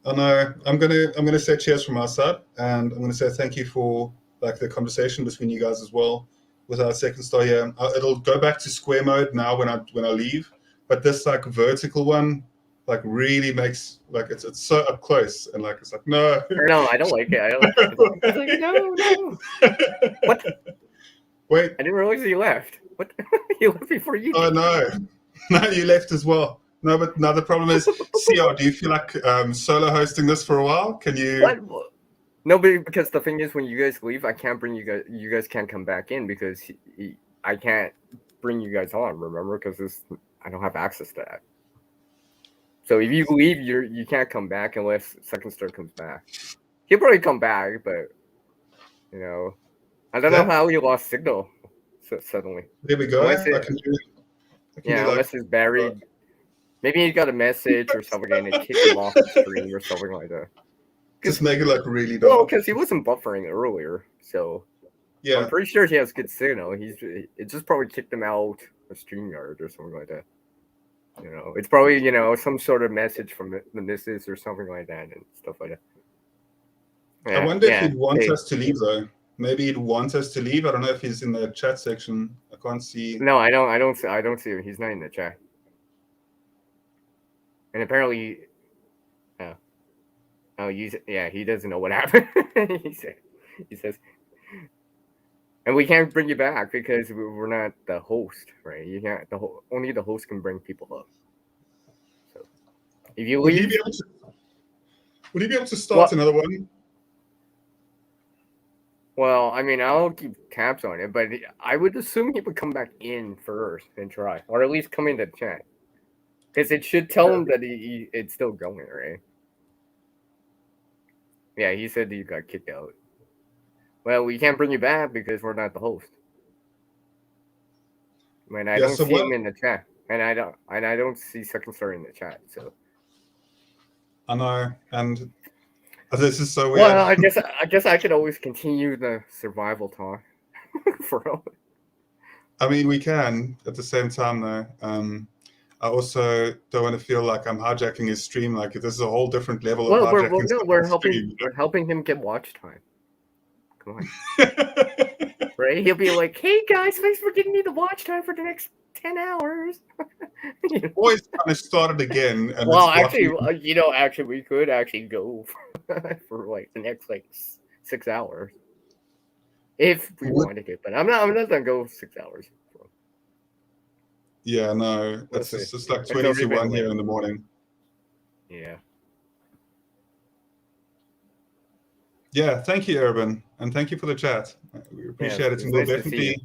I know. I'm gonna say cheers from our side, and I'm gonna say thank you for like the conversation between you guys as well. With our second star here, it'll go back to square mode now when I leave. But this like vertical one, like really makes like it's so up close and like it's like no. No, I don't like it. I don't like it. It's like, no. What? Wait. I didn't realize you left. What? You left before you did. Oh no, you left as well. No, but now the problem is, CR, do you feel like solo hosting this for a while? Can you? What? No, because the thing is, when you guys leave, I can't bring you guys. You guys can't come back in because I can't bring you guys on. Remember, because I don't have access to that. So if you leave, you can't come back unless Second Star comes back. He'll probably come back, but I don't know how he lost signal suddenly. There we go. Unless he's buried. Maybe he got a message or something and it kicked him off the stream or something like that. Just make it like really dark. Well, because he wasn't buffering earlier, so yeah, I'm pretty sure he has good signal. It just probably kicked him out of StreamYard or something like that. It's probably some sort of message from the missus or something like that and stuff like that. Yeah, I wonder if he'd want us to leave though. Maybe he'd want us to leave. I don't know if he's in the chat section. I can't see. No, I don't see him. He's not in the chat. And apparently, he doesn't know what happened. he says, and we can't bring you back because we're not the host, right? You can't. Only the host can bring people up. So, if you leave, would he be able to start another one? Well, I mean, I'll keep tabs on it, but I would assume he would come back in first and try, or at least come into the chat. Because it should tell him that it's still going, right? Yeah, he said he got kicked out. Well, we can't bring you back because we're not the host. I don't see him in the chat, and I don't see Second Star in the chat. So I know, and this is so weird. Well, I guess I could always continue the survival talk for. I mean, we can at the same time though. I also don't want to feel like I'm hijacking his stream. Like this is a whole different level of hijacking. We're helping him get watch time. Come on, right? He'll be like, "Hey guys, thanks for giving me the watch time for the next 10 hours." Always kind of started again. And well, actually, we could actually go for like the next 6 hours if we wanted to. But I'm not gonna go 6 hours. Yeah, no, it's just like 20 to 1 here in the morning. Yeah. Yeah, thank you, Urban, and thank you for the chat. We appreciate it, and we'll definitely.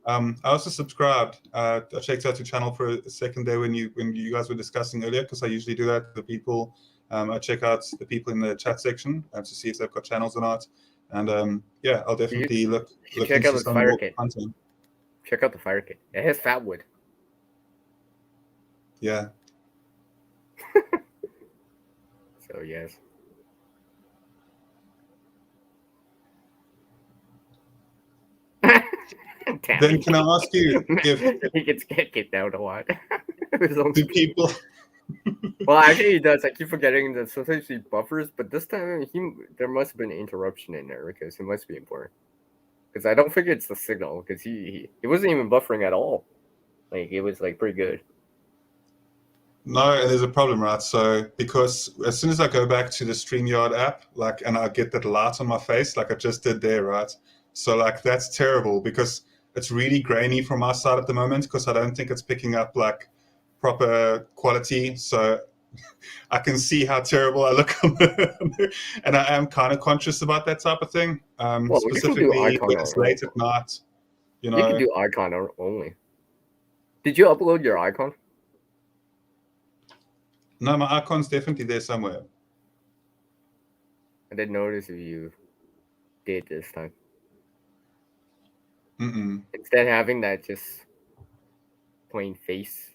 I also subscribed. I checked out your channel for a second there when you guys were discussing earlier, because I usually do that. The people, I check out the people in the chat section to see if they've got channels or not. And yeah, I'll definitely look check out into the some fire more kit. content. Check out the fire kit. It has fat wood. Yeah. So yes. Then can I ask you if he gets kicked out a lot? Do people? Well, actually, he does. I keep forgetting that sometimes he buffers, but this time there must have been an interruption in there because it must be important. Because I don't think it's the signal, because he wasn't even buffering at all. Like, it was like pretty good. No, and there's a problem, right? So because as soon as I go back to the StreamYard app, like, and I get that light on my face, like I just did there, right? So like that's terrible because it's really grainy from my side at the moment because I don't think it's picking up like proper quality. So I can see how terrible I look on and I am kind of conscious about that type of thing. Well, specifically when it's late at night. You know, you can do icon only. Did you upload your icon? No, my icon's definitely there somewhere. I didn't notice if you did this time. Mm-mm. Instead of having that just plain face.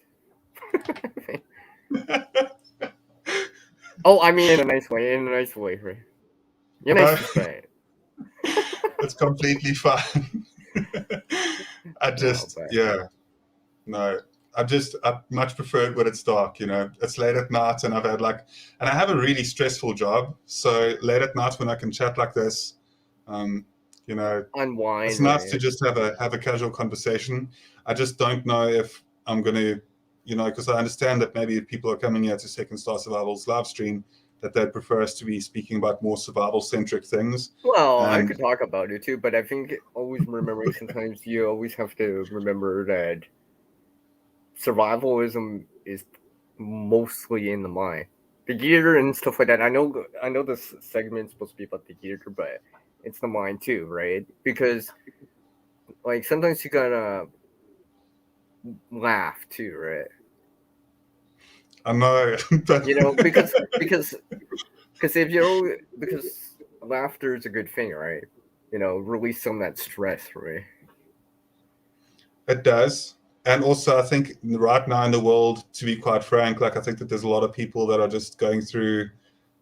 Oh, I mean in a nice way, right? You're nice to say it. It's completely fine. I much prefer it when it's dark, you know. It's late at night and and I have a really stressful job. So late at night when I can chat like this, you know, unwind. It's nice to just have a casual conversation. I just don't know if I'm going to, you know, because I understand that maybe if people are coming here to Second Star Survival's live stream, that they'd prefer us to be speaking about more survival-centric things. Well, I could talk about it too, but I think always remembering sometimes you always have to remember that survivalism is mostly in the mind. The gear and stuff like that. I know this segment's supposed to be about the gear, but it's the mind too, right? Because like sometimes you gotta laugh too, right? I know, but you know, because if you're because laughter is a good thing, right? You know, release some of that stress, right? It does. And also, I think right now in the world, to be quite frank, like I think that there's a lot of people that are just going through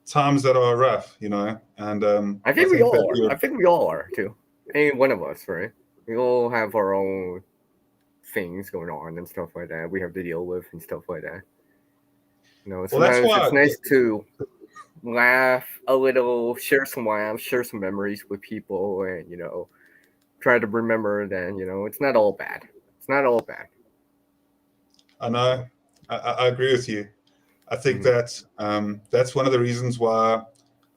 times that are rough, you know. And I think we all are. I think we all are too. Any one of us, right? We all have our own things going on and stuff like that we have to deal with and stuff like that. You know, sometimes it's nice to laugh a little, share some laughs, share some memories with people, and you know, try to remember that you know it's not all bad. It's not all bad. I know. I agree with you. I think that that's one of the reasons why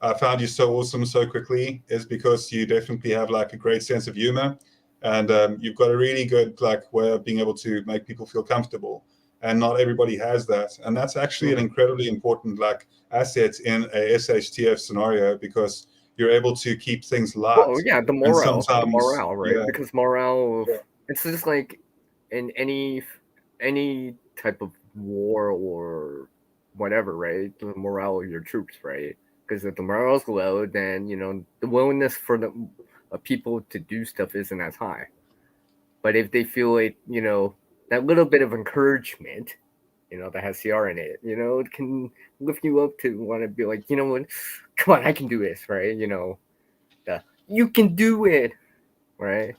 I found you so awesome so quickly is because you definitely have like a great sense of humor, and you've got a really good like way of being able to make people feel comfortable. And not everybody has that, and that's actually an incredibly important like asset in a SHTF scenario because you're able to keep things light. Well, yeah, the morale, right? Yeah. Because morale, it's just like in any type of war or whatever, right? The morale of your troops, right? Because if the morale's low, then you know the willingness for the people to do stuff isn't as high. But if they feel like you know that little bit of encouragement, you know, that has CR in it, you know, it can lift you up to want to be like, you know what, come on, I can do this, right? You know, you can do it, right?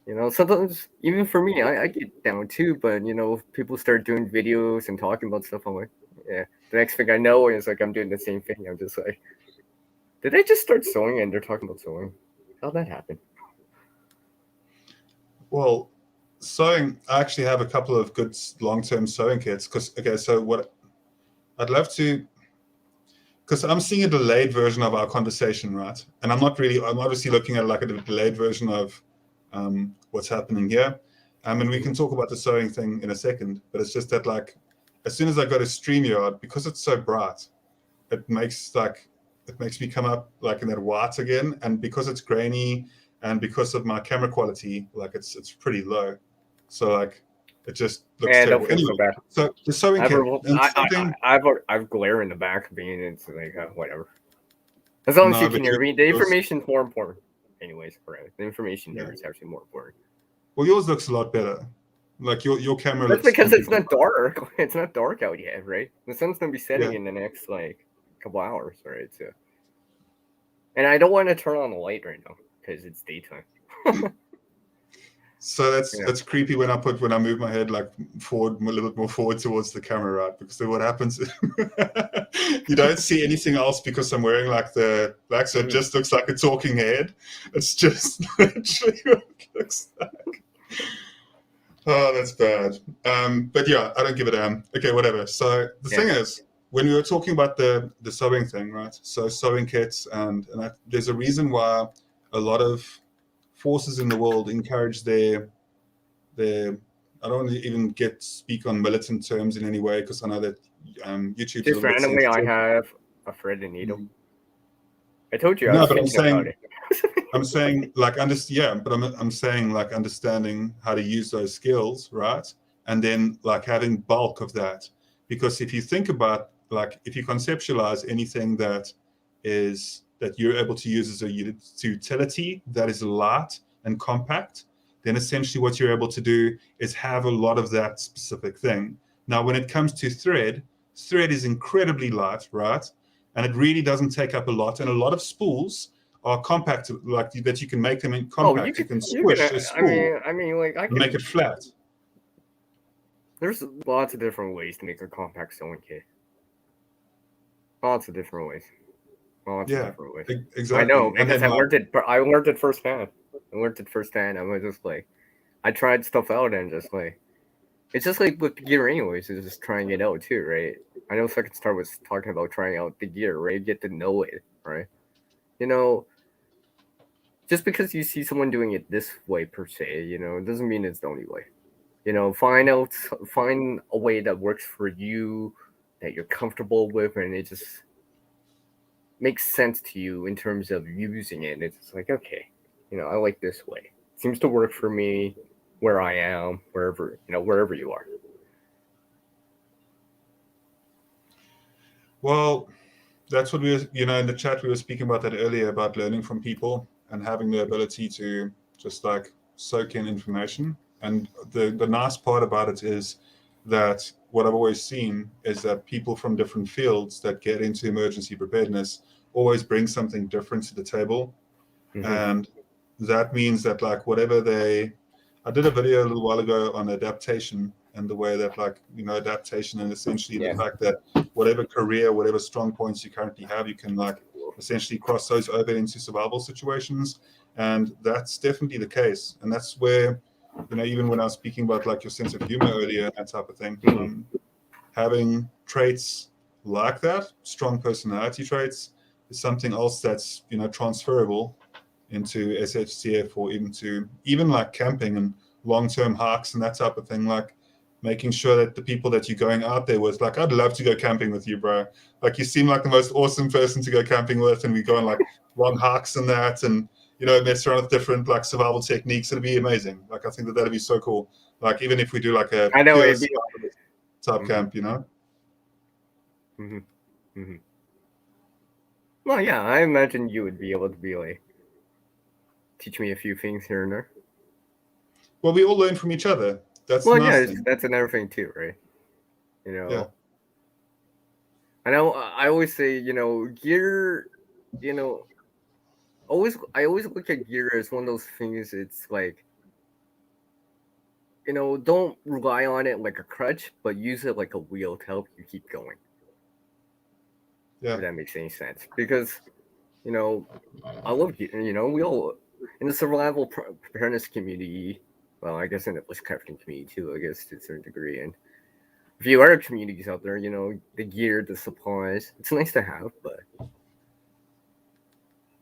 You know, sometimes even for me, I get down too, but you know, if people start doing videos and talking about stuff, I'm like, yeah. The next thing I know is like I'm doing the same thing. I'm just like, did I just start sewing and they're talking about sewing? How'd that happen? Well, sewing, I actually have a couple of good long-term sewing kits so what I'd love to, because I'm seeing a delayed version of our conversation, right? And I'm obviously looking at like a delayed version of what's happening here. I mean, we can talk about the sewing thing in a second, but it's just that like, as soon as I go to StreamYard, because it's so bright, it makes me come up like in that white again, and because it's grainy and because of my camera quality, like it's pretty low, so like it just looks terrible. Don't feel so bad. So the sewing kit, I've glare in the back of being it's like whatever. As long as you can hear me, the information's more important. Anyways, right? The information there is actually more important. Well, yours looks a lot better. Like your camera. That's because it's not dark. It's not dark out yet, right? The sun's gonna be setting in the next like couple hours, right? So, and I don't want to turn on the light right now because it's daytime. So that's creepy when I move my head like forward, a little bit more forward towards the camera, right? Because then what happens is you don't see anything else because I'm wearing like the black, so it just looks like a talking head. It's just literally what it looks like. Oh, that's bad. But yeah, I don't give a damn. Okay, whatever. So the thing is, when we were talking about the sewing thing, right? So sewing kits and there's a reason why a lot of forces in the world encourage their I don't even speak on militant terms in any way because I know that YouTube just randomly I have a thread and needle. I told you but I'm saying I'm saying like I'm saying like understanding how to use those skills, right? And then like having bulk of that, because if you think about like if you conceptualize anything that you're able to use as a utility that is light and compact, then essentially what you're able to do is have a lot of that specific thing. Now, when it comes to thread is incredibly light, right? And it really doesn't take up a lot. And a lot of spools are compact, like that you can make them in compact. You can squish a spool. I mean, like I can make it flat. There's lots of different ways to make a compact sewing kit. Lots of different ways. Exactly. I know because I learned it firsthand. I was just like, I tried stuff out and just like, it's just like with the gear anyways. It's just trying it out too, right? I know Second Star was talking about trying out the gear, right? Get to know it, right? You know, just because you see someone doing it this way per se, you know, it doesn't mean it's the only way. You know, find a way that works for you, that you're comfortable with, and it just makes sense to you in terms of using it. It's like, okay, you know, I like this way. It seems to work for me where I am, wherever you are. Well, that's what we were, in the chat, we were speaking about that earlier, about learning from people and having the ability to just like soak in information. And the nice part about it is that what I've always seen is that people from different fields that get into emergency preparedness always bring something different to the table. Mm-hmm. And that means that like I did a video a little while ago on adaptation and the way that like, adaptation and essentially the fact that whatever career, whatever strong points you currently have, you can like essentially cross those over into survival situations. And that's definitely the case. And that's where, even when I was speaking about like your sense of humor earlier, that type of thing, having traits like that, strong personality traits, is something else that's, transferable into SHTF or even like camping and long-term hikes and that type of thing, like making sure that the people that you're going out there with, like, I'd love to go camping with you, bro. Like, you seem like the most awesome person to go camping with, and we go on like long hikes and that, and mess around with different like survival techniques. It'd be amazing. Like, I think that'd be so cool. Like, even if we do like a type camp, Mm-hmm. Mm-hmm. Well, yeah, I imagine you would be able to be like, teach me a few things here and there. Well, we all learn from each other. That's that's another thing too, right? Yeah. I know. I always say, gear. I always look at gear as one of those things. It's like, don't rely on it like a crutch, but use it like a wheel to help you keep going. Yeah. If that makes any sense, because I love gear. We all in the survival preparedness community. Well, I guess in the bushcrafting community too, I guess to a certain degree. And a few other communities out there, the gear, the supplies, it's nice to have, but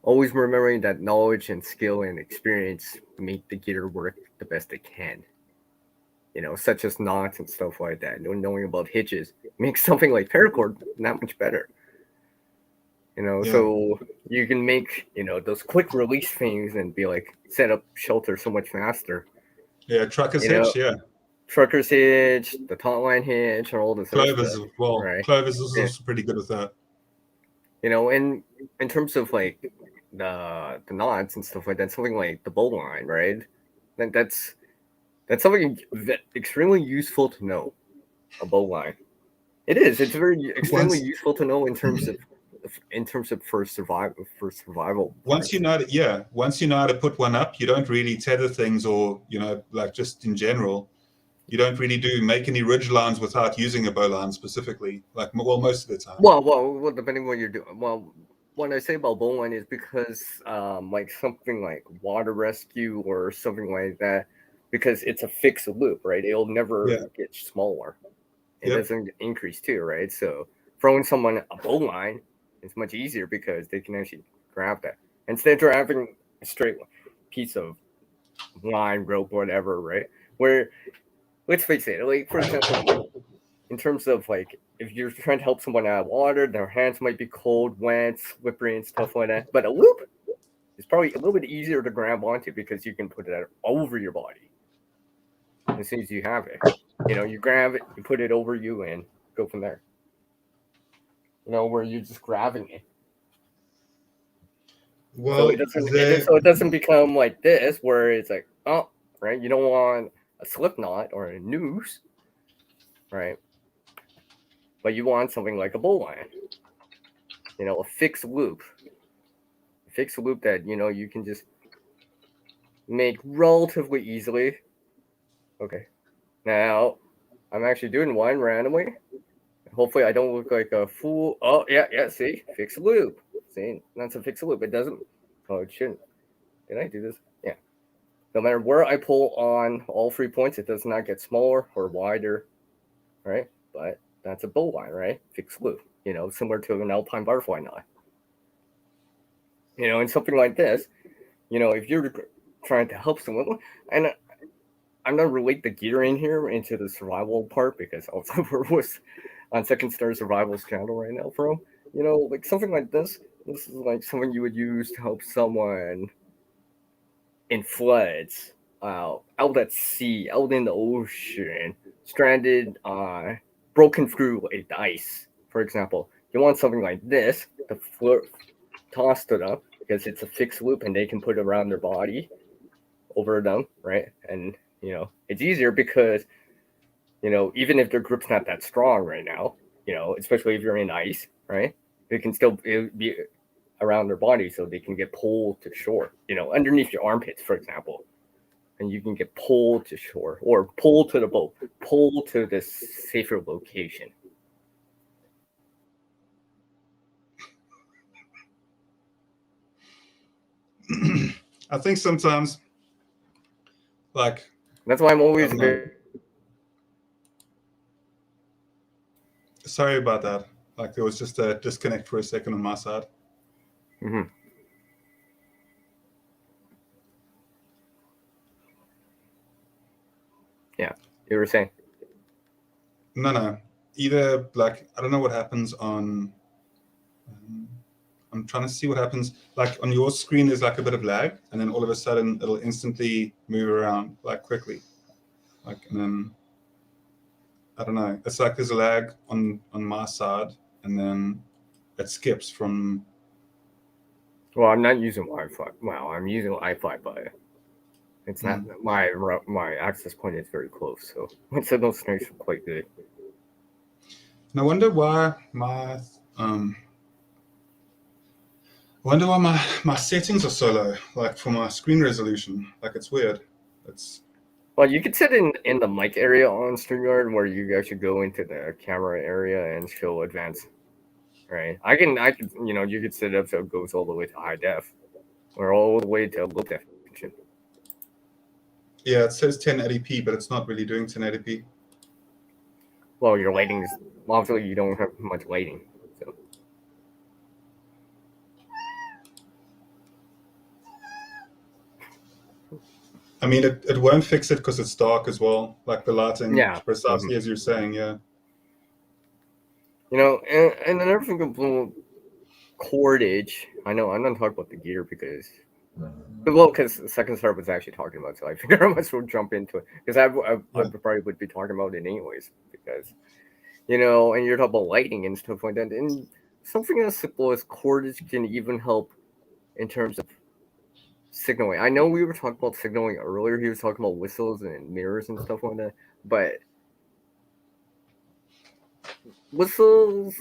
always remembering that knowledge and skill and experience make the gear work the best it can. such as knots and stuff like that. Knowing about hitches makes something like paracord that much better. So you can make those quick release things and be like set up shelter so much faster. Yeah, trucker's hitch. Yeah, trucker's hitch, the taut line hitch, or all this. Clover's stuff, as well. right? Clover's is also pretty good with that. And in terms of like the knots and stuff like that, something like the bowline, right? That's something extremely useful to know. A bowline. It is. It's very extremely useful to know in terms of for survival. Once you know how to put one up, you don't really tether things, or like just in general, you don't really make any ridge lines without using a bowline specifically. Like, well, most of the time. Well, depending on what you're doing. Well, what I say about bowline is because, like something like water rescue or something like that, because it's a fixed loop, right? It'll never get smaller. It doesn't increase too, right? So throwing someone a bowline is much easier because they can actually grab that instead of having a straight piece of line, rope, whatever, right? Where, let's face it, like for example, in terms of like if you're trying to help someone out of water, their hands might be cold, wet, slippery, and stuff like that. But a loop is probably a little bit easier to grab onto because you can put it over your body as soon as you have it. You grab it, you put it over you, and go from there. Where you're just grabbing it. Well, so it doesn't become like this, where it's like, oh, right, you don't want a slip knot or a noose, right? But you want something like a bowline, a fixed loop. A fixed loop that, you can just make relatively easily. Okay. Now, I'm actually doing one randomly. Hopefully I don't look like a fool. Oh, yeah, see? Fixed loop. See? That's a fixed loop. It doesn't. Oh, it shouldn't. Did I do this? Yeah. No matter where I pull on all 3 points, it does not get smaller or wider, right? But that's a bowline, right? Fixed loop. Similar to an alpine butterfly knot. And something like this, if you're trying to help someone, and I'm not relate the gear in here into the survival part because also was on Second Star Survival's channel right now, bro. Like something like this. This is like something you would use to help someone in floods, out at sea, out in the ocean, stranded, broken through the ice, for example. You want something like this to toss to them because it's a fixed loop and they can put it around their body over them, right? And it's easier because even if their grip's not that strong right now, especially if you're in ice, right? It can still be around their body so they can get pulled to shore, underneath your armpits, for example. And you can get pulled to shore or pulled to the boat, pulled to this safer location. I think sometimes, like, that's why I'm always sorry about that. Like, there was just a disconnect for a second on my side. Mm-hmm. Yeah, you were saying? No. Either, like, I don't know what happens on. I'm trying to see what happens. Like on your screen, there's like a bit of lag, and then all of a sudden, it'll instantly move around like quickly. Like, and then I don't know. It's like there's a lag on my side, and then it skips from. Well, I'm not using Wi-Fi. Well, I'm using Wi-Fi, but it's not my access point is very close, so my signal strength is quite good. And I wonder why my my settings are so low, like for my screen resolution. Like, it's weird. Well, you could set in the mic area on StreamYard where you actually go into the camera area and show advanced. Right. I can you could set it up so it goes all the way to high def or all the way to low definition. Yeah, it says 1080p, but it's not really doing 1080p. Well, your lighting is obviously you don't have much lighting. So I mean, it won't fix it because it's dark as well, like the lighting, Yeah. precisely as you're saying, yeah. You know, and another thing about cordage, I know I'm not talking about the gear because the Second Star was actually talking about, so I figure I might as well jump into it because I probably would be talking about it anyways because, you know, and you're talking about lighting and stuff like that, and something as simple as cordage can even help in terms of signaling. I know we were talking about signaling earlier. He was talking about whistles and mirrors and stuff like that, but whistles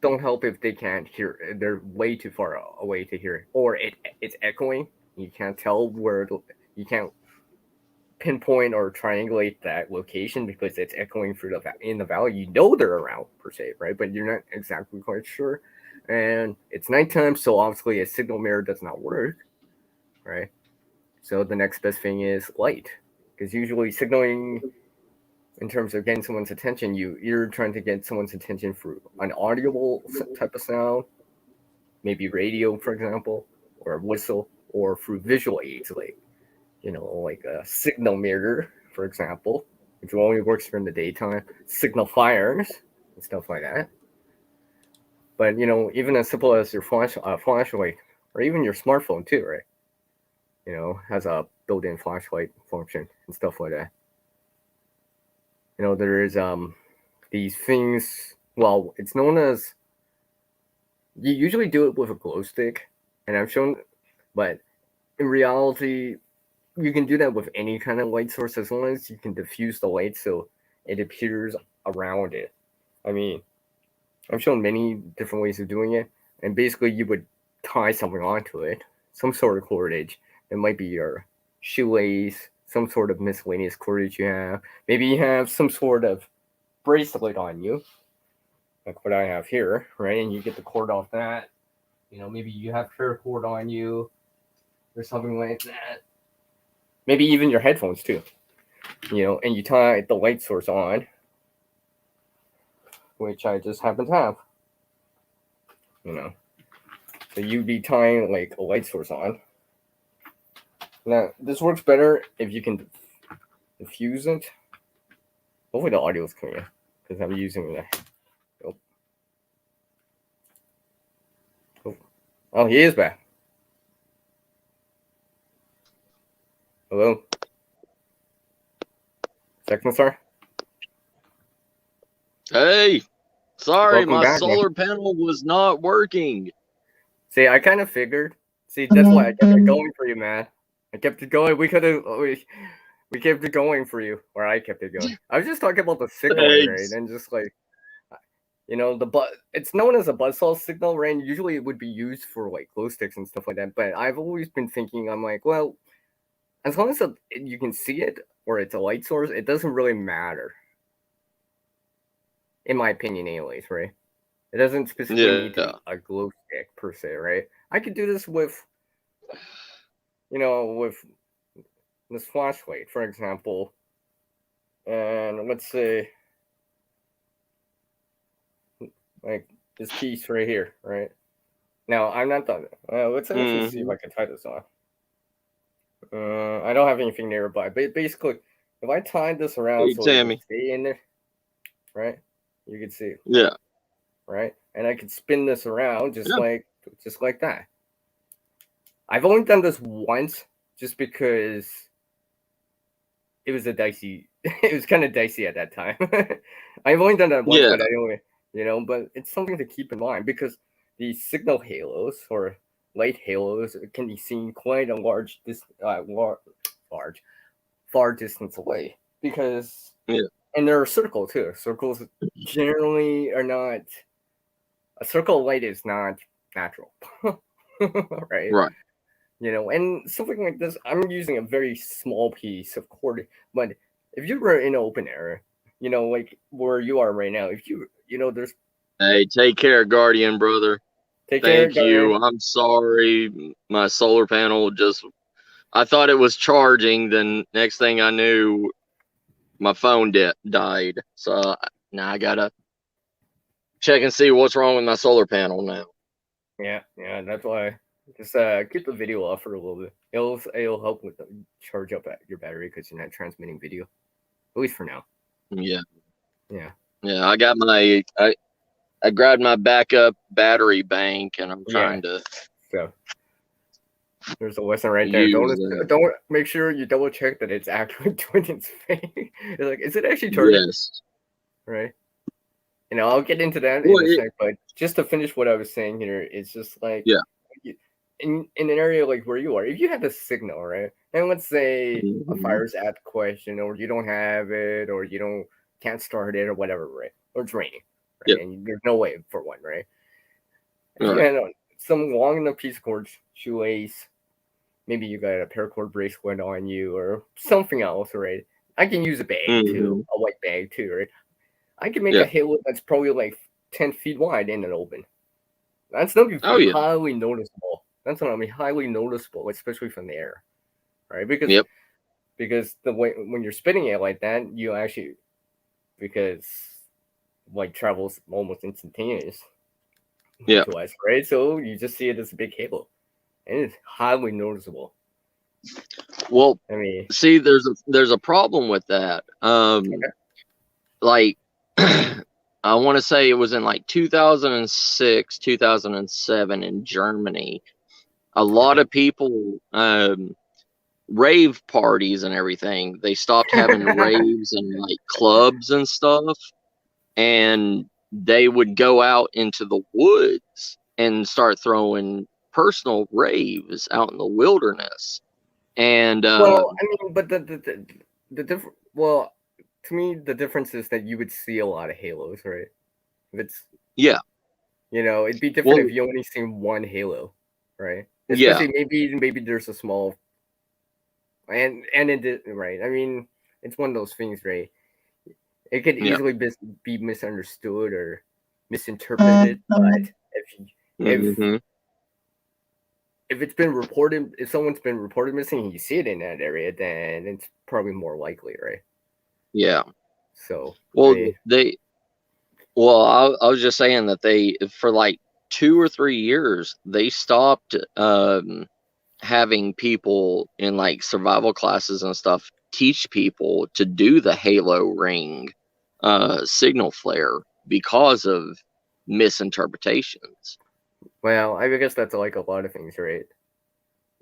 don't help if they can't hear. They're way too far away to hear it, or it's echoing. You can't tell where you can't pinpoint or triangulate that location because it's echoing through in the valley. You know they're around per se, right? But you're not exactly quite sure. And it's nighttime, so obviously a signal mirror does not work, right? So the next best thing is light, because usually signaling, in terms of getting someone's attention, you're trying to get someone's attention through an audible type of sound, maybe radio, for example, or a whistle, or through visual aids, like, you know, like a signal mirror, for example, which only works during the daytime, signal fires and stuff like that. But, you know, even as simple as your flashlight, or even your smartphone too, right? You know, has a built-in flashlight function and stuff like that. You know, there is these things. Well, it's known as, you usually do it with a glow stick, and I've shown, but in reality, you can do that with any kind of light source as long as you can diffuse the light so it appears around it. I mean, I've shown many different ways of doing it, and basically you would tie something onto it, some sort of cordage. It might be your shoelace, some sort of miscellaneous cordage you have. Maybe you have some sort of bracelet on you, like what I have here, right? And you get the cord off that. You know, maybe you have paracord on you or something like that. Maybe even your headphones too. You know, and you tie the light source on, which I just happen to have. You know, so you'd be tying like a light source on. Now, this works better if you can diffuse it. Hopefully the audio is clear because I'm using the. Oh, he is back. Hello? Second Star? Hey, sorry, Welcome my back, man. solar panel was not working. See, I kind of figured. See, that's why I kept it going for you, man. I kept it going. We kept it going for you, or I kept it going. I was just talking about the signal, right? And just like, you know, it's known as a buzzsaw signal, right? And usually it would be used for like glow sticks and stuff like that. But I've always been thinking, I'm like, well, as long as you can see it or it's a light source, it doesn't really matter. In my opinion, anyways, right? It doesn't specifically need to be a glow stick per se, right? I could do this with, you know, with this flashlight, for example. And let's say, like this piece right here, right? Now, I'm not done. Let's actually see if I can tie this on. I don't have anything nearby, but basically, if I tied this around so it would stay in there, right? You can see. Yeah. Right? And I could spin this around just like that. I've only done this once just because it was it was kind of dicey at that time. I've only done that once, but anyway, you know, but it's something to keep in mind because these signal halos or light halos can be seen quite a far distance away because, and they're a circle too. Circles generally are not. A circle of light is not natural, right? Right. You know, and something like this, I'm using a very small piece of cord, but if you were in an open area, you know, like where you are right now, if you know, there's. Hey, take care, Guardian brother. Thank you. Guardian. I'm sorry. My solar panel I thought it was charging. Then next thing I knew, my phone died. So now I gotta check and see what's wrong with my solar panel now. Yeah, that's why Just keep the video off for a little bit. It'll help with charge up your battery because you're not transmitting video, at least for now. Yeah. Yeah. Yeah. I got I grabbed my backup battery bank, and I'm trying to. So there's a lesson right there. Don't make sure you double check that it's actually doing its thing. It's like, is it actually charging? Yes. Right. You know, I'll get into that in a sec, but just to finish what I was saying here, it's just like, in an area like where you are, if you have a signal, right, and let's say a fire's at the question, or you don't have it, or you can't start it, or whatever, right, or it's raining, right, and there's no way for one, right. If you had some long enough piece of cord, shoelace, maybe you got a paracord bracelet on you, or something else, right? I can use a bag too, a white bag too, right? I can make a halo that's probably like 10 feet wide in an open. That's not highly noticeable. That's not highly noticeable, especially from the air, right? Because the way when you're spinning it like that, you actually because light travels almost instantaneous to us, right? So you just see it as a big halo, and it's highly noticeable. Well, I mean, see, there's a problem with that. Like. I want to say it was in like 2006, 2007 in Germany. A lot of people, rave parties and everything, they stopped having raves and like clubs and stuff. And they would go out into the woods and start throwing personal raves out in the wilderness. And, well, I mean, but the different, well, to me, the difference is that you would see a lot of halos, right? If it's you know, it'd be different if you only seen one halo, right? Especially maybe there's a small and it right. I mean, it's one of those things, right? It could easily be misunderstood or misinterpreted, but if it's been reported, if someone's been reported missing, and you see it in that area, then it's probably more likely, right? Yeah. So I was just saying that they for like 2 or 3 years they stopped having people in like survival classes and stuff teach people to do the halo ring signal flare because of misinterpretations. Well, I guess that's like a lot of things, right?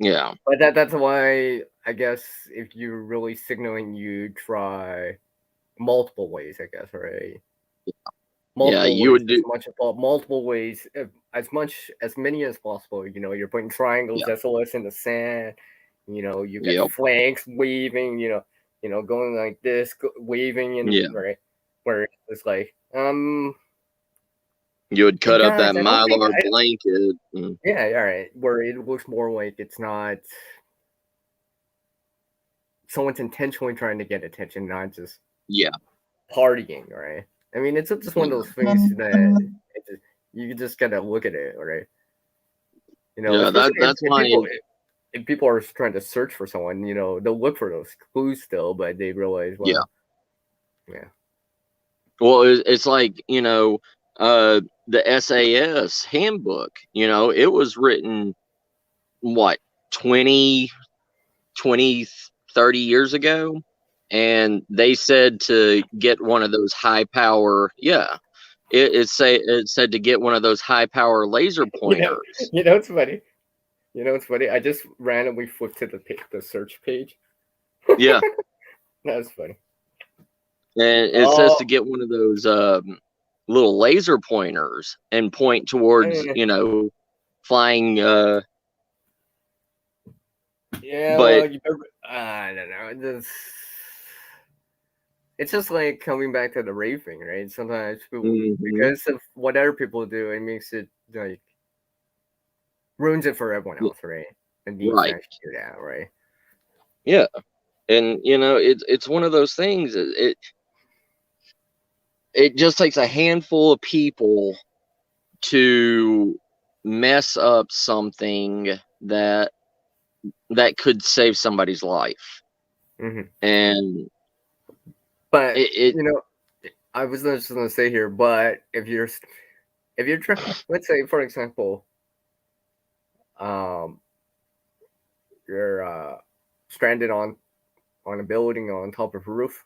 Yeah. But that's why I guess if you're really signaling, you try multiple ways, I guess, right? You would do multiple ways, as many as possible. You know, you're putting triangles, SOS in the sand. You know, you got flanks waving. You know, going like this, waving, and right where it's like you would cut up that mylar blanket. Yeah, all right. Where it looks more like it's not someone's intentionally trying to get attention, not just partying, right? I mean, it's just one of those things that you just gotta look at it, right? You know, that's why if people are trying to search for someone, you know, they'll look for those clues still, but they realize, well, Well, it's like, you know, the SAS handbook, you know, it was written, what, 20, 30 years ago? And they said to get one of those high power, it said to get one of those high power laser pointers. You know, it's funny. You know, it's funny. I just randomly flipped to the search page. Yeah. That's funny. And it says to get one of those little laser pointers and point towards, you know, flying. Yeah, but I don't know. It's just like coming back to the rave thing, right? Sometimes people, because of whatever people do, it makes it like ruins it for everyone else, right? And needs to do that, right? Yeah, and you know, it's one of those things. It just takes a handful of people to mess up something that could save somebody's life. And but you know, I was just gonna say here, but if you're trying, let's say for example, you're stranded on a building on top of a roof.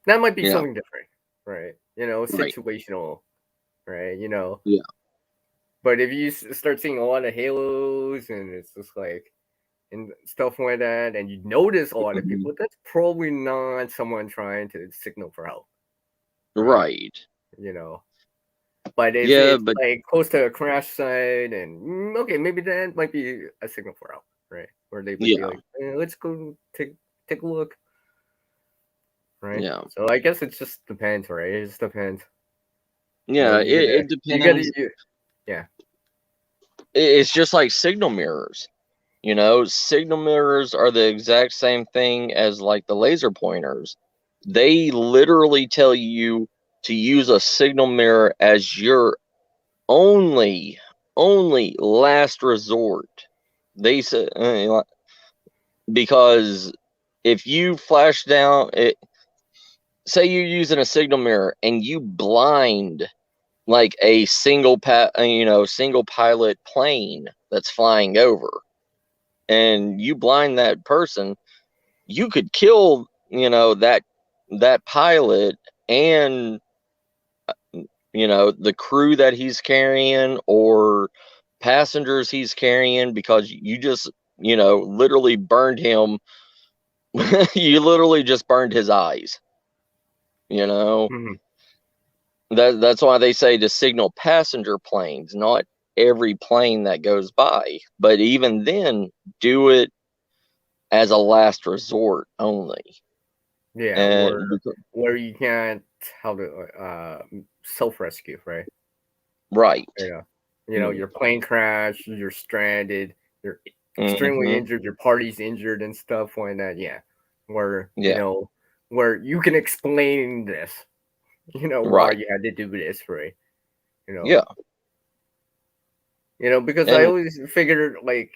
That might be something different, right? Situational, right? Yeah. But if you start seeing a lot of halos and it's just like and stuff like that, and you notice a lot of people, that's probably not someone trying to signal for help. Right. But if it's like close to a crash site, and okay, maybe that might be a signal for help, right? Where they would be like, let's go take a look, right? Yeah. So I guess it just depends, right? It just depends. Yeah, it depends. Yeah. It's just like signal mirrors. Signal mirrors are the exact same thing as like the laser pointers. They literally tell you to use a signal mirror as your only last resort. They say because if you flash down say you're using a signal mirror and you blind like a single pilot plane that's flying over, and you blind that person, you could kill that pilot and the crew that he's carrying or passengers he's carrying, because you just literally burned him. You literally just burned his eyes. That's why they say to signal passenger planes, not every plane that goes by, but even then do it as a last resort only. Yeah, and where you can't self-rescue, right? Right. Your plane crash, you're stranded, you're extremely injured, your party's injured and stuff like that. Yeah. Where where you can explain this, why you had to do this, right? Yeah. Because I always figured, like,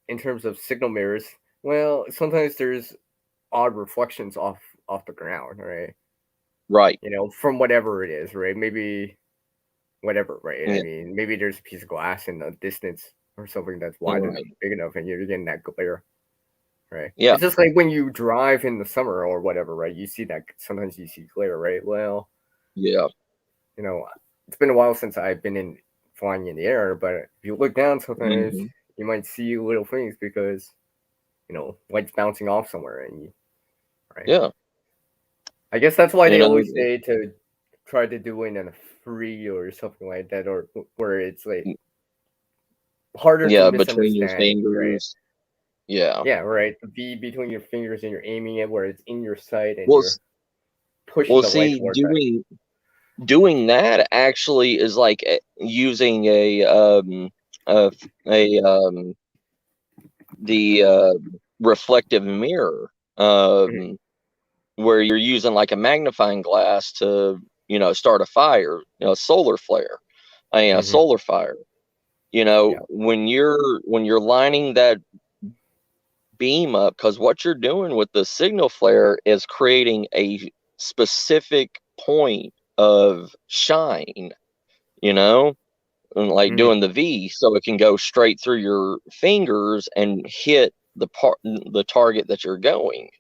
in terms of signal mirrors, well, sometimes there's odd reflections off the ground, right? Right. From whatever it is, right? Maybe whatever, right? Yeah. I mean, maybe there's a piece of glass in the distance or something that's wide enough, big enough, and you're getting that glare, right? Yeah. It's just like when you drive in the summer or whatever, right? You see that sometimes you see glare, right? Well, yeah. It's been a while since I've been flying in the air, but if you look down, sometimes you might see little things because light's bouncing off somewhere, and right? Yeah. I guess that's why they always say to try to do it in a free or something like that, or where it's like harder to misunderstand. Between your fingers. Right? Yeah. Yeah, right. Be between your fingers and you're aiming it where it's in your sight and you're pushing the light towards doing that actually is like using the reflective mirror, where you're using like a magnifying glass to start a fire, a solar flare, a solar fire. When you're lining that beam up, because what you're doing with the signal flare is creating a specific point of shine, and like doing the V, so it can go straight through your fingers and hit the target that you're going,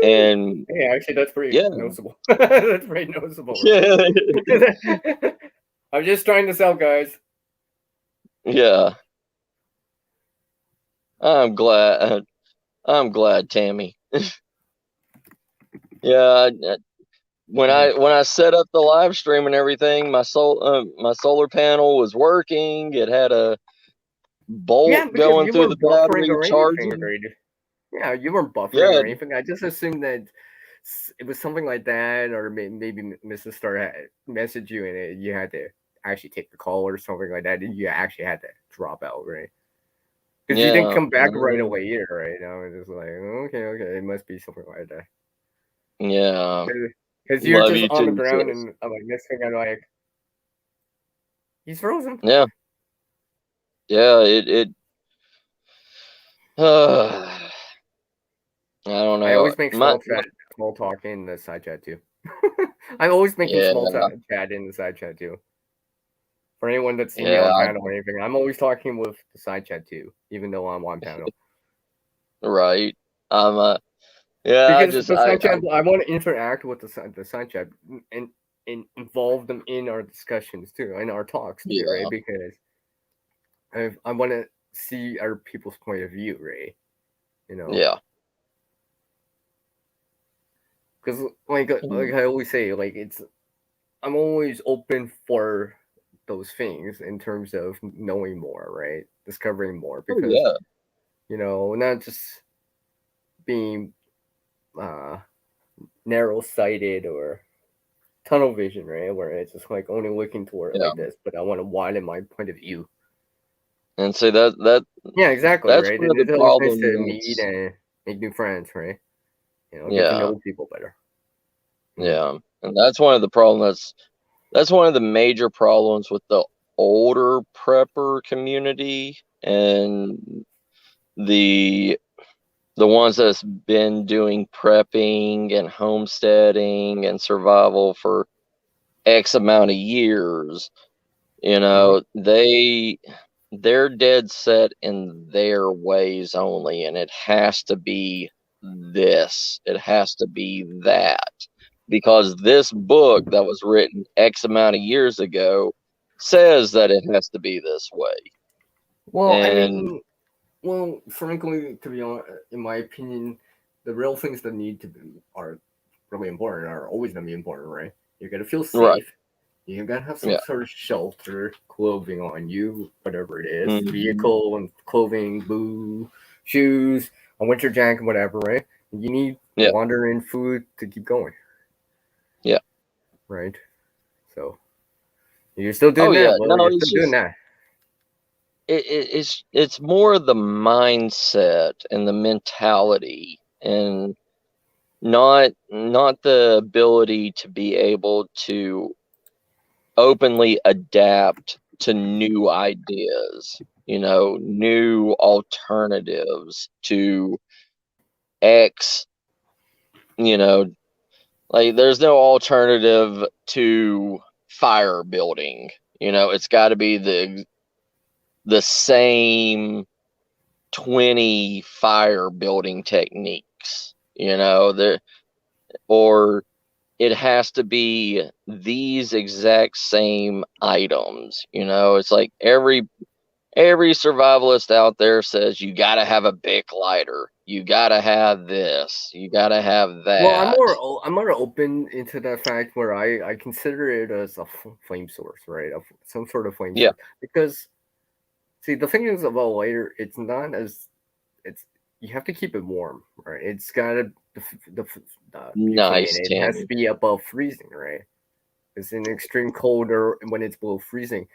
and yeah, actually that's pretty noticeable. That's pretty noticeable. I'm just trying this out, guys. Yeah. I'm glad, Tammy. Yeah, when I set up the live stream and everything, my solar panel was working. It had a bolt going through the battery charging. Yeah, you weren't buffering or anything. I just assumed that it was something like that, or maybe Mrs. Star had messaged you and you had to actually take the call or something like that, and you actually had to drop out, right? Because you didn't come back right away either, right? I was just like, okay, it must be something like that. Yeah. Because you're just on the ground, and I'm like, next thing I'm like, he's frozen. Yeah. Yeah, it I don't know. I always make small talk in the side chat too. I'm always making small chat in the side chat too. For anyone that's seen me on panel or anything, I'm always talking with the side chat too, even though I'm on panel. Right. Because the side chat, I want to interact with the side chat and involve them in our discussions too, in our talks too, right? Because I want to see other people's point of view, right? You know. Yeah. Because like I always say, like I'm always open for those things in terms of knowing more, right? Discovering more, because you know, not just being narrow-sighted or tunnel vision, right? Where it's just like only looking toward it like this, but I want to widen my point of view. And so that yeah, exactly, that's right. One of the it's problems always nice to meet and make new friends, right? You know, get to know people better. Yeah, and that's one of the problems. That's one of the major problems with the older prepper community and the ones that's been doing prepping and homesteading and survival for X amount of years. You know, they're dead set in their ways only, and it has to be this, it has to be that, because this book that was written X amount of years ago says that it has to be this way. Well, and well, frankly, to be honest, in my opinion, the real things that need to be are really important are always gonna be important, right? You're gonna feel safe. Right. You gotta have some sort of shelter, clothing on you, whatever it is, vehicle and clothing, shoes, a winter jacket, whatever, right? You need water and food to keep going. Yeah. Right. So you're still doing that. Well, no, you're still doing that. It's more the mindset and the mentality, and not the ability to be able to openly adapt to new ideas, you know, new alternatives to X, you know, like there's no alternative to fire building, you know, it's got to be the same 20 fire building techniques, you know, or it has to be these exact same items. You know, it's like every survivalist out there says you got to have a Bic lighter, you got to have this, you got to have that. Well, I'm more open into that fact where I consider it as a flame source, right? Some sort of flame source. Because see, the thing is about lighter, it's not as you have to keep it warm, right? It's got to nice. It has to be above freezing, right? It's in extreme cold or when it's below freezing,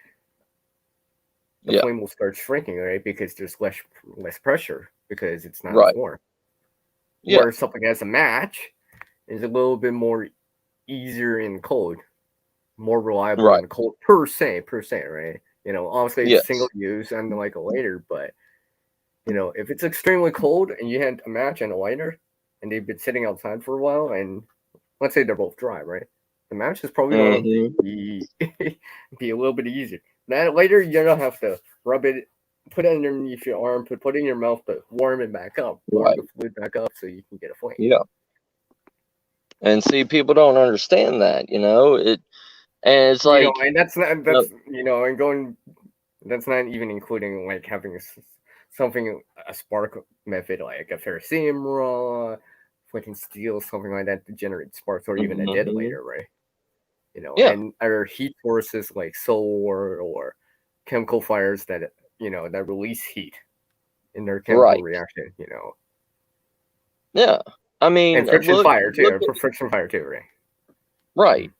the flame will start shrinking, right? Because there's less pressure because it's not as warm. Where something as a match is a little bit more easier in cold, more reliable in cold per se, right? You know, obviously it's single use and like a lighter, but you know, if it's extremely cold and you had a match and a lighter and they've been sitting outside for a while, and let's say they're both dry, right? The match is probably going to be a little bit easier. That lighter, you don't have to rub it, put it underneath your arm, put it in your mouth, but warm it back up, warm the fluid back up so you can get a flame. Yeah. And see, people don't understand that, you know, and it's like, you know, and that's you know, and going, that's not even including like having a spark method like a ferrocerium rod, flicking steel, something like that to generate sparks, or even a detonator, right? You know, and our heat sources like solar or chemical fires that, you know, that release heat in their chemical reaction, you know. Yeah, I mean, and friction fire too, right? Right.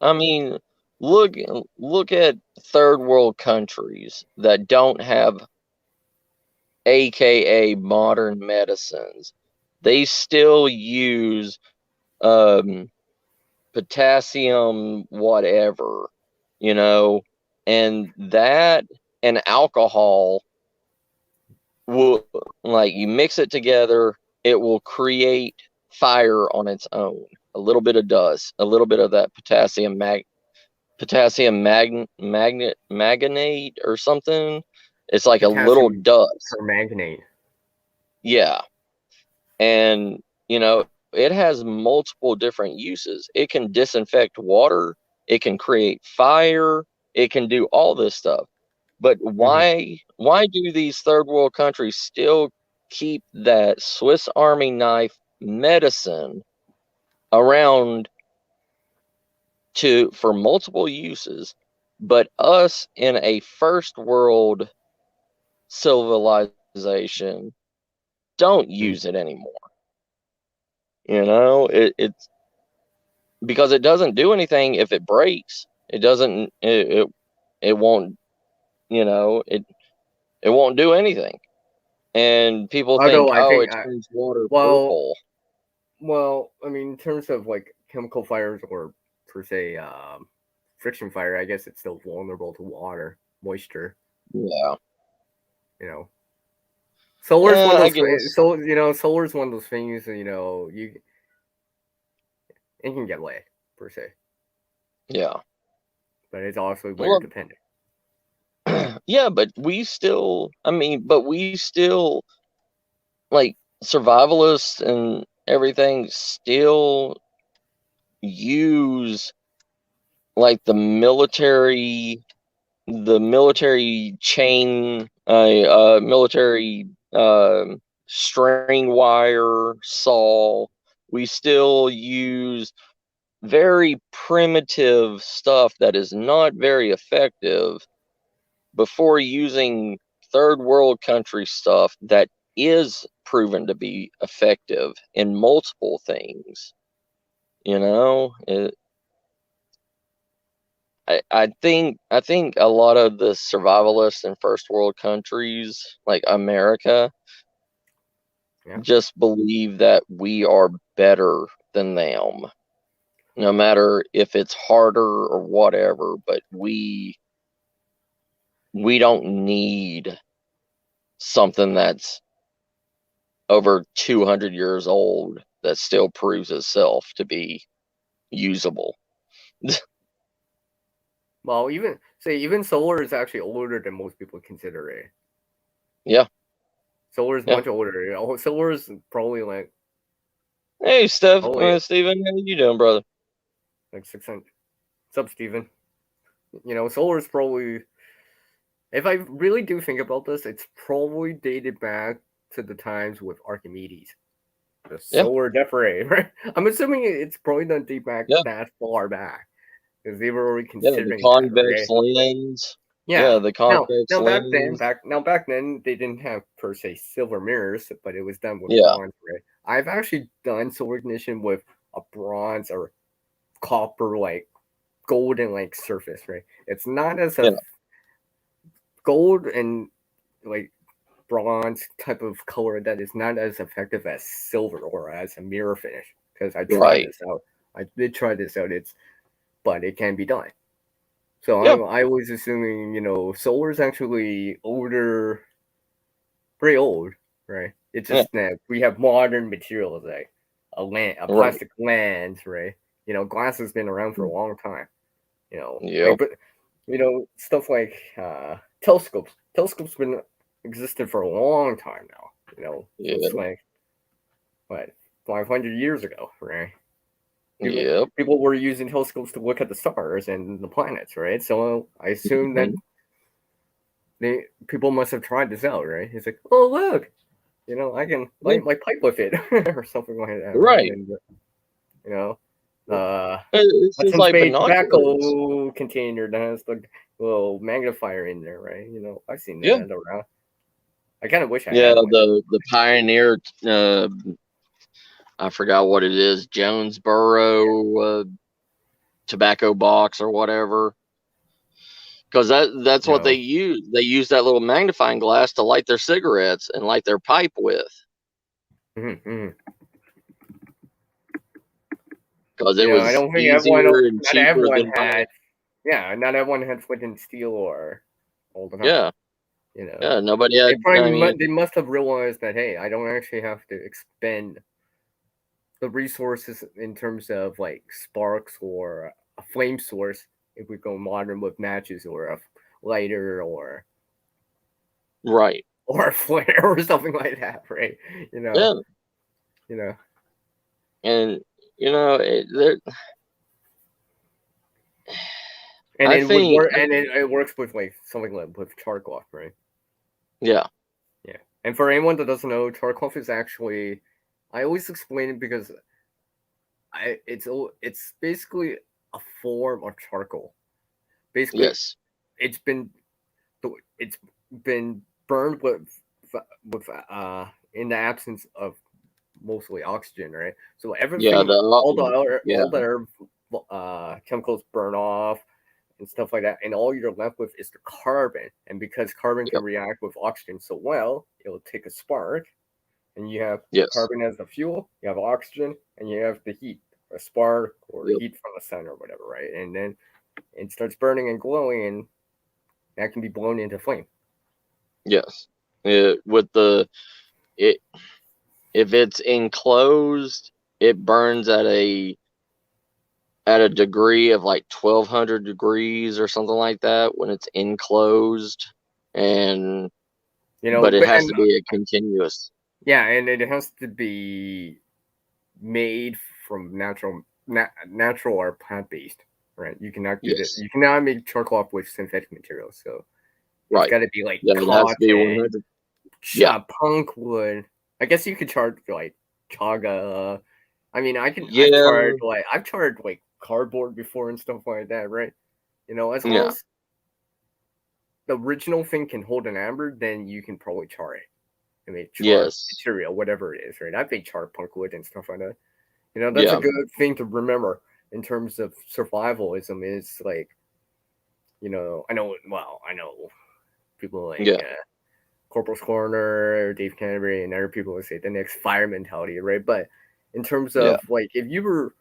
I mean, look at third world countries that don't have AKA modern medicines. They still use potassium whatever, you know, and that and alcohol will, like, you mix it together, it will create fire on its own. A little bit of dust, a little bit of that potassium potassium manganate or something. It's like Potassium a little dust. permanganate. Yeah. And, it has multiple different uses. It can disinfect water. It can create fire. It can do all this stuff. But why do these third world countries still keep that Swiss Army knife medicine around for multiple uses, but us in a first world civilization don't use it anymore? It's because it doesn't do anything if it breaks. It doesn't. It won't. It won't do anything. And people think, it turns water purple. Well, I mean, in terms of like chemical fires or per se friction fire, I guess it's still vulnerable to water, moisture. Yeah. Solar's one of those things. Solar's one of those things. It can get wet per se. Yeah. But it's also weather dependent. Yeah, but we still, like, survivalists and everything still use like the military chain, military string wire saw. We still use very primitive stuff that is not very effective before using third world country stuff that is proven to be effective in multiple things. I think a lot of the survivalists in first world countries like America just believe that we are better than them, no matter if it's harder or whatever, but we don't need something that's over 200 years old that still proves itself to be usable. Well, even solar is actually older than most people consider it. Yeah. Solar is much older. Solar is probably like. Hey, Steven, how you doing, brother? Like 600. What's up, Steven? Solar is probably. If I really do think about this, it's probably dated back to the times with Archimedes. The solar deferre, right? I'm assuming it's probably not date back that far back. Because they were already considering the convex lens. Yeah, the convex lens. Back then they didn't have per se silver mirrors, but it was done with bronze. Right? I've actually done solar ignition with a bronze or copper, like golden, like surface. Right? It's not as a gold and like bronze type of color that is not as effective as silver or as a mirror finish. Because I tried this out. I did try this out. But it can be done. So I was assuming, solar is actually older, pretty old, right? It's just that we have modern materials like a plastic lens, right? Glass has been around for a long time. But stuff like telescopes. Telescopes been existed for a long time now. It's like what 500 years ago, right? People were using telescopes to look at the stars and the planets, right? So I assume that people must have tried this out, right? It's like, oh look, I can light my pipe with it or something like that, right? And, it's just like tobacco container that has the little magnifier in there, right? I've seen that around. I kind of wish I had one. the Pioneer. I forgot what it is, Jonesboro tobacco box or whatever. Because that's what they use. They use that little magnifying glass to light their cigarettes and light their pipe with. Because it was I don't think not everyone had flint and steel or all the time. Yeah, nobody had. They must have realized that, hey, I don't actually have to expend the resources in terms of like sparks or a flame source if we go modern with matches or a lighter or right, or a flare or something like that, right? yeah, and and I it would think, work, and it works with like something like with char cloth, right? yeah, Yeah. And for anyone that doesn't know, char cloth is actually, I always explain it because it's basically a form of charcoal. Basically, yes, it's been burned with in the absence of mostly oxygen, right? So yeah, everything, all the other chemicals burn off and stuff like that, and all you're left with is the carbon. And because carbon can react with oxygen so well, it'll take a spark, and you have yes, carbon as the fuel, you have oxygen, and you have the heat, a spark or yep, heat from the sun or whatever, right? And then it starts burning and glowing, and that can be blown into flame. yes. With it, if it's enclosed, it burns at a degree of like 1200 degrees or something like that when it's enclosed, and but it has to be a continuous. Yeah, and it has to be made from natural or plant based, right? You cannot do this. Yes, You cannot make charcoal with synthetic materials. So it's right. got to be like Yeah, it has to be cotton, 100. Yeah, punk wood. I guess you could charge like chaga. I mean, yeah, I've charged like cardboard before and stuff like that, right? As long yeah, as the original thing can hold an amber, then you can probably char it. I mean, char yes, material, whatever it is, right? I've made char punk wood and stuff like that. That's a yeah, good thing to remember in terms of survivalism. Is like, I know people like yeah, Corporal's Corner, Dave Canterbury, and other people would say the next fire mentality, right? But in terms yeah, of like, if you were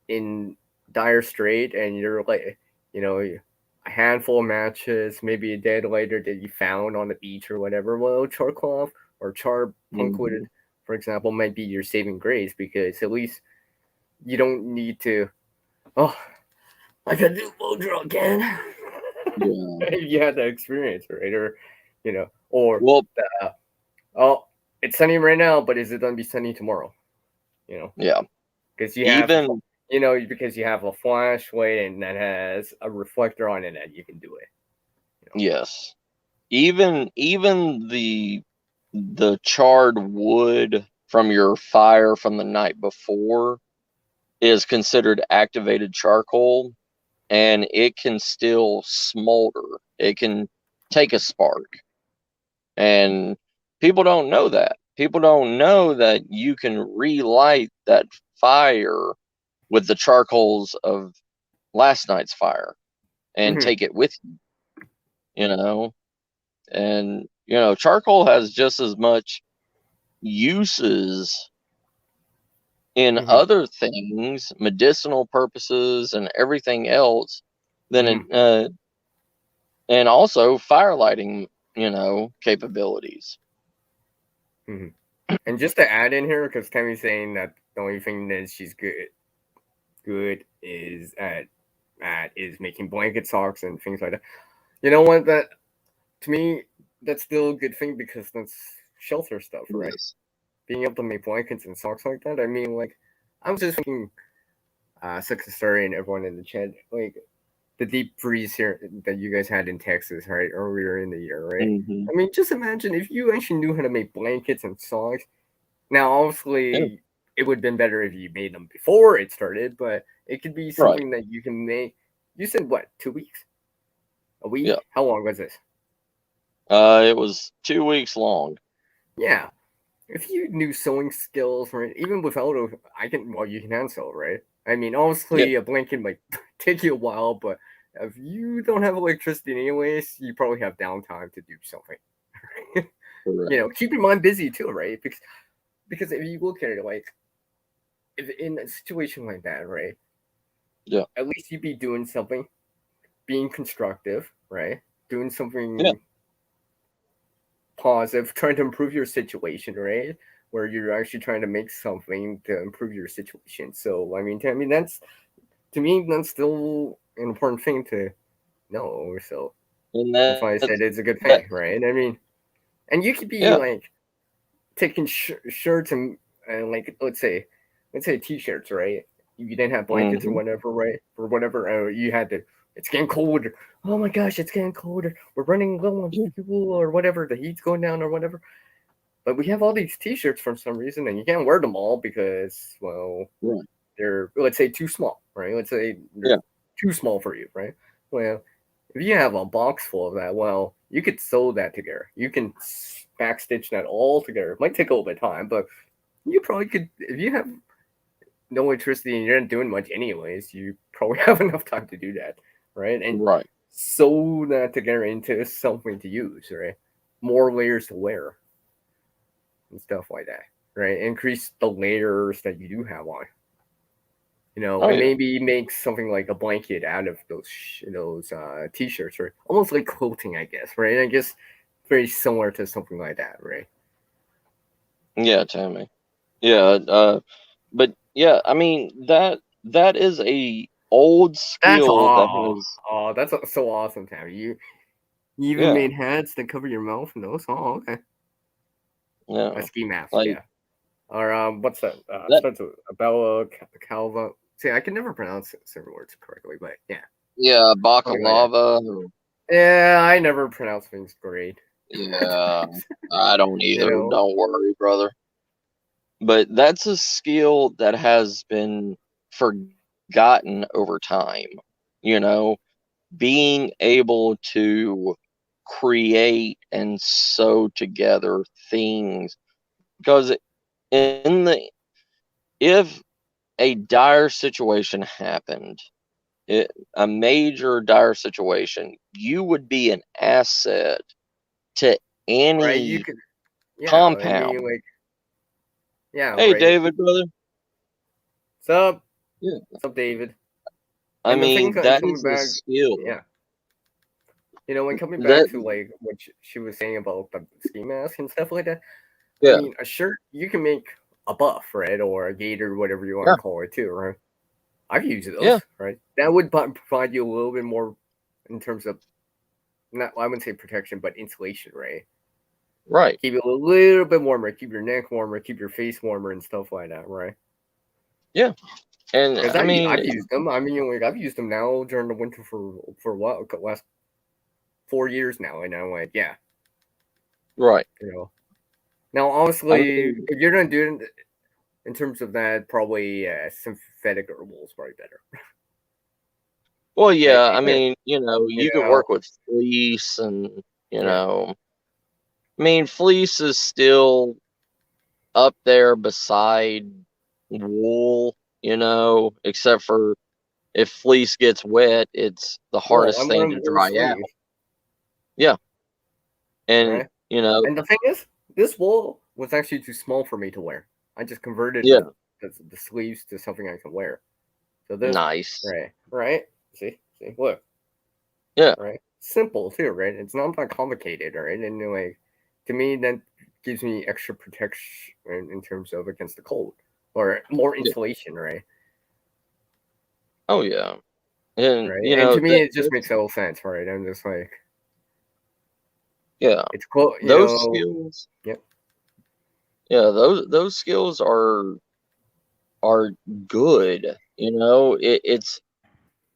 in dire strait and you're like, a handful of matches, maybe a day later that you found on the beach or whatever, well, char cloth or char punk wood, mhm, for example, might be your saving grace because at least you don't need to, oh, I can do Mojo again. yeah. You had that experience, right? Or Well, oh, it's sunny right now, but is it going to be sunny tomorrow? yeah. Because you have, Even because you have a flashlight and that has a reflector on it, and you can do it. yes, even the charred wood from your fire from the night before is considered activated charcoal, and it can still smolder. It can take a spark. And people don't know that. People don't know that you can relight that fire with the charcoals of last night's fire and Mm-hmm. take it with you. And charcoal has just as much uses in Mm-hmm. other things, medicinal purposes and everything else, than Mm-hmm. and also fire lighting, capabilities. Mm-hmm. And just to add in here, because Tammy's saying that the only thing that she's good is is making blanket socks and things like that. You know what? That to me, that's still a good thing because that's shelter stuff, right? Yes. Being able to make blankets and socks like that. I mean, like, I was just thinking, Success Story and everyone in the chat, like the deep freeze here that you guys had in Texas, right, earlier in the year, right? Mm-hmm. I mean, just imagine if you actually knew how to make blankets and socks. Now, obviously, Yeah. it would have been better if you made them before it started, but it could be Right. something that you can make. You said what? 2 weeks? A week? Yeah. How long was this? It was 2 weeks long. Yeah. If you knew sewing skills, right, even without you can hand sew, right? I mean, obviously, Yeah. a blanket might take you a while, but if you don't have electricity anyways, you probably have downtime to do something. Correct. Keep your mind busy too, right? Because if you look at it, like, if in a situation like that, right? Yeah. At least you'd be doing something, being constructive, right? Doing something Yeah. positive, trying to improve your situation, right? Where you're actually trying to make something to improve your situation. So, I mean, that's to me, that's still an important thing to know. So And that's why I said it's a good thing, right? I mean, and you could be like taking shirts and like let's say t-shirts, right? You didn't have blankets or whatever, right? Or whatever, you had to. It's getting colder. Oh my gosh, it's getting colder. We're running low on fuel or whatever. The heat's going down or whatever. But we have all these t-shirts for some reason, and you can't wear them all because, well, they're, let's say, too small, right? Let's say they're too small for you, right? Well, if you have a box full of that, well, you could sew that together. You can backstitch that all together. It might take a little bit of time, but you probably could, if you have no electricity and you're not doing much anyways, you probably have enough time to do that, right? And sew that together into something to use, right? More layers to wear and stuff like that, right? Increase the layers that you do have on. You know, and maybe make something like a blanket out of those t-shirts, right? Almost like quilting, I guess, right? I guess very similar to something like that, right? Yeah, Tammy. Yeah, but yeah, I mean that is a old skill that's so awesome, Tammy. You even made hats that cover your mouth and those. Oh, okay. Yeah, a ski mask, or what's that? Starts with Bella Calva. See, I can never pronounce certain words correctly, but yeah, baklava. Yeah, I never pronounce things great. Yeah, I don't either. Don't worry, brother. But that's a skill that has been forgotten over time. You know, being able to create and sew together things, because if a dire situation happened, a major dire situation, you would be an asset to any compound. I mean, hey, David, brother. What's up? Yeah. What's up, David? I mean, that is a skill. Yeah. You know, when coming back to like what she was saying about the ski mask and stuff like that, I mean, a shirt, you can make a buff, right? Or a gator, whatever you want to call it, too, right? I've used those, right? That would provide you a little bit more in terms of, I wouldn't say protection, but insulation, right? Right. Keep it a little bit warmer, keep your neck warmer, keep your face warmer and stuff like that, right? Yeah. And I mean, I've used them. I mean, like, I've used them now during the winter for a while, last 4 years now, and I'm like, right. You know, now obviously, if you're not doing in terms of that, probably synthetic wool is probably better. Well, yeah, I mean, you know, you could work with fleece, and you know, I mean, fleece is still up there beside wool, you know, except for if fleece gets wet, it's the hardest thing to dry out. Yeah. And, you know. And the thing is, this wool was actually too small for me to wear. I just converted the sleeves to something I can wear. So this, nice. Right? See, look. Yeah. Right? Simple, too, right? It's not that complicated, right? And, like, to me, that gives me extra protection in terms of against the cold. Or more insulation, right? Oh, yeah. And, you know, and to me, it just makes no sense, right? I'm just like, it's cool. Those skills. Yep. Yeah, those skills are good. You know, it's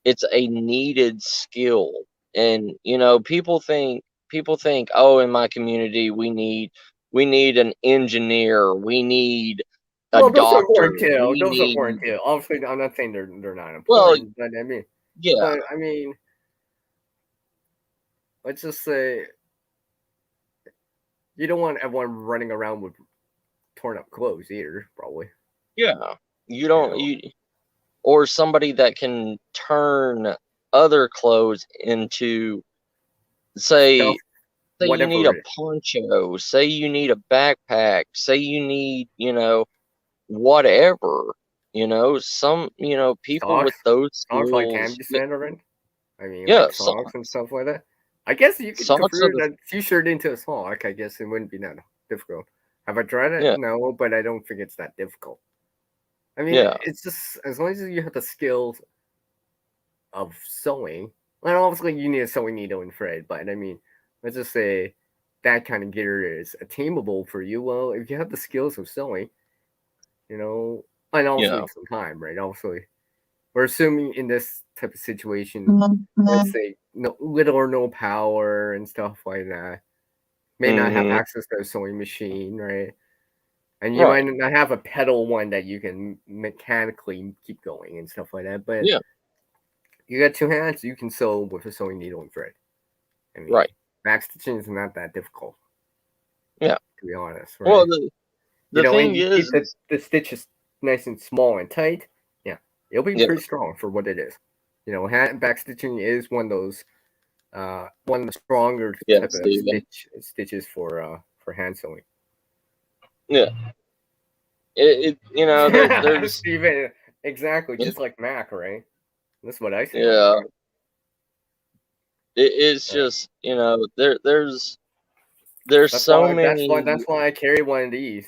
a needed skill, and you know, people think, oh, in my community we need an engineer, we need a doctor. Those are important too. Obviously, I'm not saying they're not important, but I mean, But I mean, let's just say you don't want everyone running around with torn up clothes either, probably. Yeah, you don't. Or somebody that can turn other clothes into, say you need a poncho, say you need a backpack, say you need, you know, whatever, you know, some, you know, people socks, with those skills. Socks like Candy Mandarin. I mean, like socks and stuff like that. I guess you could convert that t-shirt into a sock. I guess it wouldn't be that difficult. Have I tried it? No, but I don't think it's that difficult. I mean, it's just as long as you have the skills of sewing. And obviously you need a sewing needle and thread, but I mean, let's just say that kind of gear is attainable for you. Well, if you have the skills of sewing, and also some time, right? Obviously, we're assuming in this type of situation, let's say little or no power and stuff like that. May not have access to a sewing machine, right? And you might not have a pedal one that you can mechanically keep going and stuff like that. But you got 2 hands, you can sew with a sewing needle and thread. I mean, back stitching is not that difficult. Yeah. To be honest. Right? Well, the thing is, keep the stitches nice and small and tight. Yeah. It'll be pretty strong for what it is. Back stitching is one of the stronger type of stitches for hand sewing. Yeah. There's Steven, exactly, just like Mac, right? That's what I say. Yeah. It's just, there's so many. That's why I carry one of these.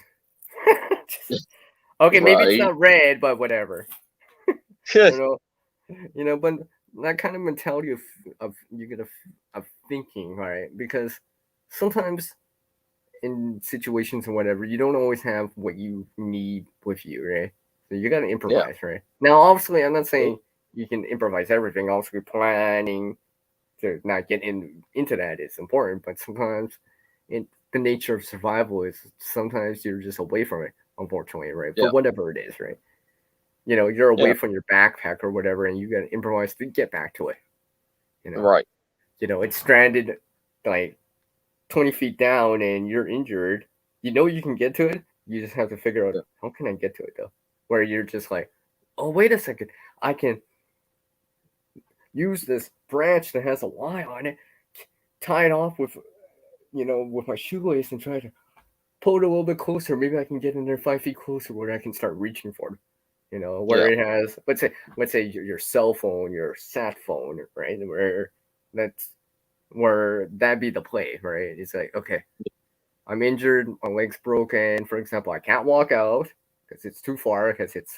Okay, maybe it's not red, but whatever. But that kind of mentality of thinking, right? Because sometimes in situations and whatever, you don't always have what you need with you, right? So you got to improvise, right? Now, obviously, I'm not saying you can improvise everything. Obviously, planning to not get into that is important, but sometimes the nature of survival is sometimes you're just away from it, unfortunately, right? For whatever it is, right? You're away from your backpack or whatever, and you got to improvise to get back to it. Right. It's stranded like 20 feet down and you're injured. You can get to it. You just have to figure out how can I get to it though? Where you're just like, oh, wait a second, I can use this branch that has a Y on it, tie it off with my shoelace and try to pull it a little bit closer. Maybe I can get in there 5 feet closer where I can start reaching for it. Where it has, let's say your cell phone, your sat phone, right? Where that'd be the play, right? It's like, okay, I'm injured, my leg's broken. For example, I can't walk out because it's too far, because it's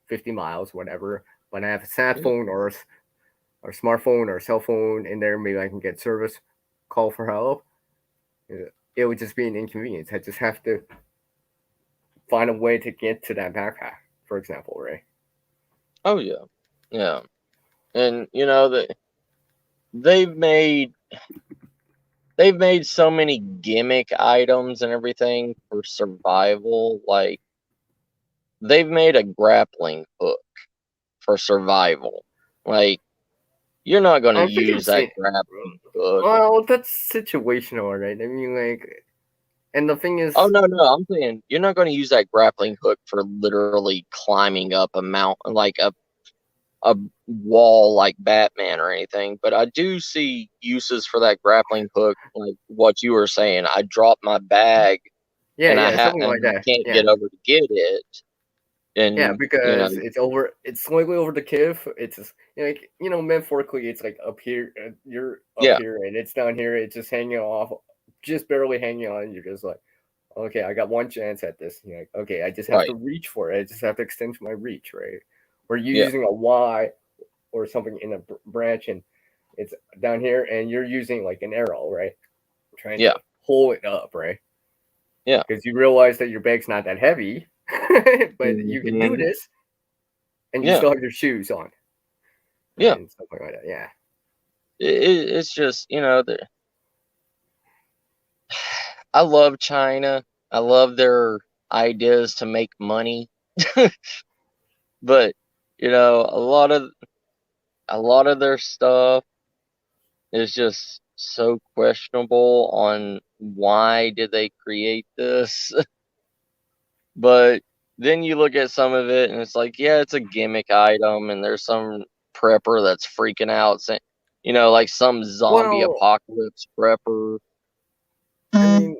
50 miles, whatever. But I have a sat phone or smartphone or cell phone in there. Maybe I can get service, call for help. It would just be an inconvenience. I just have to find a way to get to that backpack, for example, right? Oh yeah, and they've made so many gimmick items and everything for survival. Like they've made a grappling hook for survival. Like you're not going to use that grappling hook. Well, that's situational, right? I mean, like, and the thing is, oh no, I'm saying you're not going to use that grappling hook for literally climbing up a mountain, like a wall like Batman or anything, but I do see uses for that grappling hook, like what you were saying. I dropped my bag, I can't get over to get it, and because it's slightly over the cliff. It's just, metaphorically, it's like up here, you're up here, and it's down here. It's just hanging off, just barely hanging on. You're just like, okay, I got one chance at this. You're like, okay, I just have to reach for it. I just have to extend my reach, right? Or you're using a Y or something in a branch, and it's down here, and you're using like an arrow, right? Trying to pull it up, right? Yeah. Because you realize that your bag's not that heavy, but you can do this, and you still have your shoes on. Yeah. And stuff like that. Yeah. It's just, I love China. I love their ideas to make money. But a lot of their stuff is just so questionable on why did they create this. But then you look at some of it and it's like, yeah, it's a gimmick item, and there's some prepper that's freaking out, saying, like some zombie apocalypse prepper. I mean,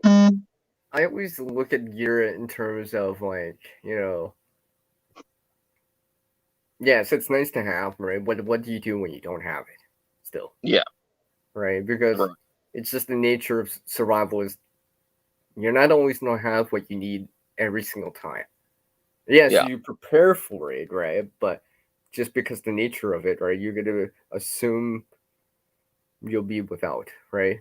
I always look at gear in terms of like, yes, it's nice to have, right? But what do you do when you don't have it still? Yeah. Right? Because it's just the nature of survival is you're not always going to have what you need every single time. Yes, you prepare for it, right? But just because the nature of it, right? You're gonna assume you'll be without, right?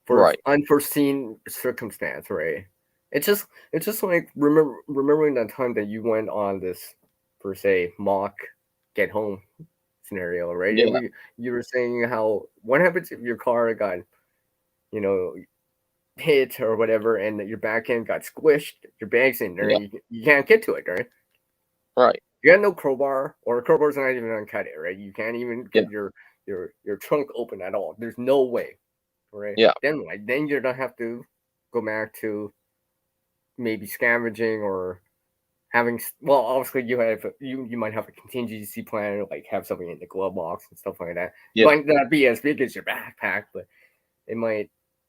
For unforeseen circumstance, right? It's just like remembering that time that you went on this, per se, mock get home scenario, right? Yeah. You were saying how what happens if your car got, hit or whatever, and your back end got squished, your bag's in there, you can't get to it, right? Right. You got no crowbar, or a crowbar's not even uncut it, right? You can't even get your trunk open at all. There's no way, right? Yeah. Then then you're gonna have to go back to maybe scavenging or having. Well, obviously you might have a contingency plan, like have something in the glove box and stuff like that. It might not be as big as your backpack, but it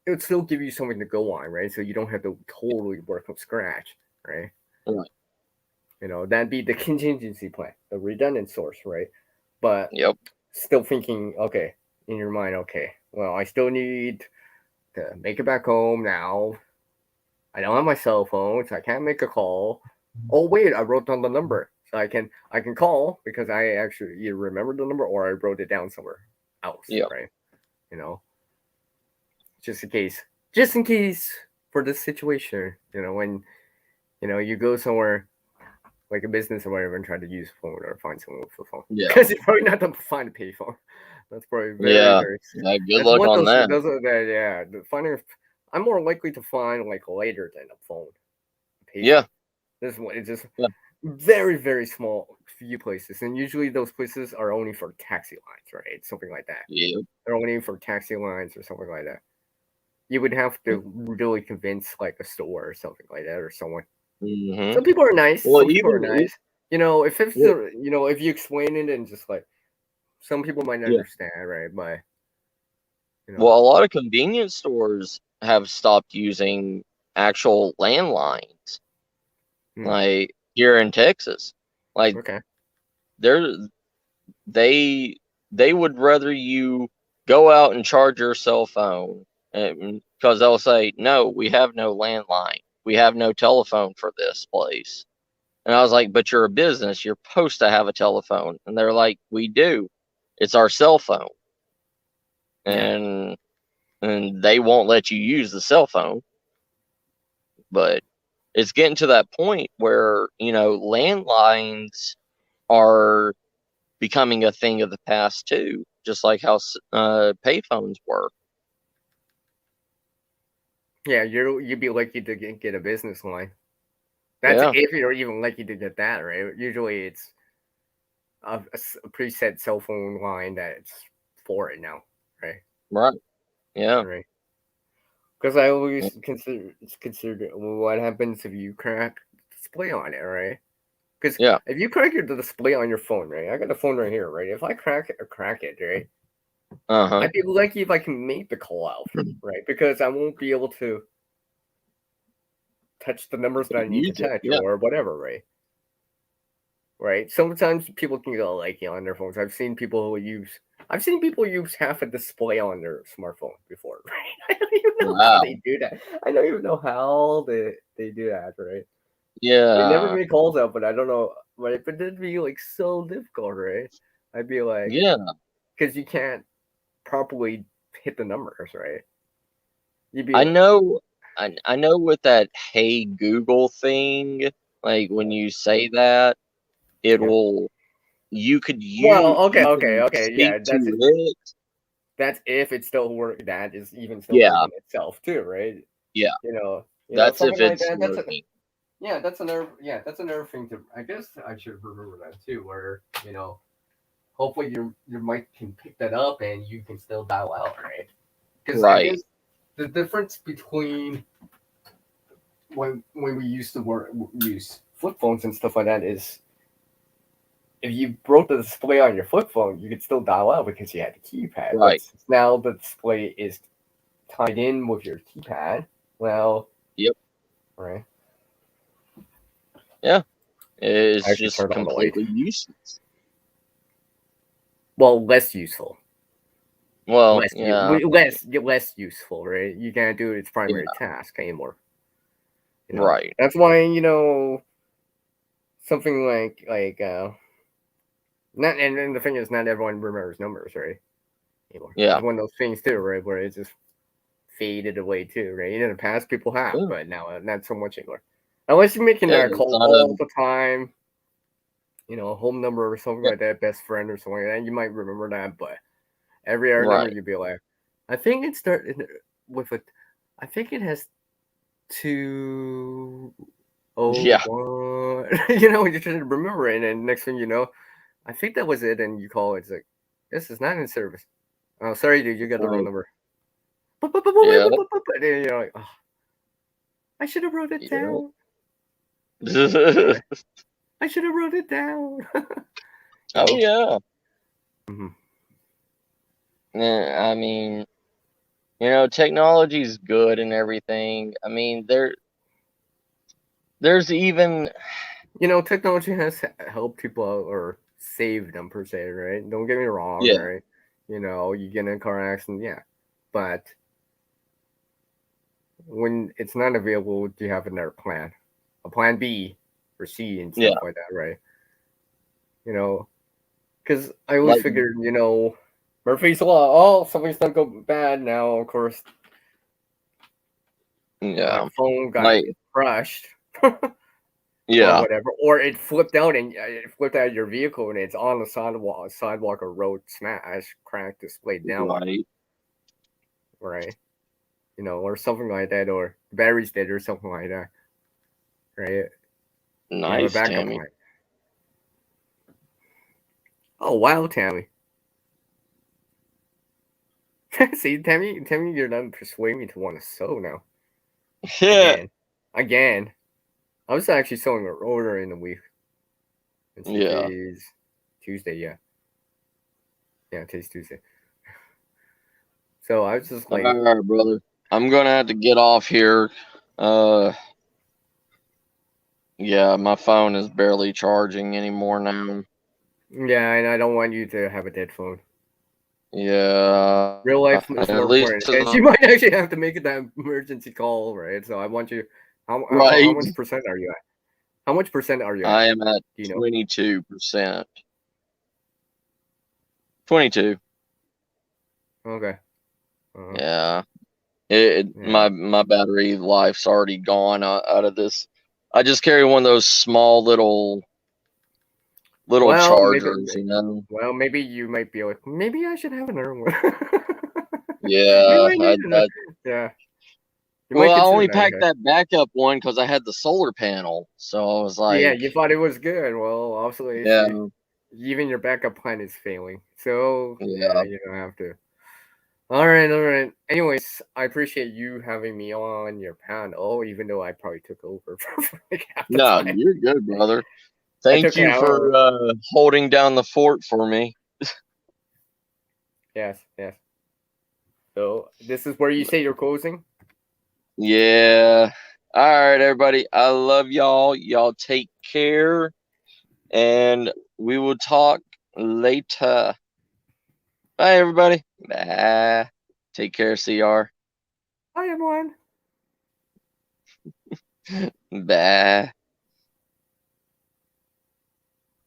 would still give you something to go on, right? So you don't have to totally work from scratch, right? Right. That'd be the contingency plan, the redundant source, right? But still thinking, okay, in your mind, okay, well, I still need to make it back home now. I don't have my cell phone, so I can't make a call. Oh wait, I wrote down the number, so I can call because I actually either remember the number or I wrote it down somewhere else, right? Just in case for this situation, when you go somewhere like a business or whatever and try to use a phone or find someone with a phone. Yeah. Because you're probably not going to find a payphone. That's probably very good luck on that. I'm more likely to find like later than a phone. Yeah. This one, it's just very, very small few places. And usually those places are only for taxi lines, right? Something like that. Yeah. They're only for taxi lines or something like that. You would have to really convince like a store or something like that or someone. Mm-hmm. Some people are nice. Well, some people are nice. If it's if you explain it and just like some people might not understand, right? But well, a lot of convenience stores have stopped using actual landlines, like here in Texas. Like, they would rather you go out and charge your cell phone, because they'll say, no, we have no landline. We have no telephone for this place. And I was like, but you're a business. You're supposed to have a telephone. And they're like, we do. It's our cell phone. And they won't let you use the cell phone. But it's getting to that point where, landlines are becoming a thing of the past too, just like how payphones were. Yeah, you'd be lucky to get a business line. That's if you're even lucky to get that, right? Usually it's a preset cell phone line that's for it now, right? Right. Yeah. Right. Because I always consider what happens if you crack the display on it, right? Because if you crack the display on your phone, right? I got the phone right here, right? If I crack it, right? I'd be lucky if I can make the call out, right? Because I won't be able to touch the numbers that I need to touch or whatever, right? Right. Sometimes people can go like on their phones. I've seen people use half a display on their smartphone before, right? I don't even know how they do that. I don't even know how they do that, right? Yeah. They never make calls out, but I don't know. But it'd be like so difficult, right? I'd be like, because you can't properly hit the numbers, right? I know with that Hey Google thing, like when you say that, it will. You could use. Well, okay, yeah. That's if it still works. That is even still working itself too, right? Yeah. That's if it's like that. working. That's another thing to. I guess I should remember that too. Where hopefully your mic can pick that up and you can still dial out, right? Because I guess the difference between when we used to use flip phones and stuff like that is if you broke the display on your flip phone, you could still dial out because you had the keypad. Right. But now the display is tied in with your keypad. Well. Yep. Right. Yeah. It's just completely useless. Well, less useful. Well, less useful, right? You can't do its primary task anymore. Right. That's why something like And the thing is, not everyone remembers numbers, right? Anymore. Yeah. It's one of those things too, right? Where it just faded away too, right? In the past, people have, Yeah. but now not so much anymore. Unless you're making that call all the time, a home number or something like that, best friend or something like that, you might remember that. But every other number, you'd be like, I think it started with a, I think it has 201. Yeah. You're trying to remember it, and then next thing you know, I think that was it, and you call it, it's like, this is not in service. Oh, sorry, dude, you got the wrong number. Yeah. And then you're like, oh, I should have wrote it down. I should have wrote it down. Oh yeah. Mm-hmm. I mean, technology's good and everything. I mean, there's even, technology has helped people out or saved them per se, right? Don't get me wrong, Yeah. right? You get in a car accident, yeah, but when it's not available, do you have another plan, a plan B or C and stuff like that, right? Because I always figured, Murphy's Law. Oh, something's done go bad now. Of course, yeah, my phone got crushed. Yeah. Or whatever, or it flipped out and it flipped out of your vehicle and it's on the sidewalk or road, smash, cracked, displayed down, right? Or something like that, or the battery's dead or something like that, right? Nice, Tammy. Plan. Oh wow, Tammy. See, Tammy, you're not persuading me to want to sew now. Yeah. Again. I was actually sewing an order in a week. Today's Tuesday, yeah. Yeah, today's Tuesday. So I was just like, all right, brother. I'm gonna have to get off here. Yeah, my phone is barely charging anymore now. Yeah, and I don't want you to have a dead phone. Yeah. Real life is more important. And you might actually have to make that emergency call, right? So I want you. How much percent are you at? How much percent are you at? I am at 22%. 22. Okay. Yeah. My battery life's already gone out of this. I just carry one of those small little chargers, Well, maybe you might be like, maybe I should have another one. Yeah. Yeah. Well, I only packed that backup one because I had the solar panel, so I was like, yeah, you thought it was good. Well, obviously, even your backup plan is failing. So yeah, you don't have to. All right. Anyways, I appreciate you having me on your panel, even though I probably took over for like half the time. You're good, brother. Thank you for holding down the fort for me. Yes. So this is where you say you're closing? Yeah. All right, everybody. I love y'all. Y'all take care, and we will talk later. Bye, everybody. Bye. Take care, CR. Bye, everyone. Bye.